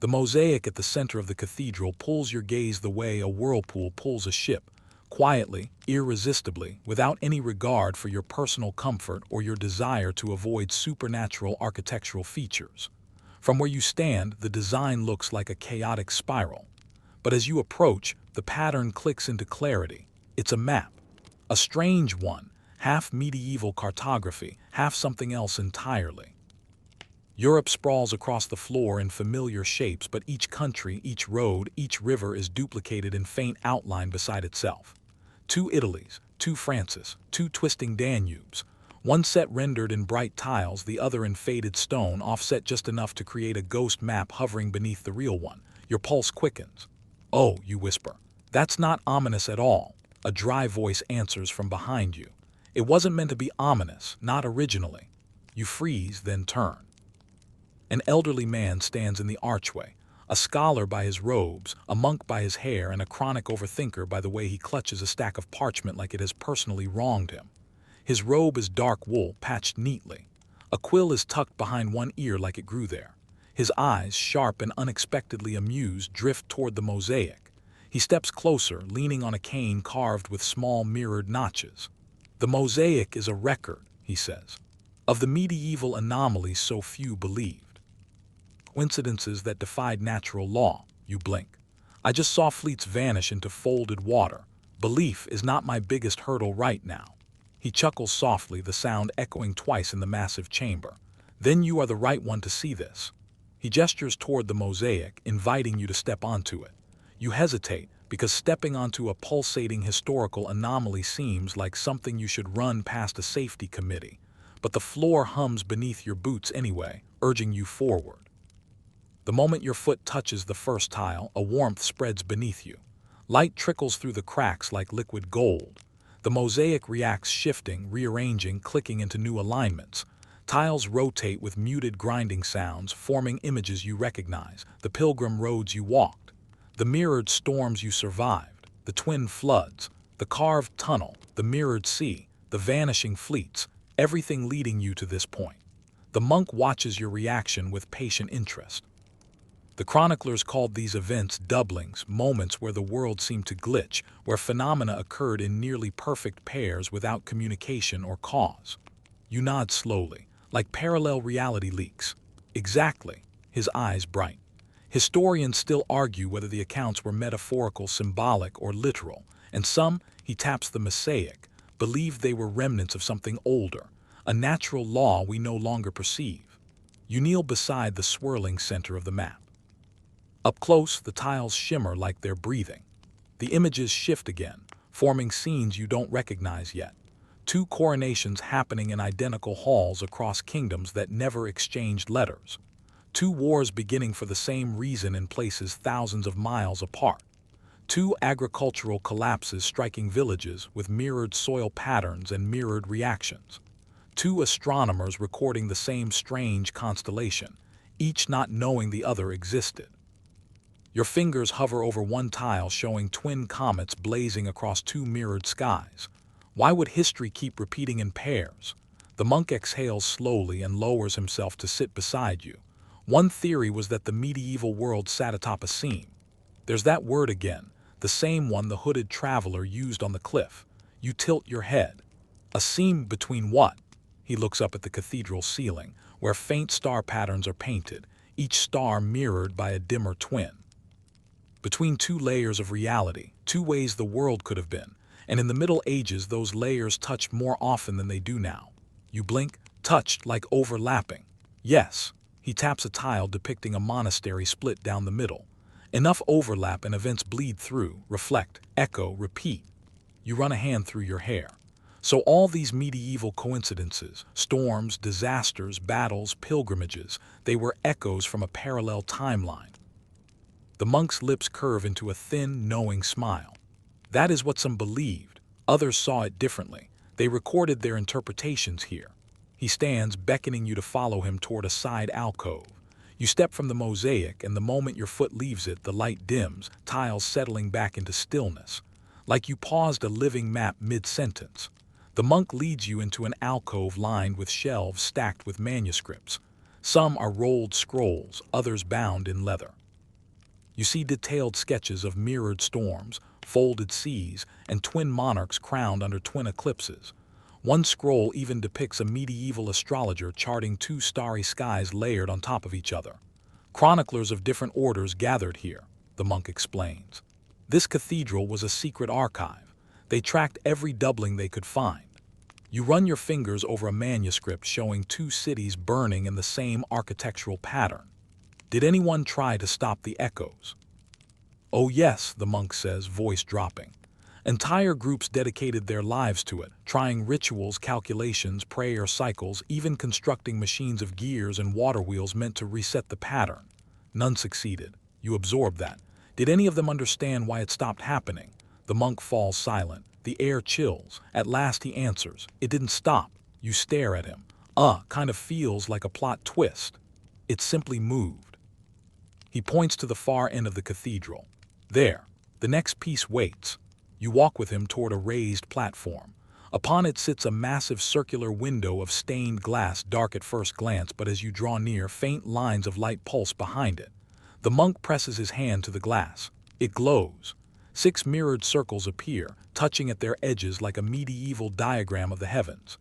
The mosaic at the center of the cathedral pulls your gaze the way a whirlpool pulls a ship, quietly, irresistibly, without any regard for your personal comfort or your desire to avoid supernatural architectural features. From where you stand, the design looks like a chaotic spiral. But as you approach, the pattern clicks into clarity. It's a map. A strange one, half medieval cartography, half something else entirely. Europe sprawls across the floor in familiar shapes, but each country, each road, each river is duplicated in faint outline beside itself. 2 Italys, 2 Frances, 2 twisting Danubes. One set rendered in bright tiles, the other in faded stone, offset just enough to create a ghost map hovering beneath the real one. Your pulse quickens. "Oh," you whisper. "That's not ominous at all." A dry voice answers from behind you. "It wasn't meant to be ominous, not originally." You freeze, then turn. An elderly man stands in the archway, a scholar by his robes, a monk by his hair, and a chronic overthinker by the way he clutches a stack of parchment like it has personally wronged him. His robe is dark wool, patched neatly. A quill is tucked behind one ear like it grew there. His eyes, sharp and unexpectedly amused, drift toward the mosaic. He steps closer, leaning on a cane carved with small mirrored notches. "The mosaic is a record," he says, "of the medieval anomalies so few believed. Coincidences that defied natural law." You blink. "I just saw fleets vanish into folded water. Belief is not my biggest hurdle right now." He chuckles softly, the sound echoing twice in the massive chamber. "Then you are the right one to see this." He gestures toward the mosaic, inviting you to step onto it. You hesitate, because stepping onto a pulsating historical anomaly seems like something you should run past a safety committee. But the floor hums beneath your boots anyway, urging you forward. The moment your foot touches the first tile, a warmth spreads beneath you. Light trickles through the cracks like liquid gold. The mosaic reacts, shifting, rearranging, clicking into new alignments. Tiles rotate with muted grinding sounds, forming images you recognize, the pilgrim roads you walked, the mirrored storms you survived, the twin floods, the carved tunnel, the mirrored sea, the vanishing fleets, everything leading you to this point. The monk watches your reaction with patient interest. The chroniclers called these events doublings, moments where the world seemed to glitch, where phenomena occurred in nearly perfect pairs without communication or cause. You nod slowly, like parallel reality leaks. "Exactly." His eyes bright. "Historians still argue whether the accounts were metaphorical, symbolic, or literal, and some," he taps the mosaic, "believe they were remnants of something older, a natural law we no longer perceive." You kneel beside the swirling center of the map. Up close, the tiles shimmer like they're breathing. The images shift again, forming scenes you don't recognize yet. 2 coronations happening in identical halls across kingdoms that never exchanged letters. 2 wars beginning for the same reason in places thousands of miles apart. 2 agricultural collapses striking villages with mirrored soil patterns and mirrored reactions. 2 astronomers recording the same strange constellation, each not knowing the other existed. Your fingers hover over one tile showing twin comets blazing across 2 mirrored skies. Why would history keep repeating in pairs? The monk exhales slowly and lowers himself to sit beside you. One theory was that the medieval world sat atop a seam. There's that word again, the same one the hooded traveler used on the cliff. You tilt your head. A seam between what? He looks up at the cathedral ceiling, where faint star patterns are painted, each star mirrored by a dimmer twin. Between 2 layers of reality, 2 ways the world could have been, and in the Middle Ages those layers touched more often than they do now. You blink, touched like overlapping. Yes. He taps a tile depicting a monastery split down the middle. Enough overlap and events bleed through, reflect, echo, repeat. You run a hand through your hair. So all these medieval coincidences, storms, disasters, battles, pilgrimages, they were echoes from a parallel timeline. The monk's lips curve into a thin, knowing smile. That is what some believed. Others saw it differently. They recorded their interpretations here. He stands, beckoning you to follow him toward a side alcove. You step from the mosaic, and the moment your foot leaves it, the light dims, tiles settling back into stillness. Like you paused a living map mid-sentence. The monk leads you into an alcove lined with shelves stacked with manuscripts. Some are rolled scrolls, others bound in leather. You see detailed sketches of mirrored storms, folded seas, and twin monarchs crowned under twin eclipses. One scroll even depicts a medieval astrologer charting two starry skies layered on top of each other. Chroniclers of different orders gathered here, the monk explains. This cathedral was a secret archive. They tracked every doubling they could find. You run your fingers over a manuscript showing two cities burning in the same architectural pattern. Did anyone try to stop the echoes? Oh yes, the monk says, voice dropping. Entire groups dedicated their lives to it, trying rituals, calculations, prayer cycles, even constructing machines of gears and water wheels meant to reset the pattern. None succeeded. You absorb that. Did any of them understand why it stopped happening? The monk falls silent. The air chills. At last he answers. It didn't stop. You stare at him. Kind of feels like a plot twist. It simply moved. He points to the far end of the cathedral. There. The next piece waits. You walk with him toward a raised platform. Upon it sits a massive circular window of stained glass, dark at first glance, but as you draw near, faint lines of light pulse behind it. The monk presses his hand to the glass. It glows. 6 mirrored circles appear, touching at their edges like a medieval diagram of the heavens.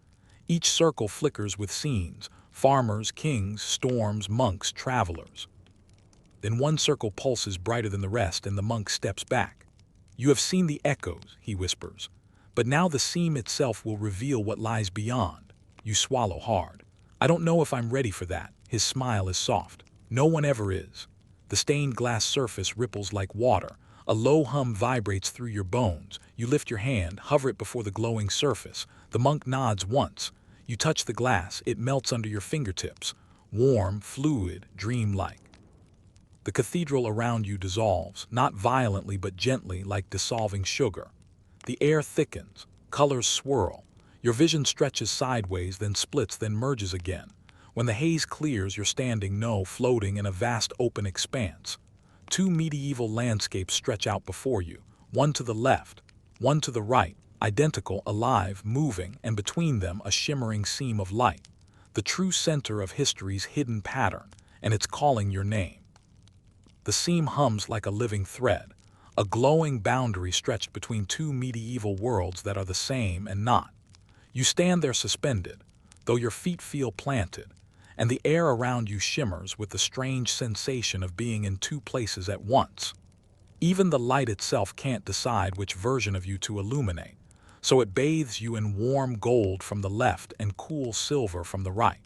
Each circle flickers with scenes: farmers, kings, storms, monks, travelers. Then one circle pulses brighter than the rest, and the monk steps back. You have seen the echoes, he whispers, but now the seam itself will reveal what lies beyond. You swallow hard. I don't know if I'm ready for that. His smile is soft. No one ever is. The stained glass surface ripples like water. A low hum vibrates through your bones. You lift your hand, hover it before the glowing surface. The monk nods once. You touch the glass. It melts under your fingertips. Warm, fluid, dreamlike. The cathedral around you dissolves, not violently but gently, like dissolving sugar. The air thickens, colors swirl. Your vision stretches sideways, then splits, then merges again. When the haze clears, you're standing, floating in a vast open expanse. 2 medieval landscapes stretch out before you, one to the left, one to the right, identical, alive, moving, and between them a shimmering seam of light. The true center of history's hidden pattern, and it's calling your name. The seam hums like a living thread, a glowing boundary stretched between 2 medieval worlds that are the same and not. You stand there suspended, though your feet feel planted, and the air around you shimmers with the strange sensation of being in 2 places at once. Even the light itself can't decide which version of you to illuminate, so it bathes you in warm gold from the left and cool silver from the right.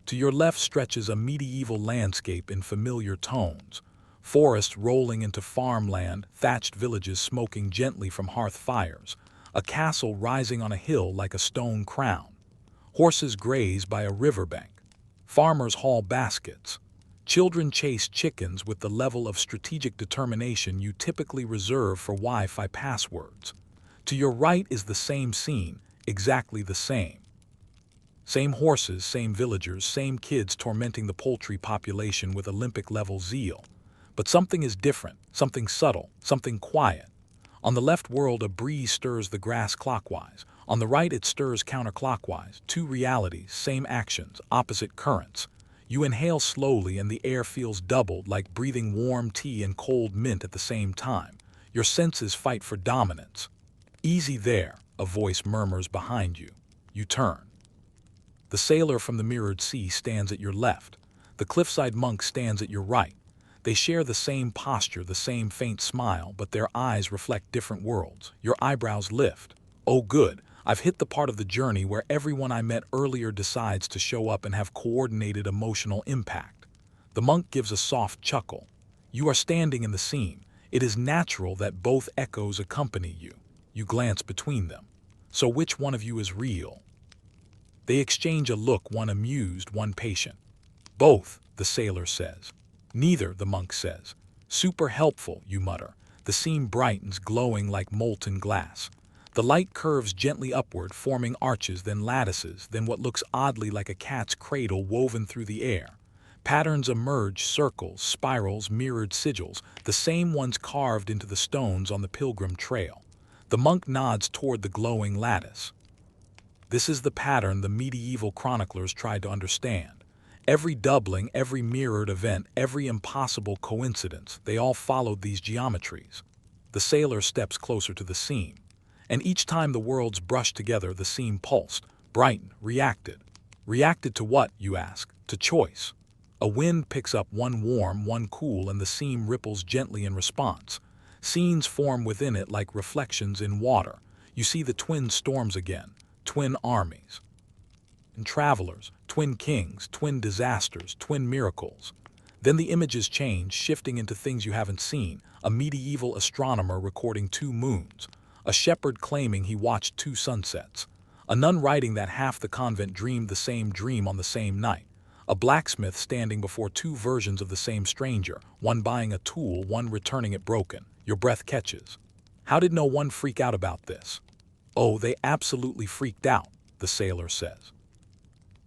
To your left stretches a medieval landscape in familiar tones, forests rolling into farmland, thatched villages smoking gently from hearth fires, a castle rising on a hill like a stone crown. Horses graze by a riverbank. Farmers haul baskets. Children chase chickens with the level of strategic determination you typically reserve for Wi-Fi passwords. To your right is the same scene, exactly the same. Same horses, same villagers, same kids tormenting the poultry population with Olympic-level zeal. But something is different, something subtle, something quiet. On the left world, a breeze stirs the grass clockwise. On the right, it stirs counterclockwise. 2 realities, same actions, opposite currents. You inhale slowly and the air feels doubled, like breathing warm tea and cold mint at the same time. Your senses fight for dominance. Easy there, a voice murmurs behind you. You turn. The sailor from the mirrored sea stands at your left. The cliffside monk stands at your right. They share the same posture, the same faint smile, but their eyes reflect different worlds. Your eyebrows lift. Oh good, I've hit the part of the journey where everyone I met earlier decides to show up and have coordinated emotional impact. The monk gives a soft chuckle. You are standing in the seam. It is natural that both echoes accompany you. You glance between them. So which one of you is real? They exchange a look, one amused, one patient. Both, the sailor says. Neither, the monk says. Super helpful, you mutter. The seam brightens, glowing like molten glass. The light curves gently upward, forming arches, then lattices, then what looks oddly like a cat's cradle woven through the air. Patterns emerge, circles, spirals, mirrored sigils, the same ones carved into the stones on the pilgrim trail. The monk nods toward the glowing lattice. This is the pattern the medieval chroniclers tried to understand. Every doubling, every mirrored event, every impossible coincidence, they all followed these geometries. The sailor steps closer to the seam, and each time the worlds brushed together, the seam pulsed, brightened, reacted. Reacted to what, you ask? To choice. A wind picks up one warm, one cool, and the seam ripples gently in response. Scenes form within it like reflections in water. You see the twin storms again, twin armies. And travelers, twin kings, twin disasters, twin miracles. Then the images change, shifting into things you haven't seen. A medieval astronomer recording 2 moons. A shepherd claiming he watched 2 sunsets. A nun writing that half the convent dreamed the same dream on the same night. A blacksmith standing before 2 versions of the same stranger, one buying a tool, one returning it broken. Your breath catches. How did no one freak out about this? Oh, they absolutely freaked out, the sailor says.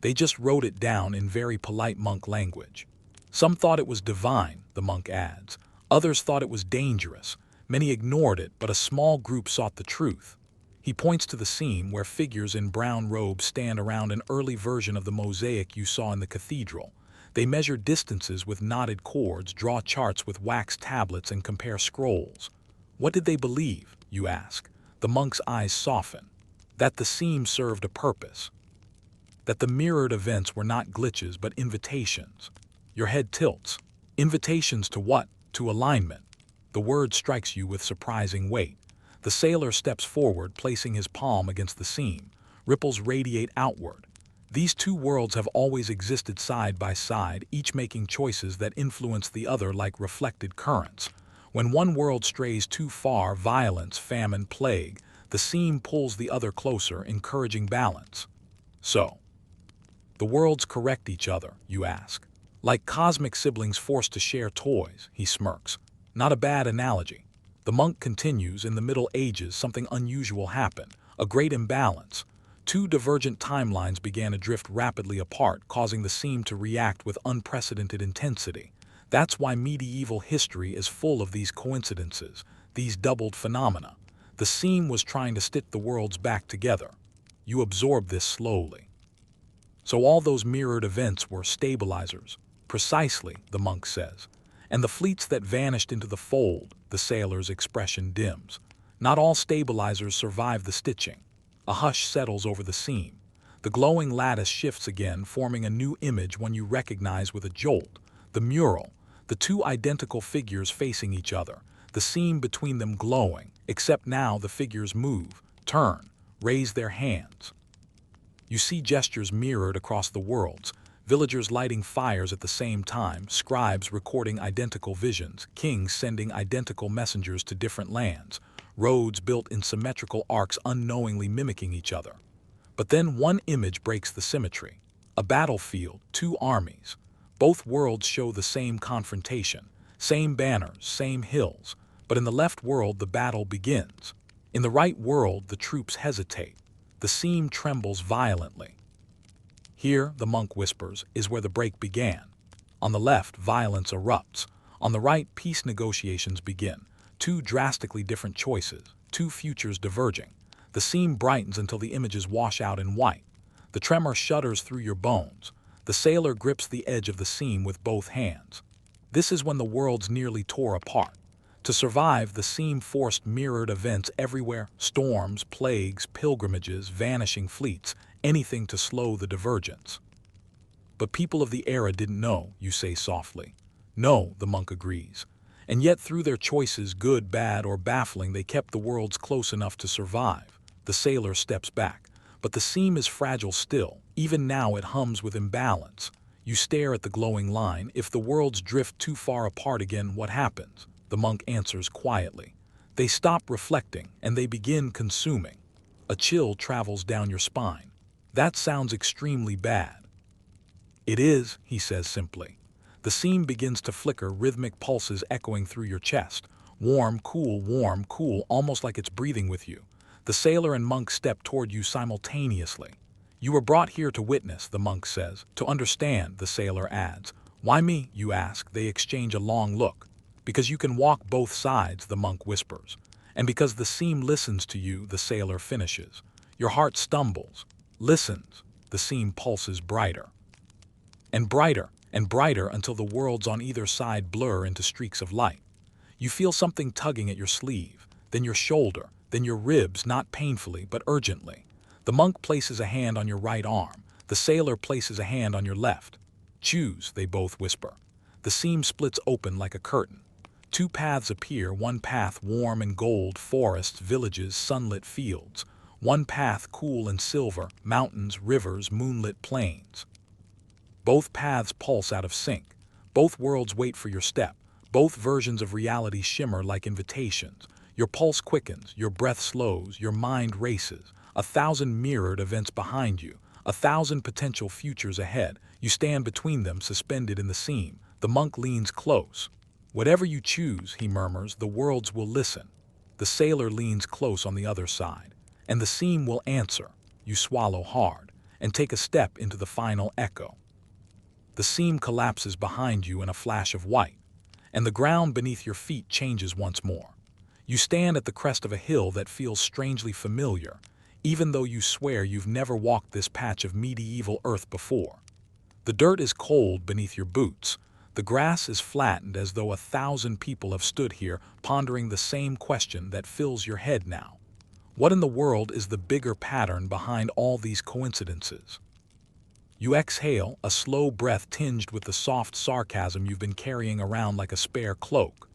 They just wrote it down in very polite monk language. Some thought it was divine, the monk adds. Others thought it was dangerous. Many ignored it, but a small group sought the truth. He points to the seam where figures in brown robes stand around an early version of the mosaic you saw in the cathedral. They measure distances with knotted cords, draw charts with wax tablets, and compare scrolls. What did they believe, you ask? The monk's eyes soften. That the seam served a purpose. That the mirrored events were not glitches but invitations. Your head tilts. Invitations to what? To alignment. The word strikes you with surprising weight. The sailor steps forward, placing his palm against the seam. Ripples radiate outward. These 2 worlds have always existed side by side, each making choices that influence the other like reflected currents. When one world strays too far, violence, famine, plague, the seam pulls the other closer, encouraging balance. So, the worlds correct each other, you ask. Like cosmic siblings forced to share toys, he smirks. Not a bad analogy. The monk continues, in the Middle Ages something unusual happened, a great imbalance. 2 divergent timelines began to drift rapidly apart, causing the seam to react with unprecedented intensity. That's why medieval history is full of these coincidences, these doubled phenomena. The seam was trying to stitch the worlds back together. You absorb this slowly. So all those mirrored events were stabilizers. Precisely, the monk says. And the fleets that vanished into the fold, the sailor's expression dims. Not all stabilizers survive the stitching. A hush settles over the seam. The glowing lattice shifts again, forming a new image one you recognize with a jolt. The mural, the 2 identical figures facing each other, the seam between them glowing, except now the figures move, turn, raise their hands. You see gestures mirrored across the worlds. Villagers lighting fires at the same time, scribes recording identical visions, kings sending identical messengers to different lands, roads built in symmetrical arcs unknowingly mimicking each other. But then one image breaks the symmetry. A battlefield, 2 armies. Both worlds show the same confrontation, same banners, same hills. But in the left world the battle begins. In the right world the troops hesitate. The seam trembles violently. Here, the monk whispers, is where the break began. On the left, violence erupts. On the right, peace negotiations begin. 2 drastically different choices, 2 futures diverging. The seam brightens until the images wash out in white. The tremor shudders through your bones. The sailor grips the edge of the seam with both hands. This is when the worlds nearly tore apart. To survive, the seam forced mirrored events everywhere, storms, plagues, pilgrimages, vanishing fleets, anything to slow the divergence. But people of the era didn't know, you say softly. No, the monk agrees. And yet through their choices, good, bad, or baffling, they kept the worlds close enough to survive. The sailor steps back. But the seam is fragile still. Even now it hums with imbalance. You stare at the glowing line. If the worlds drift too far apart again, what happens? The monk answers quietly. They stop reflecting, and they begin consuming. A chill travels down your spine. That sounds extremely bad. It is, he says simply. The seam begins to flicker, rhythmic pulses echoing through your chest. Warm, cool, almost like it's breathing with you. The sailor and monk step toward you simultaneously. You were brought here to witness, the monk says. To understand, the sailor adds. Why me, you ask? They exchange a long look. Because you can walk both sides, the monk whispers. And because the seam listens to you, the sailor finishes. Your heart stumbles, listens. The seam pulses brighter. And brighter, and brighter until the worlds on either side blur into streaks of light. You feel something tugging at your sleeve, then your shoulder, then your ribs, not painfully, but urgently. The monk places a hand on your right arm. The sailor places a hand on your left. Choose, they both whisper. The seam splits open like a curtain. Two paths appear, one path warm and gold, forests, villages, sunlit fields. One path cool and silver, mountains, rivers, moonlit plains. Both paths pulse out of sync. Both worlds wait for your step. Both versions of reality shimmer like invitations. Your pulse quickens, your breath slows, your mind races. 1,000 mirrored events behind you, 1,000 potential futures ahead. You stand between them, suspended in the seam. The monk leans close. Whatever you choose, he murmurs, the worlds will listen. The sailor leans close on the other side. And the seam will answer. You swallow hard and take a step into the final echo. The seam collapses behind you in a flash of white, and the ground beneath your feet changes once more. You stand at the crest of a hill that feels strangely familiar, even though you swear you've never walked this patch of medieval earth before. The dirt is cold beneath your boots. The grass is flattened as though 1,000 people have stood here pondering the same question that fills your head now. What in the world is the bigger pattern behind all these coincidences? You exhale, a slow breath tinged with the soft sarcasm you've been carrying around like a spare cloak.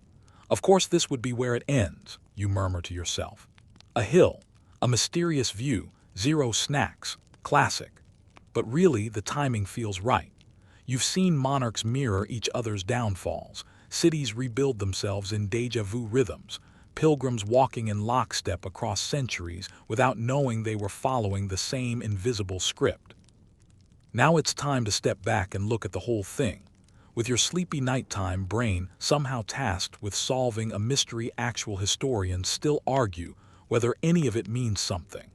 Of course this would be where it ends, you murmur to yourself. A hill, a mysterious view, 0 snacks, classic. But really, the timing feels right. You've seen monarchs mirror each other's downfalls, cities rebuild themselves in déjà vu rhythms, pilgrims walking in lockstep across centuries without knowing they were following the same invisible script. Now it's time to step back and look at the whole thing. With your sleepy nighttime brain somehow tasked with solving a mystery actual historians still argue whether any of it means something.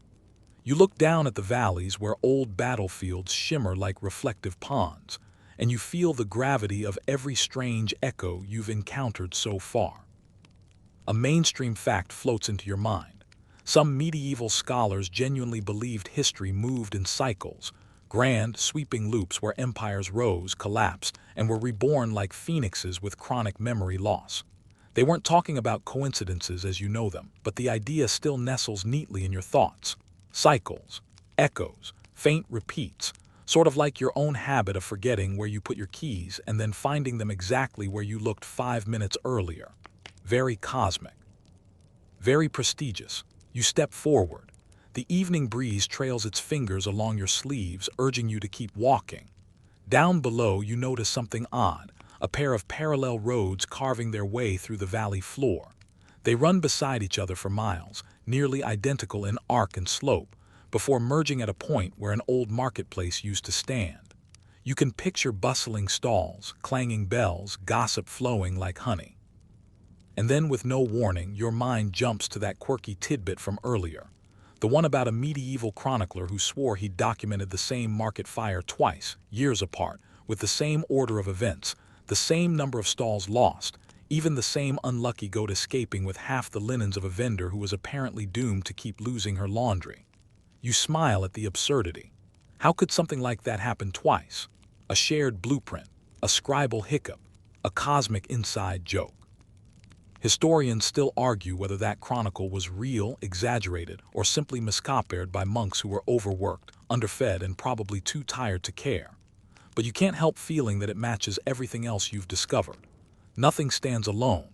You look down at the valleys where old battlefields shimmer like reflective ponds, and you feel the gravity of every strange echo you've encountered so far. A mainstream fact floats into your mind. Some medieval scholars genuinely believed history moved in cycles, grand, sweeping loops where empires rose, collapsed, and were reborn like phoenixes with chronic memory loss. They weren't talking about coincidences as you know them, but the idea still nestles neatly in your thoughts. Cycles, echoes, faint repeats, sort of like your own habit of forgetting where you put your keys and then finding them exactly where you looked 5 minutes earlier. Very cosmic. Very prestigious. You step forward. The evening breeze trails its fingers along your sleeves, urging you to keep walking. Down below, you notice something odd, a pair of parallel roads carving their way through the valley floor. They run beside each other for miles, nearly identical in arc and slope, before merging at a point where an old marketplace used to stand. You can picture bustling stalls, clanging bells, gossip flowing like honey. And then, with no warning, your mind jumps to that quirky tidbit from earlier. The one about a medieval chronicler who swore he'd documented the same market fire twice, years apart, with the same order of events, the same number of stalls lost, even the same unlucky goat escaping with half the linens of a vendor who was apparently doomed to keep losing her laundry. You smile at the absurdity. How could something like that happen twice? A shared blueprint, a scribal hiccup, a cosmic inside joke. Historians still argue whether that chronicle was real, exaggerated, or simply miscopied by monks who were overworked, underfed, and probably too tired to care. But you can't help feeling that it matches everything else you've discovered. Nothing stands alone.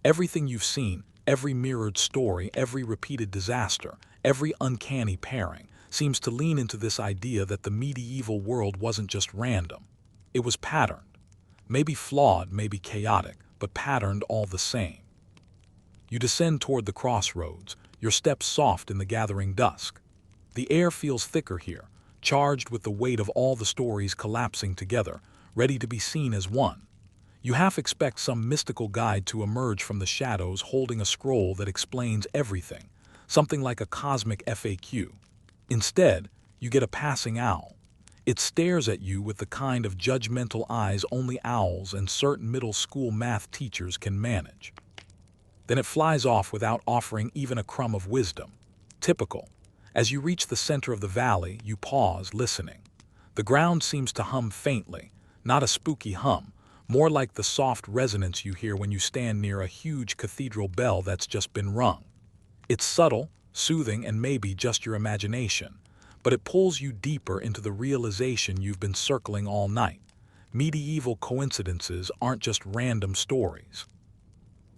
Everything you've seen, every mirrored story, every repeated disaster, every uncanny pairing, seems to lean into this idea that the medieval world wasn't just random. It was patterned. Maybe flawed, maybe chaotic, but patterned all the same. You descend toward the crossroads, your steps soft in the gathering dusk. The air feels thicker here, charged with the weight of all the stories collapsing together, ready to be seen as one. You half expect some mystical guide to emerge from the shadows holding a scroll that explains everything, something like a cosmic FAQ. Instead, you get a passing owl. It stares at you with the kind of judgmental eyes only owls and certain middle school math teachers can manage. Then it flies off without offering even a crumb of wisdom. Typical. As you reach the center of the valley, you pause, listening. The ground seems to hum faintly, not a spooky hum, more like the soft resonance you hear when you stand near a huge cathedral bell that's just been rung. It's subtle, soothing, and maybe just your imagination, but it pulls you deeper into the realization you've been circling all night. Medieval coincidences aren't just random stories.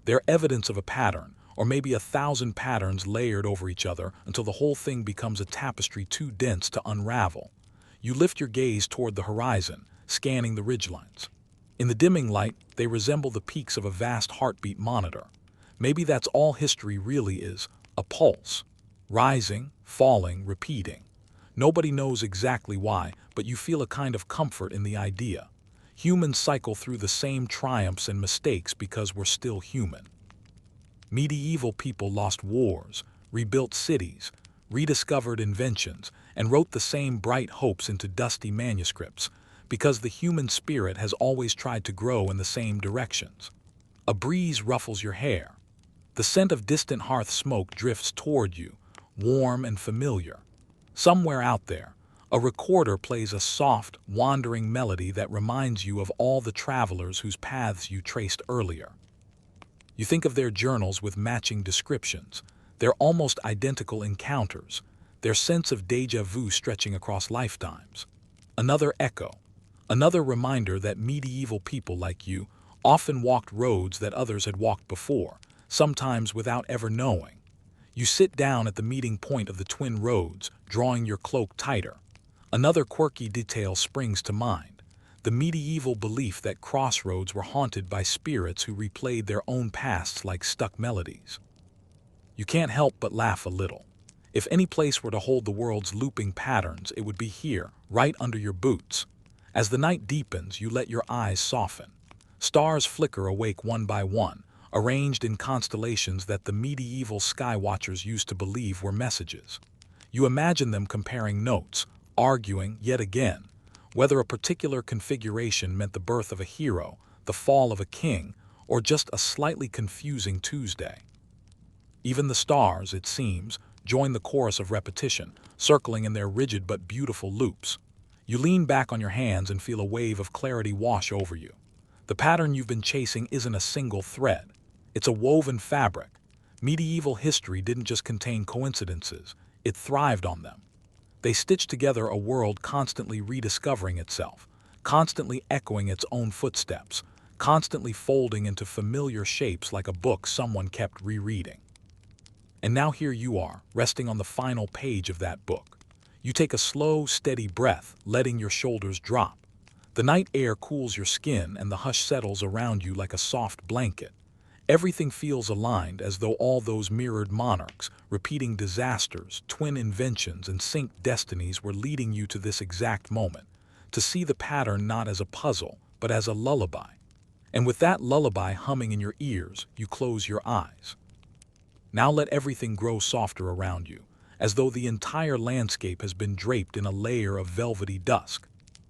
They're evidence of a pattern, or maybe 1,000 patterns layered over each other until the whole thing becomes a tapestry too dense to unravel. You lift your gaze toward the horizon, scanning the ridgelines. In the dimming light, they resemble the peaks of a vast heartbeat monitor. Maybe that's all history really is, a pulse. Rising, falling, repeating. Nobody knows exactly why, but you feel a kind of comfort in the idea. Humans cycle through the same triumphs and mistakes because we're still human. Medieval people lost wars, rebuilt cities, rediscovered inventions, and wrote the same bright hopes into dusty manuscripts, because the human spirit has always tried to grow in the same directions. A breeze ruffles your hair. The scent of distant hearth smoke drifts toward you, warm and familiar. Somewhere out there, a recorder plays a soft, wandering melody that reminds you of all the travelers whose paths you traced earlier. You think of their journals with matching descriptions, their almost identical encounters, their sense of déjà vu stretching across lifetimes. Another echo, another reminder that medieval people like you often walked roads that others had walked before, sometimes without ever knowing. You sit down at the meeting point of the twin roads, drawing your cloak tighter. Another quirky detail springs to mind, the medieval belief that crossroads were haunted by spirits who replayed their own pasts like stuck melodies. You can't help but laugh a little. If any place were to hold the world's looping patterns, it would be here, right under your boots. As the night deepens, you let your eyes soften. Stars flicker awake one by one, arranged in constellations that the medieval sky watchers used to believe were messages. You imagine them comparing notes, arguing yet again, whether a particular configuration meant the birth of a hero, the fall of a king, or just a slightly confusing Tuesday. Even the stars, it seems, join the chorus of repetition, circling in their rigid but beautiful loops. You lean back on your hands and feel a wave of clarity wash over you. The pattern you've been chasing isn't a single thread. It's a woven fabric. Medieval history didn't just contain coincidences, it thrived on them. They stitched together a world constantly rediscovering itself, constantly echoing its own footsteps, constantly folding into familiar shapes like a book someone kept rereading. And now here you are, resting on the final page of that book. You take a slow, steady breath, letting your shoulders drop. The night air cools your skin and the hush settles around you like a soft blanket. Everything feels aligned, as though all those mirrored monarchs, repeating disasters, twin inventions, and synced destinies were leading you to this exact moment, to see the pattern not as a puzzle, but as a lullaby. And with that lullaby humming in your ears, you close your eyes. Now let everything grow softer around you, as though the entire landscape has been draped in a layer of velvety dusk.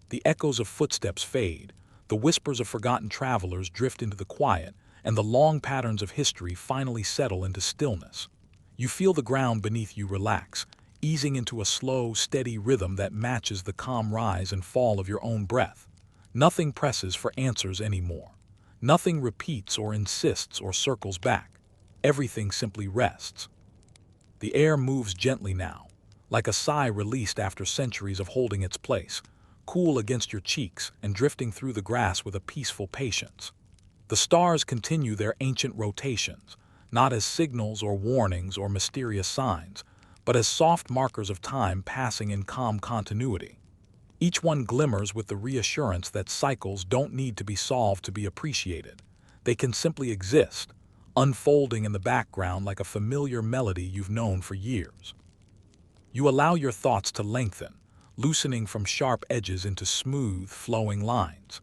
The echoes of footsteps fade, the whispers of forgotten travelers drift into the quiet, and the long patterns of history finally settle into stillness. You feel the ground beneath you relax, easing into a slow, steady rhythm that matches the calm rise and fall of your own breath. Nothing presses for answers anymore. Nothing repeats or insists or circles back. Everything simply rests. The air moves gently now, like a sigh released after centuries of holding its place, cool against your cheeks and drifting through the grass with a peaceful patience. The stars continue their ancient rotations, not as signals or warnings or mysterious signs, but as soft markers of time passing in calm continuity. Each one glimmers with the reassurance that cycles don't need to be solved to be appreciated. They can simply exist, unfolding in the background like a familiar melody you've known for years. You allow your thoughts to lengthen, loosening from sharp edges into smooth, flowing lines.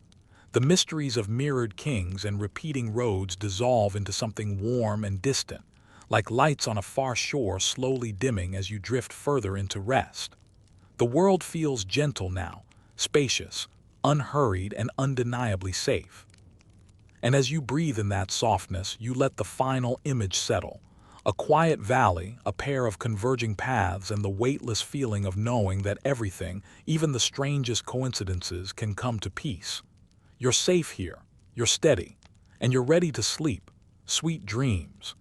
The mysteries of mirrored kings and repeating roads dissolve into something warm and distant, like lights on a far shore slowly dimming as you drift further into rest. The world feels gentle now, spacious, unhurried, and undeniably safe. And as you breathe in that softness, you let the final image settle. A quiet valley, a pair of converging paths, and the weightless feeling of knowing that everything, even the strangest coincidences, can come to peace. You're safe here, you're steady, and you're ready to sleep. Sweet dreams.